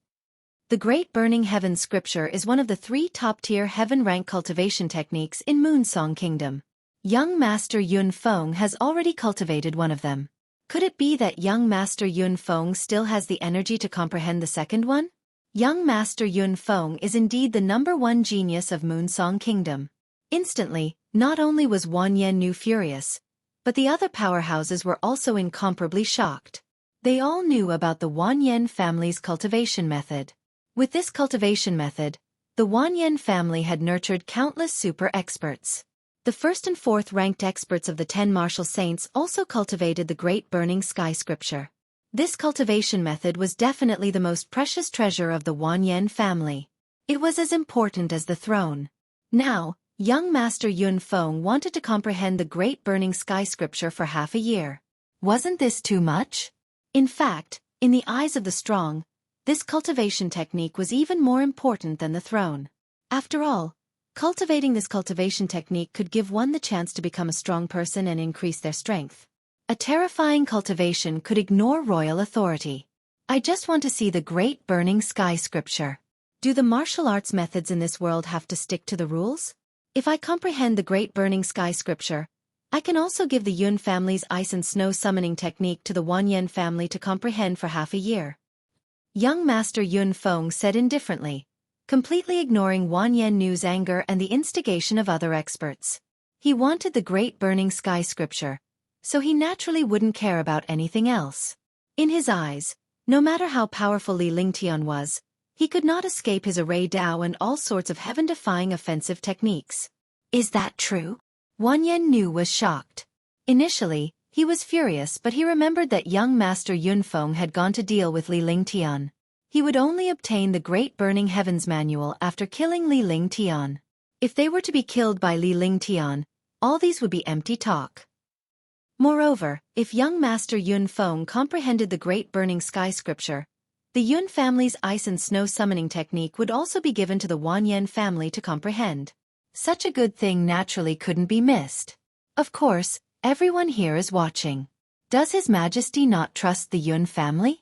The Great Burning Heaven Scripture is one of the 3 top-tier heaven-rank cultivation techniques in Moonsong Kingdom. Young Master Yunfeng has already cultivated one of them. Could it be that young Master Yunfeng still has the energy to comprehend the second one? Young Master Yunfeng is indeed the #1 genius of Moonsong Kingdom. Instantly, not only was Wan Yannu furious, but the other powerhouses were also incomparably shocked. They all knew about the Wan Yen family's cultivation method. With this cultivation method, the Wan Yen family had nurtured countless super experts. The 1st and 4th ranked experts of the 10 martial saints also cultivated the Great Burning Sky Scripture. This cultivation method was definitely the most precious treasure of the Wan Yen family. It was as important as the throne. Now, young Master Yunfeng wanted to comprehend the Great Burning Sky Scripture for half a year. Wasn't this too much? In fact, in the eyes of the strong, this cultivation technique was even more important than the throne. After all, cultivating this cultivation technique could give one the chance to become a strong person and increase their strength. A terrifying cultivation could ignore royal authority. I just want to see the Great Burning Sky Scripture. Do the martial arts methods in this world have to stick to the rules? If I comprehend the Great Burning Sky Scripture, I can also give the Yun family's ice and snow summoning technique to the Wan Yen family to comprehend for half a year. Young Master Yunfeng said indifferently, completely ignoring Wan Yannu's anger and the instigation of other experts. He wanted the Great Burning Sky Scripture, so he naturally wouldn't care about anything else. In his eyes, no matter how powerful Li Lingtian was, he could not escape his array Dao and all sorts of heaven-defying offensive techniques. Is that true? Wan Yannu was shocked. Initially, he was furious, but he remembered that young Master Yunfeng had gone to deal with Li Lingtian. He would only obtain the Great Burning Heavens Manual after killing Li Lingtian. If they were to be killed by Li Lingtian, all these would be empty talk. Moreover, if young Master Yunfeng comprehended the Great Burning Sky Scripture, the Yun family's ice and snow summoning technique would also be given to the Wan Yen family to comprehend. Such a good thing naturally couldn't be missed. Of course, everyone here is watching. Does His Majesty not trust the Yun family?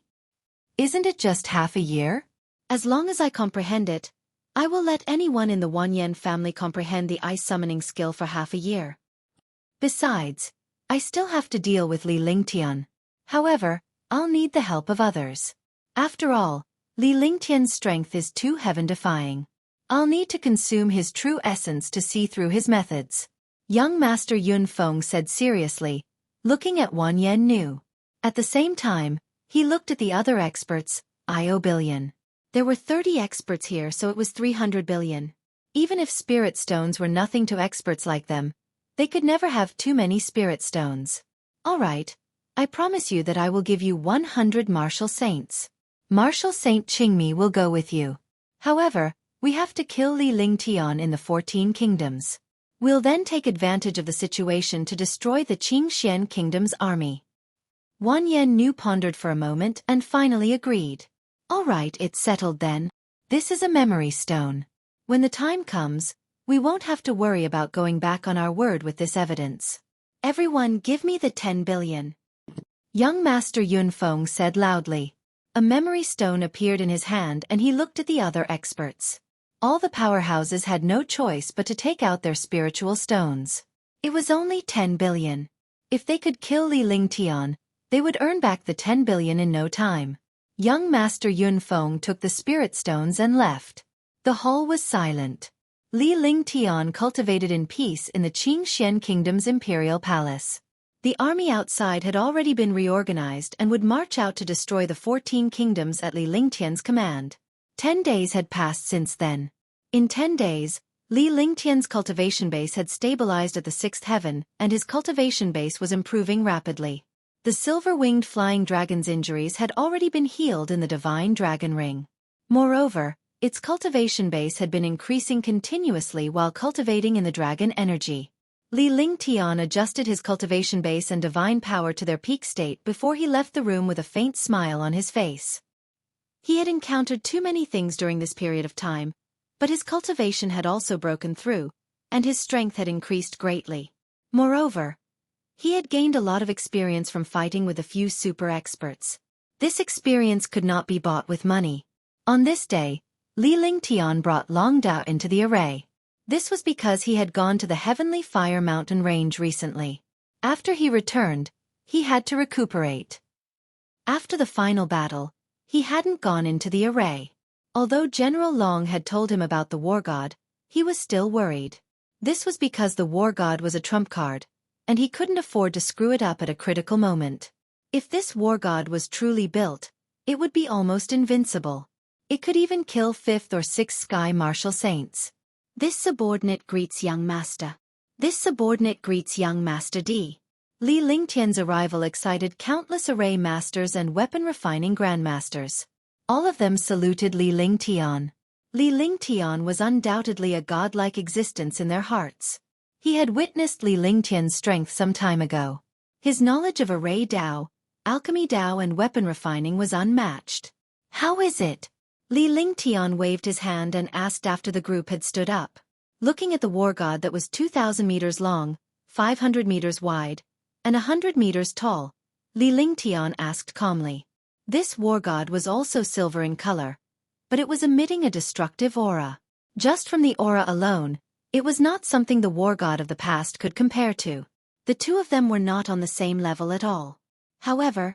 Isn't it just half a year? As long as I comprehend it, I will let anyone in the Wan Yen family comprehend the ice summoning skill for half a year. Besides, I still have to deal with Li Lingtian. However, I'll need the help of others. After all, Li Lingtian's strength is too heaven-defying. I'll need to consume his true essence to see through his methods. Young Master Yunfeng said seriously, looking at Wan Yannu. At the same time, he looked at the other experts, IO billion. There were 30 experts here, so it was 300 billion. Even if spirit stones were nothing to experts like them, they could never have too many spirit stones. All right. I promise you that I will give you 100 martial saints. Martial Saint Qingmi will go with you. However, we have to kill Li Lingtian in the 14 kingdoms. We'll then take advantage of the situation to destroy the Qingxian kingdom's army. Wan Yannu pondered for a moment and finally agreed. All right, it's settled then. This is a memory stone. When the time comes, we won't have to worry about going back on our word with this evidence. Everyone give me the 10 billion. Young Master Yunfeng said loudly. A memory stone appeared in his hand and he looked at the other experts. All the powerhouses had no choice but to take out their spiritual stones. It was only 10 billion. If they could kill Li Lingtian, they would earn back the 10 billion in no time. Young Master Yunfeng took the spirit stones and left. The hall was silent. Li Lingtian cultivated in peace in the Qingxian Kingdom's imperial palace. The army outside had already been reorganized and would march out to destroy the 14 kingdoms at Li Lingtian's command. 10 days had passed since then. In 10 days, Li Lingtian's cultivation base had stabilized at the 6th heaven, and his cultivation base was improving rapidly. The silver-winged flying dragon's injuries had already been healed in the divine dragon ring. Moreover, its cultivation base had been increasing continuously while cultivating in the dragon energy. Li Lingtian adjusted his cultivation base and divine power to their peak state before he left the room with a faint smile on his face. He had encountered too many things during this period of time, but his cultivation had also broken through, and his strength had increased greatly. Moreover, he had gained a lot of experience from fighting with a few super experts. This experience could not be bought with money. On this day, Li Lingtian brought Long Dao into the array. This was because he had gone to the Heavenly Fire Mountain Range recently. After he returned, he had to recuperate. After the final battle, he hadn't gone into the array. Although General Long had told him about the Wargod, he was still worried. This was because the Wargod was a trump card, and he couldn't afford to screw it up at a critical moment. If this Wargod was truly built, it would be almost invincible. It could even kill 5th or 6th Sky Martial Saints. This subordinate greets young master. This subordinate greets young Master D. Li Lingtian's arrival excited countless array masters and weapon refining grandmasters. All of them saluted Li Lingtian. Li Lingtian was undoubtedly a godlike existence in their hearts. He had witnessed Li Lingtian's strength some time ago. His knowledge of array Dao, alchemy Dao and weapon refining was unmatched. How is it? Li Lingtian waved his hand and asked after the group had stood up. Looking at the Wargod that was 2,000 meters long, 500 meters wide, and 100 meters tall, Li Lingtian asked calmly. This Wargod was also silver in color, but it was emitting a destructive aura. Just from the aura alone, it was not something the Wargod of the past could compare to. The two of them were not on the same level at all. However,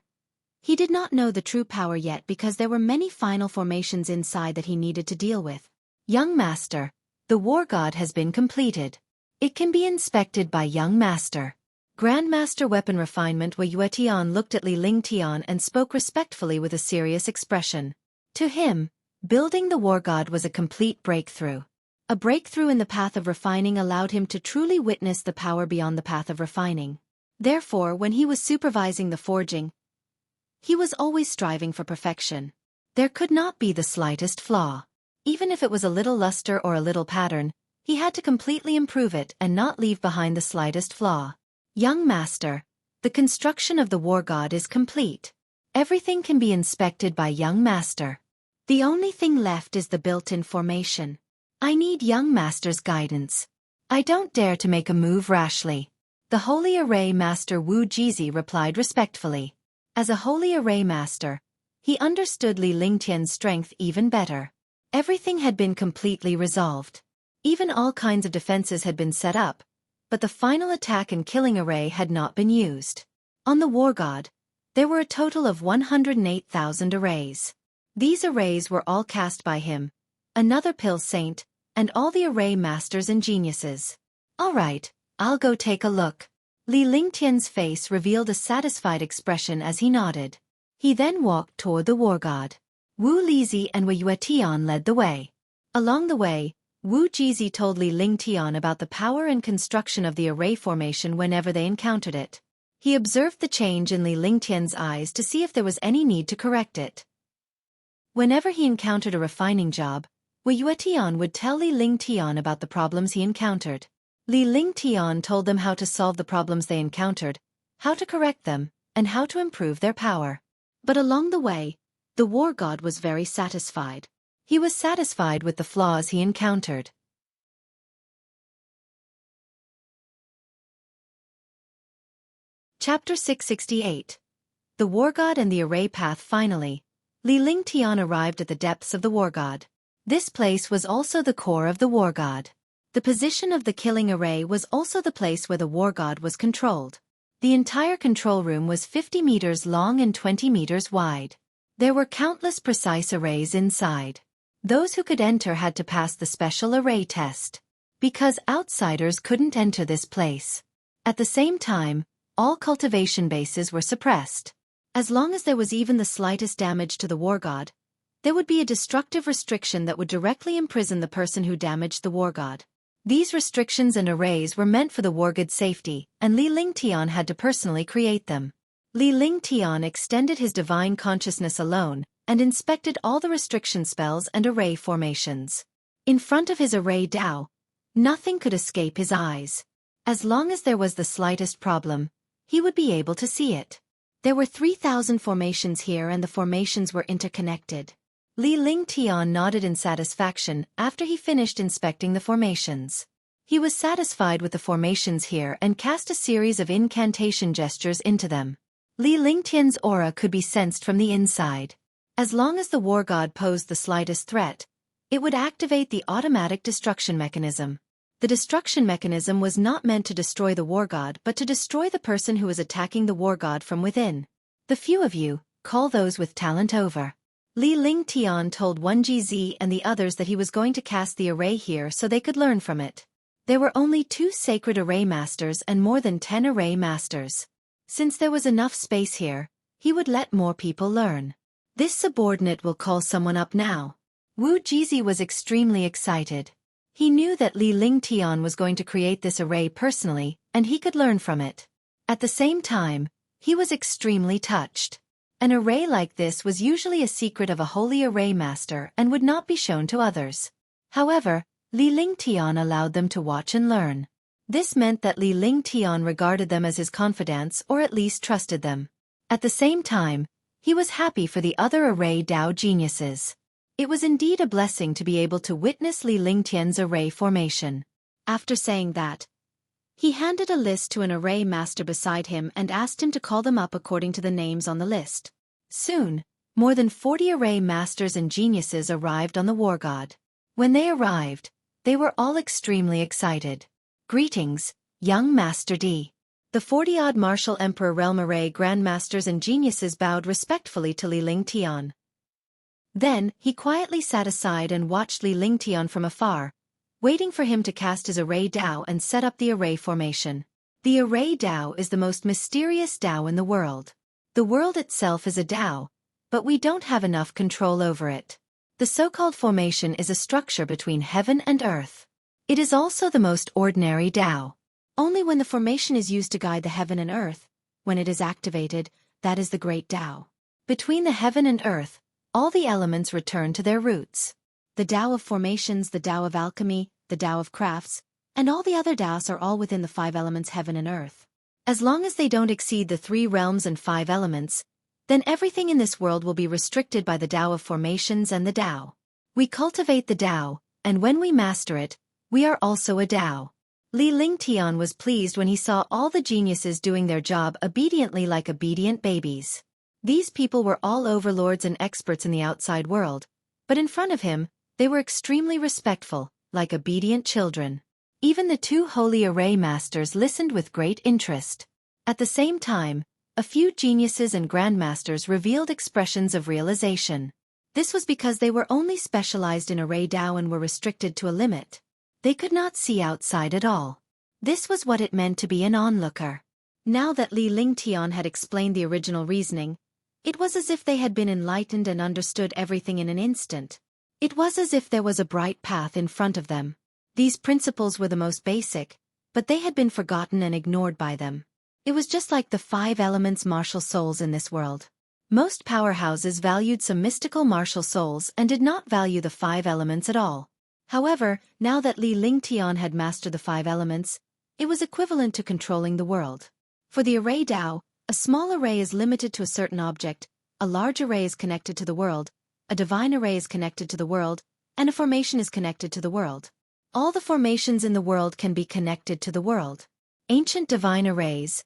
he did not know the true power yet because there were many final formations inside that he needed to deal with. Young Master, the Wargod has been completed. It can be inspected by Young Master. Grandmaster Weapon Refinement Wei Yuetian looked at Li Lingtian and spoke respectfully with a serious expression. To him, building the Wargod was a complete breakthrough. A breakthrough in the path of refining allowed him to truly witness the power beyond the path of refining. Therefore, when he was supervising the forging, he was always striving for perfection. There could not be the slightest flaw. Even if it was a little luster or a little pattern, he had to completely improve it and not leave behind the slightest flaw. Young Master, the construction of the Wargod is complete. Everything can be inspected by Young Master. The only thing left is the built-in formation. I need Young Master's guidance. I don't dare to make a move rashly. The Holy Array Master Wu Jizi replied respectfully. As a Holy Array Master, he understood Li Lingtian's strength even better. Everything had been completely resolved. Even all kinds of defenses had been set up, but the final attack and killing array had not been used. On the Wargod, there were a total of 108,000 arrays. These arrays were all cast by him, another Pill Saint, and all the array masters and geniuses. All right, I'll go take a look. Li Lingtian's face revealed a satisfied expression as he nodded. He then walked toward the Wargod. Wu Lizi and Wei Yuetian led the way. Along the way, Wu Jizi told Li Lingtian about the power and construction of the array formation whenever they encountered it. He observed the change in Li Lingtian's eyes to see if there was any need to correct it. Whenever he encountered a refining job, Xueqi would tell Li Lingtian about the problems he encountered. Li Lingtian told them how to solve the problems they encountered, how to correct them, and how to improve their power. But along the way, the Wargod was very satisfied. He was satisfied with the flaws he encountered. Chapter 668. The Wargod and the Array Path. Finally, Li Lingtian arrived at the depths of the Wargod. This place was also the core of the Wargod. The position of the killing array was also the place where the Wargod was controlled. The entire control room was 50 meters long and 20 meters wide. There were countless precise arrays inside. Those who could enter had to pass the special array test, because outsiders couldn't enter this place. At the same time, all cultivation bases were suppressed. As long as there was even the slightest damage to the Wargod, there would be a destructive restriction that would directly imprison the person who damaged the Wargod. These restrictions and arrays were meant for the Wargod's safety, and Li Lingtian had to personally create them. Li Lingtian extended his divine consciousness alone, and inspected all the restriction spells and array formations. In front of his array Dao, nothing could escape his eyes. As long as there was the slightest problem, he would be able to see it. There were 3,000 formations here and the formations were interconnected. Li Lingtian nodded in satisfaction after he finished inspecting the formations. He was satisfied with the formations here and cast a series of incantation gestures into them. Li Lingtian's aura could be sensed from the inside. As long as the Wargod posed the slightest threat, it would activate the automatic destruction mechanism. The destruction mechanism was not meant to destroy the Wargod but to destroy the person who was attacking the Wargod from within. The few of you, call those with talent over. Li Lingtian told 1GZ and the others that he was going to cast the array here so they could learn from it. There were only 2 sacred array masters and more than 10 array masters. Since there was enough space here, he would let more people learn. This subordinate will call someone up now. Wu Jizi was extremely excited. He knew that Li Lingtian was going to create this array personally, and he could learn from it. At the same time, he was extremely touched. An array like this was usually a secret of a holy array master and would not be shown to others. However, Li Lingtian allowed them to watch and learn. This meant that Li Lingtian regarded them as his confidants or at least trusted them. At the same time, he was happy for the other array Dao geniuses. It was indeed a blessing to be able to witness Li Lingtian's array formation. After saying that, he handed a list to an array master beside him and asked him to call them up according to the names on the list. Soon, more than 40 array masters and geniuses arrived on the Wargod. When they arrived, they were all extremely excited. Greetings, young Master D. The 40-odd Martial Emperor Realm Array Grandmasters and Geniuses bowed respectfully to Li Lingtian. Then, he quietly sat aside and watched Li Lingtian from afar, waiting for him to cast his Array Dao and set up the array formation. The Array Dao is the most mysterious Dao in the world. The world itself is a Dao, but we don't have enough control over it. The so-called formation is a structure between heaven and earth. It is also the most ordinary Dao. Only when the formation is used to guide the heaven and earth, when it is activated, that is the great Dao. Between the heaven and earth, all the elements return to their roots. The Tao of formations, the Tao of alchemy, the Tao of crafts, and all the other Taos are all within the 5 elements heaven and earth. As long as they don't exceed the 3 realms and 5 elements, then everything in this world will be restricted by the Tao of formations and the Tao. We cultivate the Tao, and when we master it, we are also a Tao. Li Lingtian was pleased when he saw all the geniuses doing their job obediently like obedient babies. These people were all overlords and experts in the outside world, but in front of him, they were extremely respectful, like obedient children. Even the 2 holy array masters listened with great interest. At the same time, a few geniuses and grandmasters revealed expressions of realization. This was because they were only specialized in array Dao and were restricted to a limit. They could not see outside at all. This was what it meant to be an onlooker. Now that Li Lingtian had explained the original reasoning, it was as if they had been enlightened and understood everything in an instant. It was as if there was a bright path in front of them. These principles were the most basic, but they had been forgotten and ignored by them. It was just like the 5 elements martial souls in this world. Most powerhouses valued some mystical martial souls and did not value the 5 elements at all. However, now that Lingtian had mastered the 5 elements, it was equivalent to controlling the world. For the array Tao, a small array is limited to a certain object, a large array is connected to the world, a divine array is connected to the world, and a formation is connected to the world. All the formations in the world can be connected to the world. Ancient divine arrays,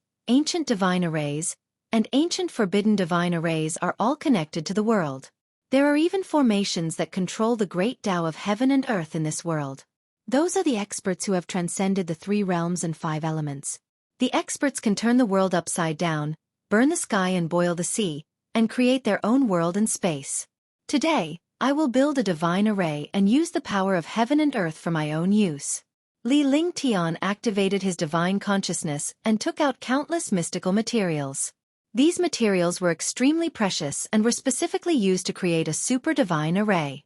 and ancient forbidden divine arrays are all connected to the world. There are even formations that control the great Tao of heaven and earth in this world. Those are the experts who have transcended the 3 realms and 5 elements. The experts can turn the world upside down, burn the sky and boil the sea, and create their own world and space. Today, I will build a divine array and use the power of heaven and earth for my own use. Lingtian activated his divine consciousness and took out countless mystical materials. These materials were extremely precious and were specifically used to create a super divine array.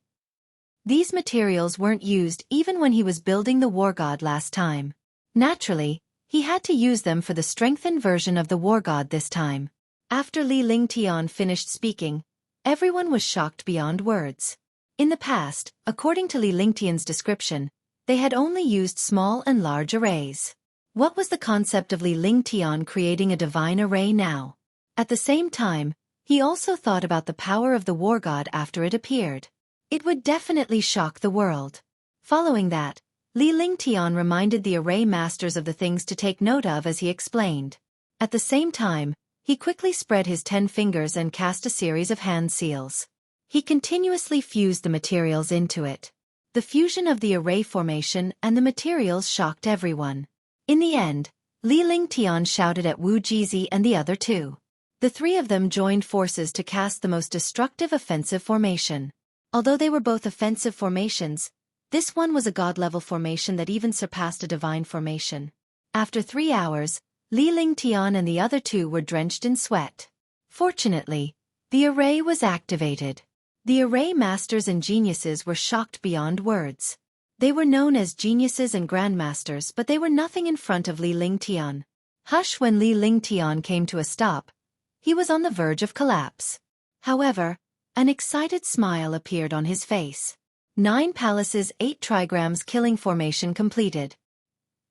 These materials weren't used even when he was building the Wargod last time. Naturally, he had to use them for the strengthened version of the Wargod this time. After Lingtian finished speaking, everyone was shocked beyond words. In the past, according to Lingtian's description, they had only used small and large arrays. What was the concept of Lingtian creating a divine array now? At the same time, he also thought about the power of the Wargod after it appeared. It would definitely shock the world. Following that, Lingtian reminded the array masters of the things to take note of as he explained. At the same time, he quickly spread his 10 fingers and cast a series of hand seals. He continuously fused the materials into it. The fusion of the array formation and the materials shocked everyone. In the end, Lingtian shouted at Wu Jizi and the other 2. The 3 of them joined forces to cast the most destructive offensive formation. Although they were both offensive formations, this one was a god-level formation that even surpassed a divine formation. After 3 hours, Lingtian and the other 2 were drenched in sweat. Fortunately, the array was activated. The array masters and geniuses were shocked beyond words. They were known as geniuses and grandmasters, but they were nothing in front of Lingtian. Hush! When Lingtian came to a stop, he was on the verge of collapse. However, an excited smile appeared on his face. 9 palaces, 8 trigrams killing formation completed.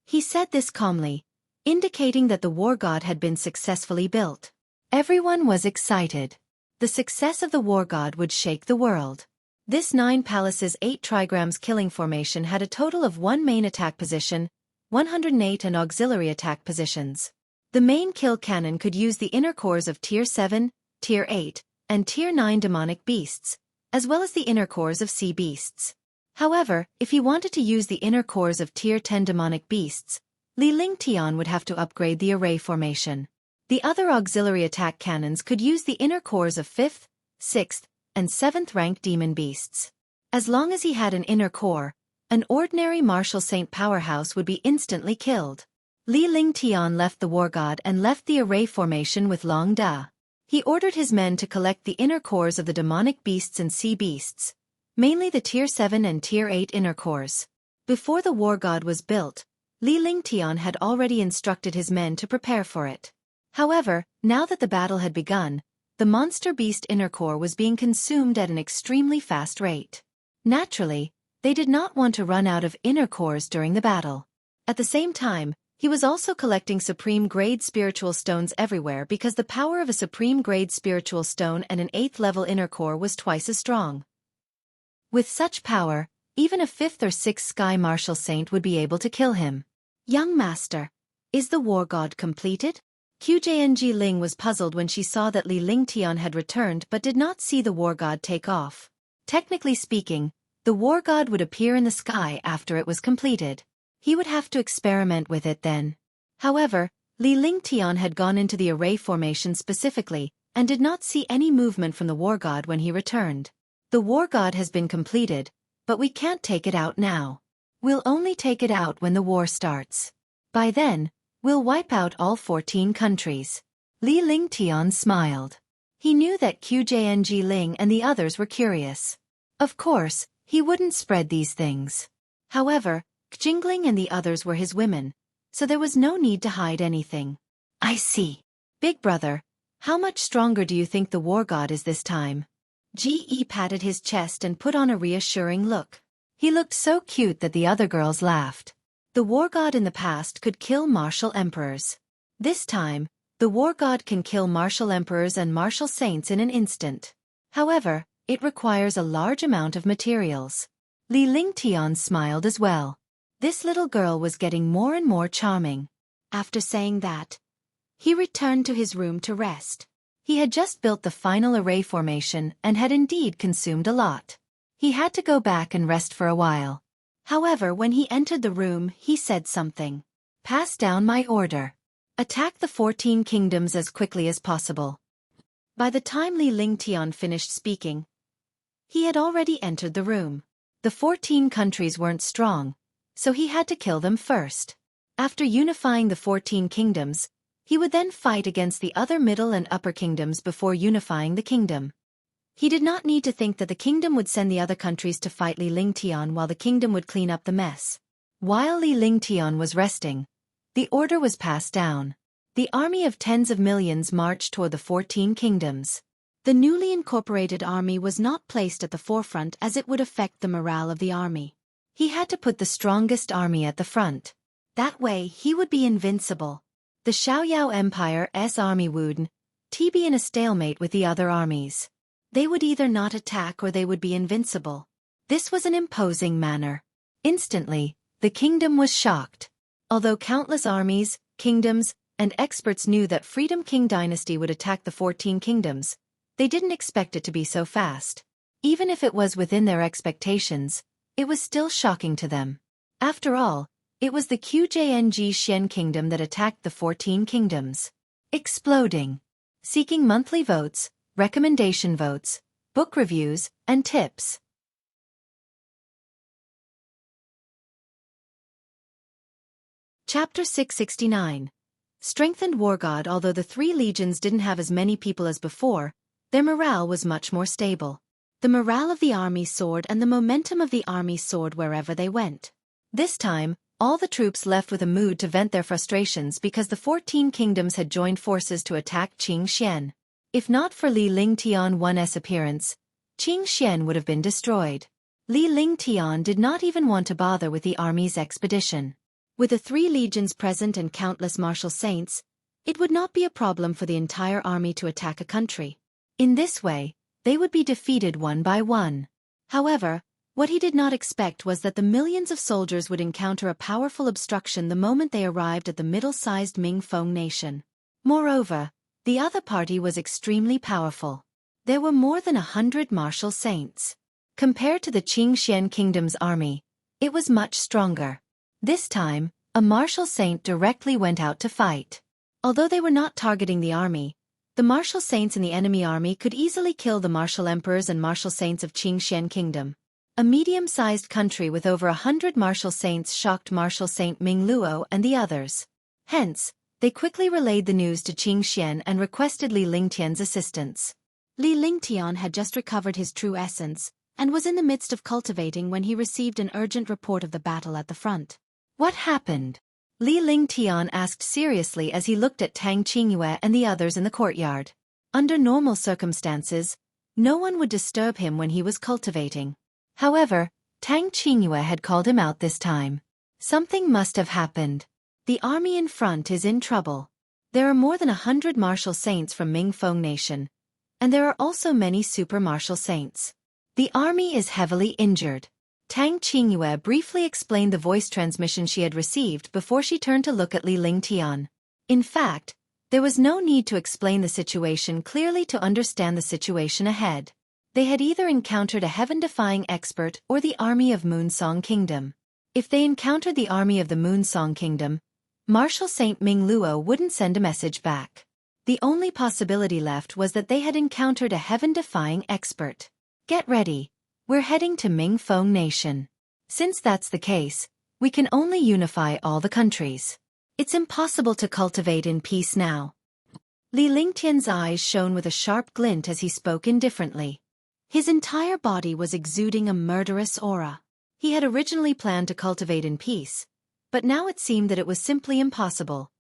He said this calmly, indicating that the Wargod had been successfully built. Everyone was excited. The success of the Wargod would shake the world. This 9 palaces, 8 trigrams killing formation had a total of 1 main attack position, 108 and auxiliary attack positions. The main kill cannon could use the inner cores of Tier 7, Tier 8, and Tier 9 demonic beasts, as well as the inner cores of sea beasts. However, if he wanted to use the inner cores of Tier 10 demonic beasts, Lingtian would have to upgrade the array formation. The other auxiliary attack cannons could use the inner cores of 5th, 6th, and 7th rank demon beasts. As long as he had an inner core, an ordinary martial saint powerhouse would be instantly killed. Lingtian left the Wargod and left the array formation with Long Da. He ordered his men to collect the inner cores of the demonic beasts and sea beasts, mainly the Tier 7 and Tier 8 inner cores. Before the Wargod was built, Lingtian had already instructed his men to prepare for it. However, now that the battle had begun, the monster beast inner core was being consumed at an extremely fast rate. Naturally, they did not want to run out of inner cores during the battle. At the same time, he was also collecting supreme-grade spiritual stones everywhere because the power of a supreme-grade spiritual stone and an 8th level inner core was twice as strong. With such power, even a 5th or 6th sky martial saint would be able to kill him. Young master, is the Wargod completed? Xueqi Ling was puzzled when she saw that Lingtian had returned but did not see the Wargod take off. Technically speaking, the Wargod would appear in the sky after it was completed. He would have to experiment with it then. However, Lingtian had gone into the array formation specifically, and did not see any movement from the Wargod when he returned. The Wargod has been completed, but we can't take it out now. We'll only take it out when the war starts. By then, we'll wipe out all 14 countries. Lingtian smiled. He knew that Xueqi Ling and the others were curious. Of course, he wouldn't spread these things. However, Jingling and the others were his women, so there was no need to hide anything. I see. Big brother, how much stronger do you think the Wargod is this time? Ge patted his chest and put on a reassuring look. He looked so cute that the other girls laughed. The Wargod in the past could kill martial emperors. This time, the Wargod can kill martial emperors and martial saints in an instant. However, it requires a large amount of materials. Lingtian smiled as well. This little girl was getting more and more charming. After saying that, he returned to his room to rest. He had just built the final array formation and had indeed consumed a lot. He had to go back and rest for a while. However, when he entered the room, he said something. Pass down my order. Attack the 14 kingdoms as quickly as possible. By the time Lingtian finished speaking, he had already entered the room. The 14 countries weren't strong, so he had to kill them first. After unifying the 14 kingdoms, he would then fight against the other middle and upper kingdoms before unifying the kingdom. He did not need to think that the kingdom would send the other countries to fight Lingtian while the kingdom would clean up the mess. While Lingtian was resting, the order was passed down. The army of tens of millions marched toward the 14 kingdoms. The newly incorporated army was not placed at the forefront as it would affect the morale of the army. He had to put the strongest army at the front. That way he would be invincible. The Xiaoyao Empire's army would be in a stalemate with the other armies. They would either not attack or they would be invincible. This was an imposing manner. Instantly, the kingdom was shocked. Although countless armies, kingdoms, and experts knew that Freedom King dynasty would attack the 14 kingdoms, they didn't expect it to be so fast. Even if it was within their expectations, it was still shocking to them. After all, it was the Xueqi kingdom that attacked the 14 kingdoms. Exploding. Seeking monthly votes, recommendation votes, book reviews, and tips. Chapter 669. Strengthened Wargod. Although the 3 legions didn't have as many people as before, their morale was much more stable. The morale of the army soared and the momentum of the army soared wherever they went. This time, all the troops left with a mood to vent their frustrations because the 14 kingdoms had joined forces to attack Qingxian. If not for Lingtian's appearance, Qingxian would have been destroyed. Lingtian did not even want to bother with the army's expedition. With the 3 legions present and countless martial saints, it would not be a problem for the entire army to attack a country. In this way, they would be defeated one by one. However, what he did not expect was that the millions of soldiers would encounter a powerful obstruction the moment they arrived at the middle-sized Mingfeng nation. Moreover, the other party was extremely powerful. There were more than 100 martial saints. Compared to the Qingxian kingdom's army, it was much stronger. This time, a martial saint directly went out to fight. Although they were not targeting the army, the martial saints in the enemy army could easily kill the martial emperors and martial saints of Qingxian kingdom. A medium-sized country with over 100 martial saints shocked martial saint Ming Luo and the others. Hence, they quickly relayed the news to Qingxian and requested Lingtian's assistance. Lingtian had just recovered his true essence, and was in the midst of cultivating when he received an urgent report of the battle at the front. What happened? Lingtian asked seriously as he looked at Tang Qingyue and the others in the courtyard. Under normal circumstances, no one would disturb him when he was cultivating. However, Tang Qingyue had called him out this time. Something must have happened. The army in front is in trouble. There are more than 100 martial saints from Mingfeng nation, and there are also many super martial saints. The army is heavily injured. Tang Qingyue briefly explained the voice transmission she had received before she turned to look at Lingtian. In fact, there was no need to explain the situation clearly to understand the situation ahead. They had either encountered a heaven-defying expert or the army of Moonsong Kingdom. If they encountered the army of the Moonsong Kingdom, Martial Saint Ming Luo wouldn't send a message back. The only possibility left was that they had encountered a heaven-defying expert. Get ready. We're heading to Mingfeng Nation. Since that's the case, we can only unify all the countries. It's impossible to cultivate in peace now. Lingtian's eyes shone with a sharp glint as he spoke indifferently. His entire body was exuding a murderous aura. He had originally planned to cultivate in peace, but now it seemed that it was simply impossible.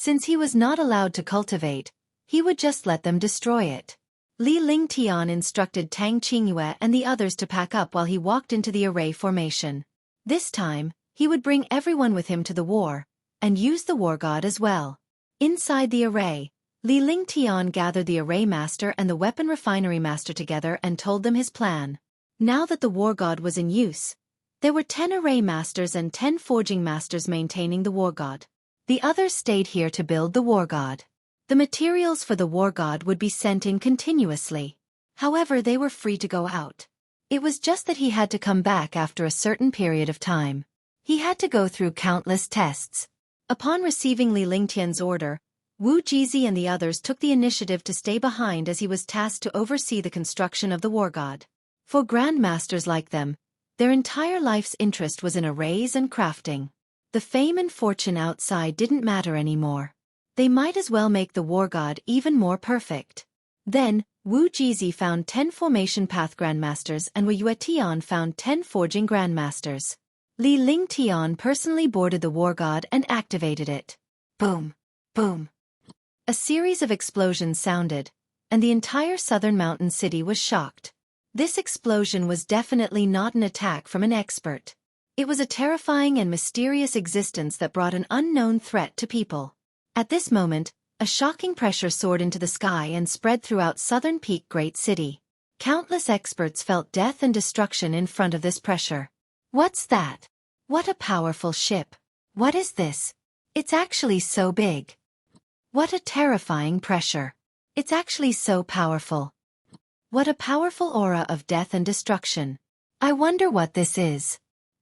Since he was not allowed to cultivate, he would just let them destroy it. Lingtian instructed Tang Qingyue and the others to pack up while he walked into the array formation. This time, he would bring everyone with him to the war, and use the Wargod as well. Inside the array, Lingtian gathered the array master and the weapon refinery master together and told them his plan. Now that the Wargod was in use, there were 10 array masters and 10 forging masters maintaining the Wargod. The others stayed here to build the Wargod. The materials for the Wargod would be sent in continuously. However, they were free to go out. It was just that he had to come back after a certain period of time. He had to go through countless tests. Upon receiving Lingtian's order, Wu Jizi and the others took the initiative to stay behind as he was tasked to oversee the construction of the Wargod. For grandmasters like them, their entire life's interest was in arrays and crafting. The fame and fortune outside didn't matter anymore. They might as well make the Wargod even more perfect. Then, Wu Jizi found 10 formation path grandmasters and Wu Yuetian found 10 forging grandmasters. Lingtian personally boarded the Wargod and activated it. Boom! Boom! A series of explosions sounded, and the entire southern mountain city was shocked. This explosion was definitely not an attack from an expert. It was a terrifying and mysterious existence that brought an unknown threat to people. At this moment, a shocking pressure soared into the sky and spread throughout southern Peak Great City. Countless experts felt death and destruction in front of this pressure. What's that? What a powerful ship. What is this? It's actually so big. What a terrifying pressure. It's actually so powerful. What a powerful aura of death and destruction. I wonder what this is.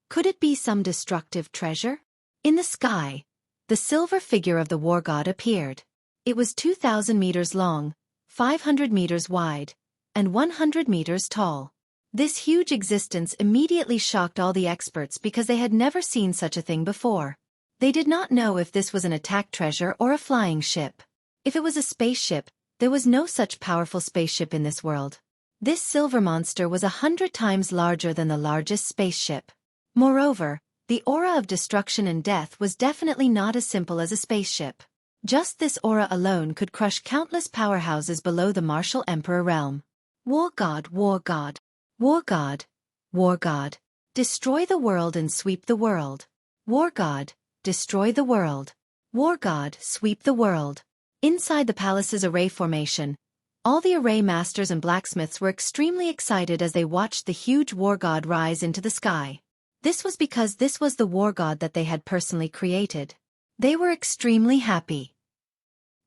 Could it be some destructive treasure? In the sky, the silver figure of the Wargod appeared. It was 2,000 meters long, 500 meters wide, and 100 meters tall. This huge existence immediately shocked all the experts because they had never seen such a thing before. They did not know if this was an attack treasure or a flying ship. If it was a spaceship, there was no such powerful spaceship in this world. This silver monster was 100 times larger than the largest spaceship. Moreover, the aura of destruction and death was definitely not as simple as a spaceship. Just this aura alone could crush countless powerhouses below the martial emperor realm. Wargod, Wargod, Wargod, Wargod. Destroy the world and sweep the world. Wargod, destroy the world. Wargod, sweep the world. Inside the palace's array formation, all the array masters and blacksmiths were extremely excited as they watched the huge Wargod rise into the sky. This was because this was the Wargod that they had personally created. They were extremely happy.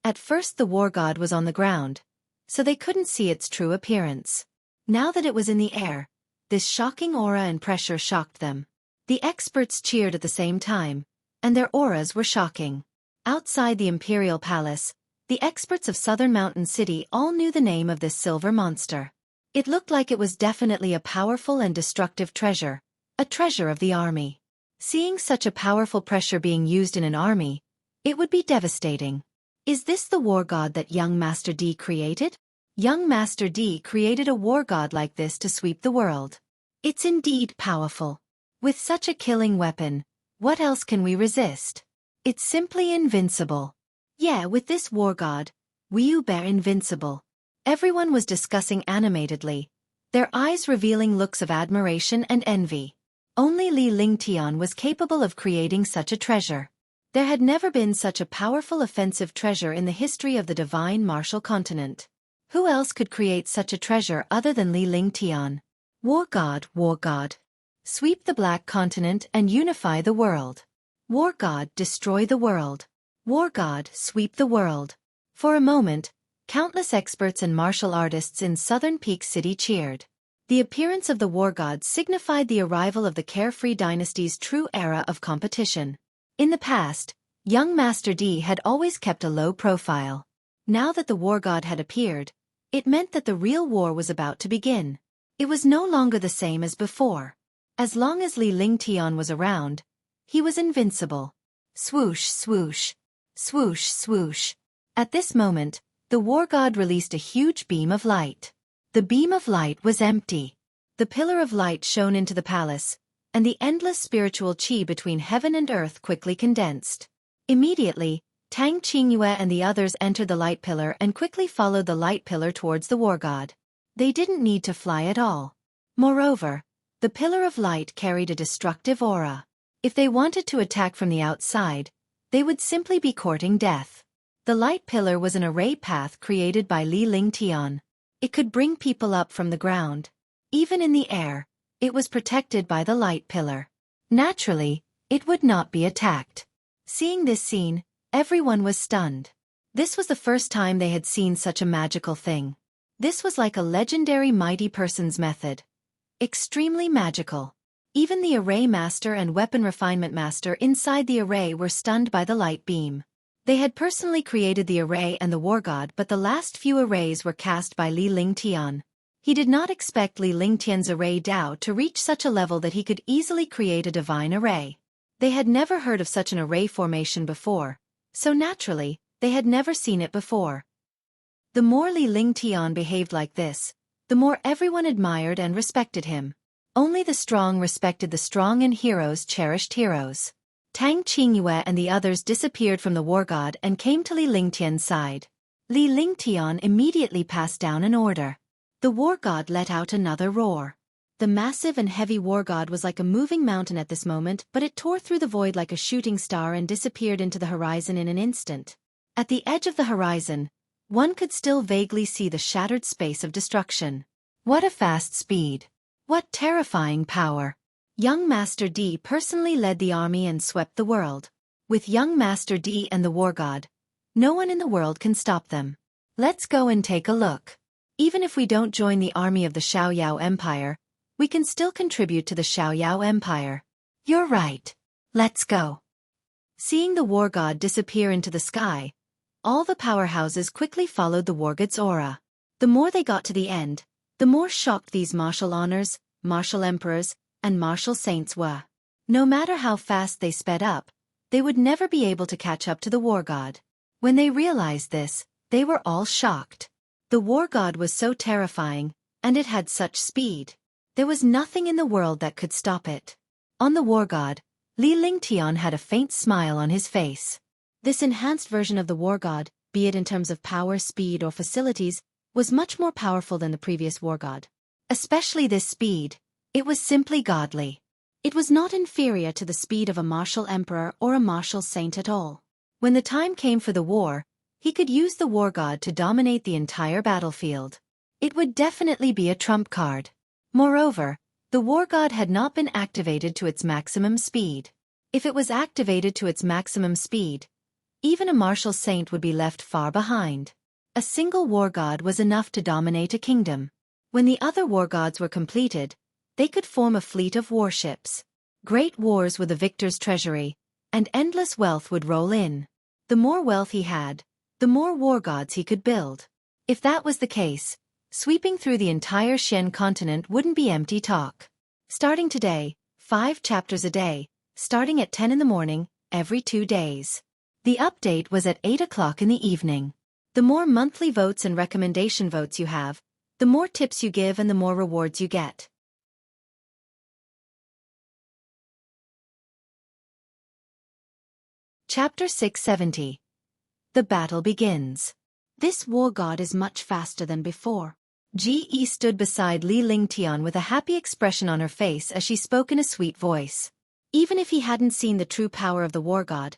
At first the Wargod was on the ground, so they couldn't see its true appearance. Now that it was in the air, this shocking aura and pressure shocked them. The experts cheered at the same time, and their auras were shocking. Outside the Imperial Palace, the experts of Southern Mountain City all knew the name of this silver monster. It looked like it was definitely a powerful and destructive treasure, a treasure of the army. Seeing such a powerful pressure being used in an army, it would be devastating. Is this the Wargod that young Master D created? Young Master D created a Wargod like this to sweep the world. It's indeed powerful. With such a killing weapon, what else can we resist? It's simply invincible. Yeah, with this Wargod, we bear invincible. Everyone was discussing animatedly, their eyes revealing looks of admiration and envy. Only Lingtian was capable of creating such a treasure. There had never been such a powerful offensive treasure in the history of the divine martial continent. Who else could create such a treasure other than Lingtian? Wargod, Wargod. Sweep the Black Continent and unify the world. Wargod, destroy the world. Wargod, sweep the world. For a moment, countless experts and martial artists in Southern Peak City cheered. The appearance of the Wargod signified the arrival of the Carefree Dynasty's true era of competition. In the past, young Master D had always kept a low profile. Now that the Wargod had appeared, it meant that the real war was about to begin. It was no longer the same as before. As long as Lingtian was around, he was invincible. Swoosh, swoosh. Swoosh, swoosh. At this moment, the Wargod released a huge beam of light. The beam of light was empty. The pillar of light shone into the palace, and the endless spiritual chi between heaven and earth quickly condensed. Immediately, Tang Qingyue and the others entered the light pillar and quickly followed the light pillar towards the Wargod. They didn't need to fly at all. Moreover, the pillar of light carried a destructive aura. If they wanted to attack from the outside, they would simply be courting death. The light pillar was an array path created by Lingtian. It could bring people up from the ground. Even in the air, it was protected by the light pillar. Naturally, it would not be attacked. Seeing this scene, everyone was stunned. This was the first time they had seen such a magical thing. This was like a legendary mighty person's method. Extremely magical. Even the array master and weapon refinement master inside the array were stunned by the light beam. They had personally created the array and the Wargod, but the last few arrays were cast by Lingtian. He did not expect Lingtian's array Dao to reach such a level that he could easily create a divine array. They had never heard of such an array formation before, so naturally, they had never seen it before. The more Lingtian behaved like this, the more everyone admired and respected him. Only the strong respected the strong and heroes cherished heroes. Tang Qingyue and the others disappeared from the Wargod and came to Lingtian's side. Lingtian immediately passed down an order. The Wargod let out another roar. The massive and heavy Wargod was like a moving mountain at this moment, but it tore through the void like a shooting star and disappeared into the horizon in an instant. At the edge of the horizon, one could still vaguely see the shattered space of destruction. What a fast speed! What terrifying power! Young Master D personally led the army and swept the world. With young Master D and the Wargod, no one in the world can stop them. Let's go and take a look. Even if we don't join the army of the Xiaoyao Empire, we can still contribute to the Xiaoyao Empire. You're right. Let's go. Seeing the Wargod disappear into the sky, all the powerhouses quickly followed the Wargod's aura. The more they got to the end, the more shocked these martial honors, martial emperors, and martial saints were. No matter how fast they sped up, they would never be able to catch up to the Wargod. When they realized this, they were all shocked. The Wargod was so terrifying, and it had such speed. There was nothing in the world that could stop it. On the Wargod, Lingtian had a faint smile on his face. This enhanced version of the Wargod, be it in terms of power, speed, or facilities, was much more powerful than the previous Wargod. Especially this speed, it was simply godly. It was not inferior to the speed of a martial emperor or a martial saint at all. When the time came for the war, he could use the Wargod to dominate the entire battlefield. It would definitely be a trump card. Moreover, the Wargod had not been activated to its maximum speed. If it was activated to its maximum speed, even a martial saint would be left far behind. A single Wargod was enough to dominate a kingdom. When the other Wargods were completed, they could form a fleet of warships. Great wars were the victor's treasury, and endless wealth would roll in. The more wealth he had, the more Wargods he could build. If that was the case, sweeping through the entire Shen continent wouldn't be empty talk. Starting today, 5 chapters a day, starting at 10 in the morning, every 2 days. The update was at 8 o'clock in the evening. The more monthly votes and recommendation votes you have, the more tips you give and the more rewards you get. Chapter 670. The battle begins. This Wargod is much faster than before. Ji stood beside Lingtian with a happy expression on her face as she spoke in a sweet voice. Even if he hadn't seen the true power of the Wargod,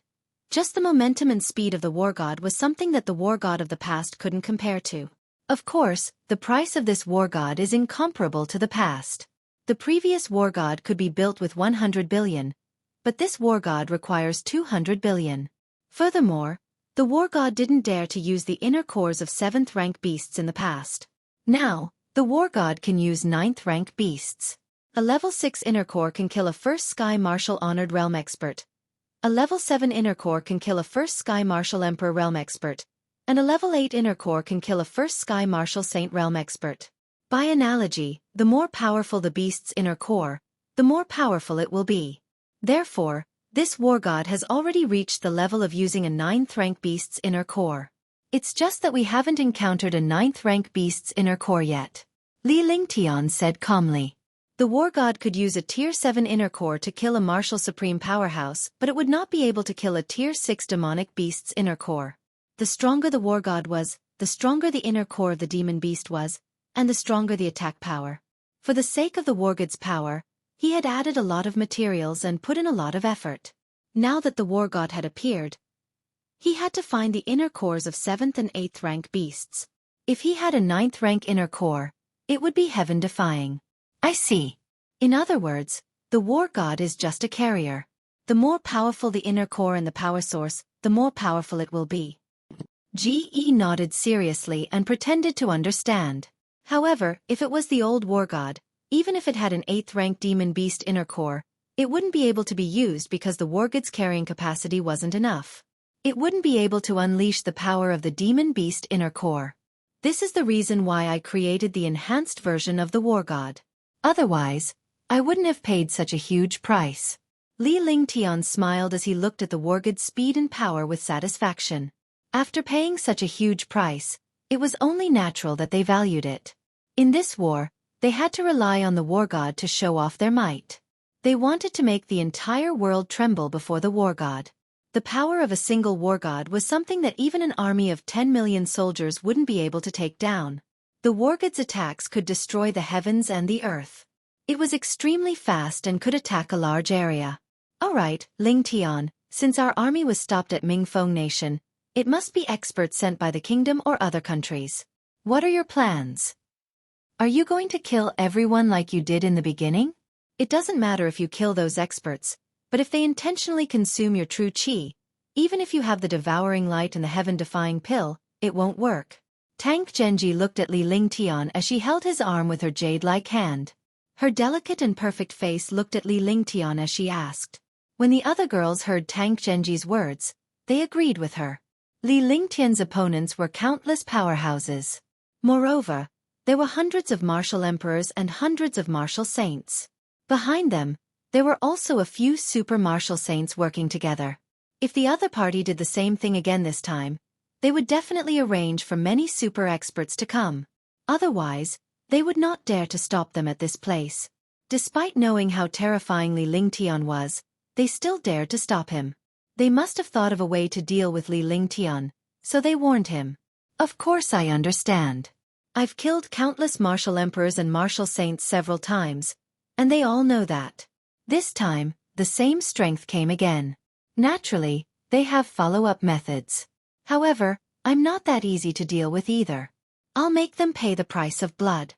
just the momentum and speed of the Wargod was something that the Wargod of the past couldn't compare to. Of course, the price of this Wargod is incomparable to the past. The previous Wargod could be built with 100 billion, but this Wargod requires 200 billion. Furthermore, the Wargod didn't dare to use the inner cores of 7th rank beasts in the past. Now, the Wargod can use 9th rank beasts. A level 6 inner core can kill a 1st Sky Marshal Honored Realm Expert. A level 7 inner core can kill a 1st Sky Marshal Emperor Realm Expert. And a level 8 inner core can kill a 1st Sky Marshal Saint Realm Expert. By analogy, the more powerful the beast's inner core, the more powerful it will be. Therefore, this Wargod has already reached the level of using a 9th rank beast's inner core. It's just that we haven't encountered a 9th rank beast's inner core yet. Lingtian said calmly. The Wargod could use a Tier 7 inner core to kill a martial supreme powerhouse, but it would not be able to kill a Tier 6 demonic beast's inner core. The stronger the Wargod was, the stronger the inner core of the demon beast was, and the stronger the attack power. For the sake of the Wargod's power, he had added a lot of materials and put in a lot of effort. Now that the Wargod had appeared, he had to find the inner cores of 7th and 8th rank beasts. If he had a 9th rank inner core, it would be heaven-defying. I see. In other words, the Wargod is just a carrier. The more powerful the inner core and the power source, the more powerful it will be. Ge nodded seriously and pretended to understand. However, if it was the old Wargod, even if it had an 8th rank demon beast inner core, it wouldn't be able to be used because the Wargod's carrying capacity wasn't enough. It wouldn't be able to unleash the power of the demon beast inner core. This is the reason why I created the enhanced version of the Wargod. Otherwise, I wouldn't have paid such a huge price. Lingtian smiled as he looked at the Wargod's speed and power with satisfaction. After paying such a huge price, it was only natural that they valued it. In this war, they had to rely on the Wargod to show off their might. They wanted to make the entire world tremble before the Wargod. The power of a single Wargod was something that even an army of 10 million soldiers wouldn't be able to take down. The Wargod's attacks could destroy the heavens and the earth. It was extremely fast and could attack a large area. Alright, Lingtian, since our army was stopped at Mingfeng Nation, it must be experts sent by the kingdom or other countries. What are your plans? Are you going to kill everyone like you did in the beginning? It doesn't matter if you kill those experts, but if they intentionally consume your true qi, even if you have the devouring light and the heaven-defying pill, it won't work. Tank Genji looked at Lingtian as she held his arm with her jade-like hand. Her delicate and perfect face looked at Lingtian as she asked. When the other girls heard Tank Genji's words, they agreed with her. Lingtian's opponents were countless powerhouses. Moreover, there were hundreds of martial emperors and hundreds of martial saints. Behind them, there were also a few super martial saints working together. If the other party did the same thing again this time, they would definitely arrange for many super experts to come. Otherwise, they would not dare to stop them at this place. Despite knowing how terrifyingly Lingtian was, they still dared to stop him. They must have thought of a way to deal with Lingtian, so they warned him. Of course I understand. I've killed countless martial emperors and martial saints several times, and they all know that. This time, the same strength came again. Naturally, they have follow-up methods. However, I'm not that easy to deal with either. I'll make them pay the price of blood.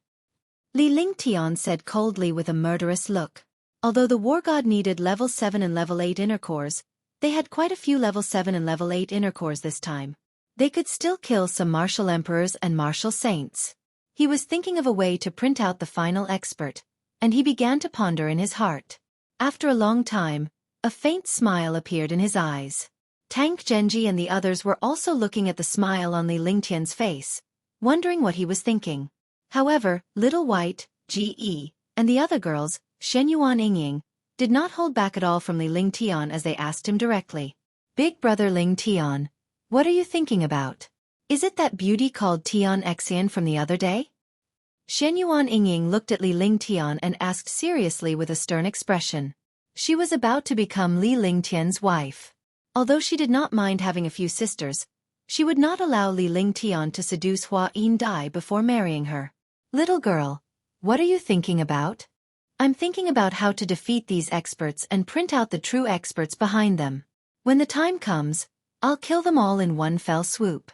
Lingtian said coldly with a murderous look. Although the Wargod needed level 7 and level 8 inner cores, they had quite a few level 7 and level 8 inner cores this time. They could still kill some martial emperors and martial saints. He was thinking of a way to print out the final expert, and he began to ponder in his heart. After a long time, a faint smile appeared in his eyes. Tank Genji and the others were also looking at the smile on Lingtian's face, wondering what he was thinking. However, Little White, Ge, and the other girls, Shenyuan Yingying, did not hold back at all from Lingtian as they asked him directly. Big brother Lingtian, what are you thinking about? Is it that beauty called Tian Xian from the other day? Shenyuan Yingying looked at Lingtian and asked seriously with a stern expression. She was about to become Lingtian's wife. Although she did not mind having a few sisters, she would not allow Lingtian to seduce Hua Yin Dai before marrying her. Little girl, what are you thinking about? I'm thinking about how to defeat these experts and print out the true experts behind them. When the time comes, I'll kill them all in one fell swoop.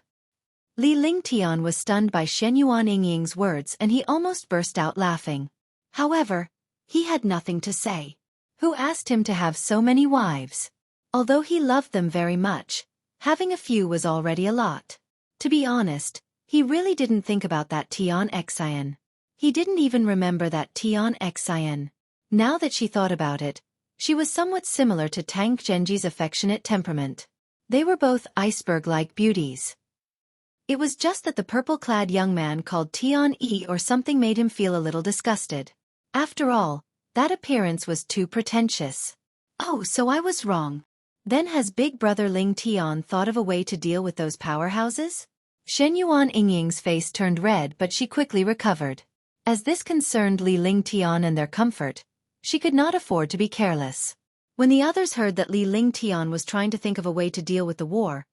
Lingtian was stunned by Shenyuan Yingying's words and he almost burst out laughing. However, he had nothing to say. Who asked him to have so many wives? Although he loved them very much, having a few was already a lot. To be honest, he really didn't think about that Tian Xian. He didn't even remember that Tian Xian. Now that she thought about it, she was somewhat similar to Tank Genji's affectionate temperament. They were both iceberg-like beauties. It was just that the purple-clad young man called Tian Yi or something made him feel a little disgusted. After all, that appearance was too pretentious. Oh, so I was wrong. Then has big brother Lingtian thought of a way to deal with those powerhouses? Shenyuan Yingying's face turned red but she quickly recovered. As this concerned Li Lingtian and their comfort, she could not afford to be careless. When the others heard that Li Lingtian was trying to think of a way to deal with the war,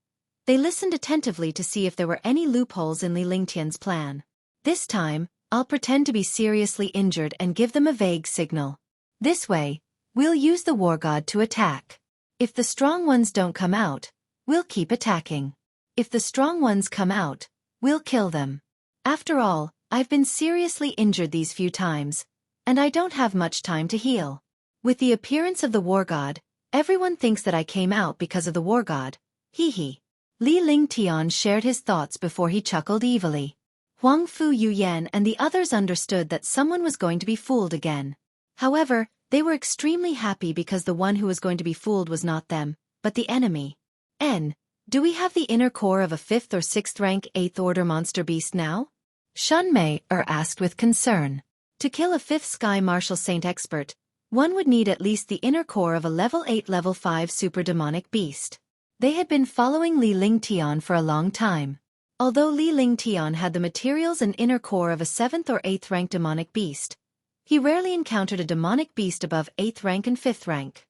they listened attentively to see if there were any loopholes in Li Lingtian's plan. This time, I'll pretend to be seriously injured and give them a vague signal. This way, we'll use the Wargod to attack. If the strong ones don't come out, we'll keep attacking. If the strong ones come out, we'll kill them. After all, I've been seriously injured these few times, and I don't have much time to heal. With the appearance of the Wargod, everyone thinks that I came out because of the Wargod. Hee hee. Li Lingtian shared his thoughts before he chuckled evilly. Huang Fu Yuyan and the others understood that someone was going to be fooled again. However, they were extremely happy because the one who was going to be fooled was not them, but the enemy. Do we have the inner core of a 5th or 6th rank 8th order monster beast now? Shun Mei asked with concern. To kill a 5th Sky Martial Saint expert, one would need at least the inner core of a level 8 level 5 super demonic beast. They had been following Li Lingtian for a long time. Although Li Lingtian had the materials and inner core of a 7th or 8th rank demonic beast, he rarely encountered a demonic beast above 8th rank and 5th rank.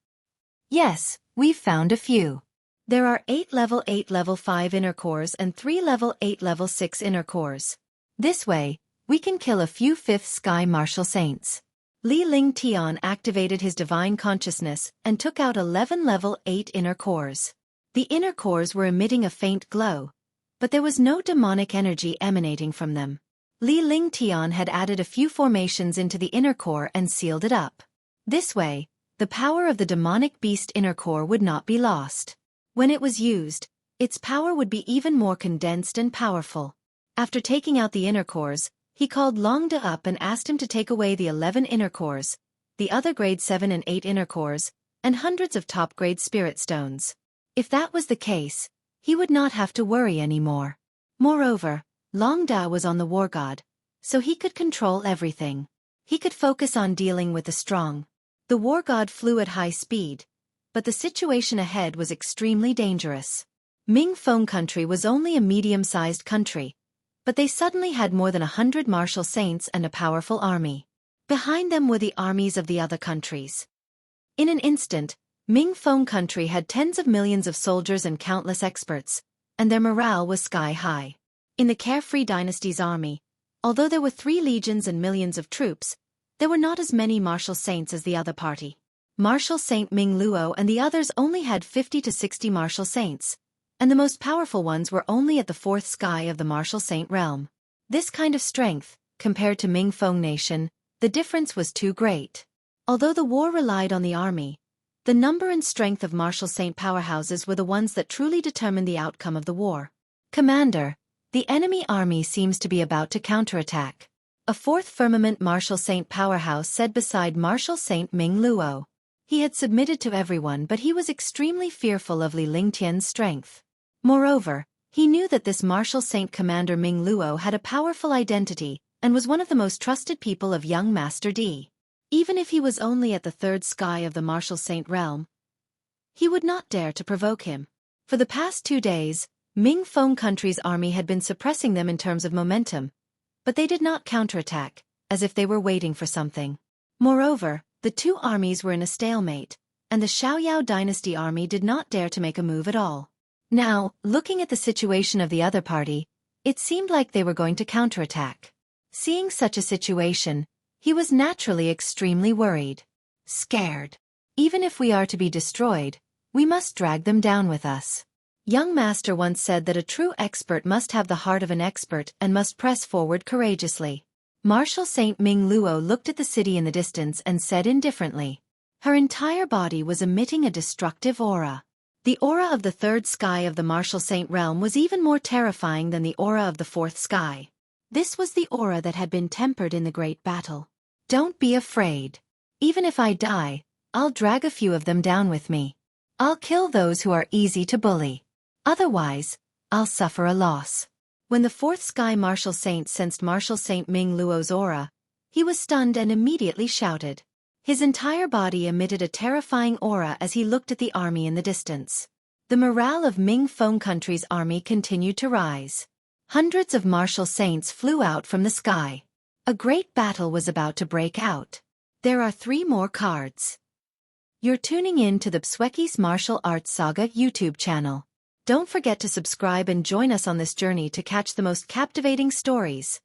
Yes, we've found a few. There are 8 level 5 inner cores and 3 level 8 level 6 inner cores. This way, we can kill a few 5th Sky Martial Saints. Li Lingtian activated his divine consciousness and took out 11 level 8 inner cores. The inner cores were emitting a faint glow, but there was no demonic energy emanating from them. Li Lingtian had added a few formations into the inner core and sealed it up. This way, the power of the demonic beast inner core would not be lost. When it was used, its power would be even more condensed and powerful. After taking out the inner cores, he called Long Da up and asked him to take away the 11 inner cores, the other grade 7 and 8 inner cores, and hundreds of top-grade spirit stones. If that was the case, he would not have to worry anymore. Moreover, Long Da was on the Wargod, so he could control everything. He could focus on dealing with the strong. The Wargod flew at high speed, but the situation ahead was extremely dangerous. Ming Feng country was only a medium-sized country, but they suddenly had more than 100 martial saints and a powerful army. Behind them were the armies of the other countries. In an instant, Ming Feng country had tens of millions of soldiers and countless experts, and their morale was sky-high. In the Carefree Dynasty's army, although there were 3 legions and millions of troops, there were not as many martial saints as the other party. Martial Saint Ming Luo and the others only had 50 to 60 martial saints, and the most powerful ones were only at the 4th sky of the martial saint realm. This kind of strength, compared to Ming Feng nation, the difference was too great. Although the war relied on the army, the number and strength of martial saint powerhouses were the ones that truly determined the outcome of the war. Commander, the enemy army seems to be about to counterattack. A 4th Firmament Martial Saint powerhouse said beside Martial Saint Ming Luo. He had submitted to everyone, but he was extremely fearful of Li Lingtian's strength. Moreover, he knew that this Martial Saint Commander Ming Luo had a powerful identity and was one of the most trusted people of young Master D. Even if he was only at the 3rd sky of the Martial Saint realm, he would not dare to provoke him. For the past 2 days, Ming Feng country's army had been suppressing them in terms of momentum, but they did not counterattack, as if they were waiting for something. Moreover, the 2 armies were in a stalemate, and the Xiaoyao dynasty army did not dare to make a move at all. Now, looking at the situation of the other party, it seemed like they were going to counterattack. Seeing such a situation, he was naturally extremely worried. Scared. Even if we are to be destroyed, we must drag them down with us. Young Master once said that a true expert must have the heart of an expert and must press forward courageously. Martial Saint Ming Luo looked at the city in the distance and said indifferently. Her entire body was emitting a destructive aura. The aura of the 3rd sky of the Martial Saint realm was even more terrifying than the aura of the 4th sky. This was the aura that had been tempered in the great battle. Don't be afraid. Even if I die, I'll drag a few of them down with me. I'll kill those who are easy to bully. Otherwise, I'll suffer a loss. When the 4th sky Martial Saint sensed Martial Saint Ming Luo's aura, he was stunned and immediately shouted. His entire body emitted a terrifying aura as he looked at the army in the distance. The morale of Ming Feng country's army continued to rise. Hundreds of martial saints flew out from the sky. A great battle was about to break out. There are 3 more cards. You're tuning in to the Xueqi's Martial Arts Saga YouTube channel. Don't forget to subscribe and join us on this journey to catch the most captivating stories.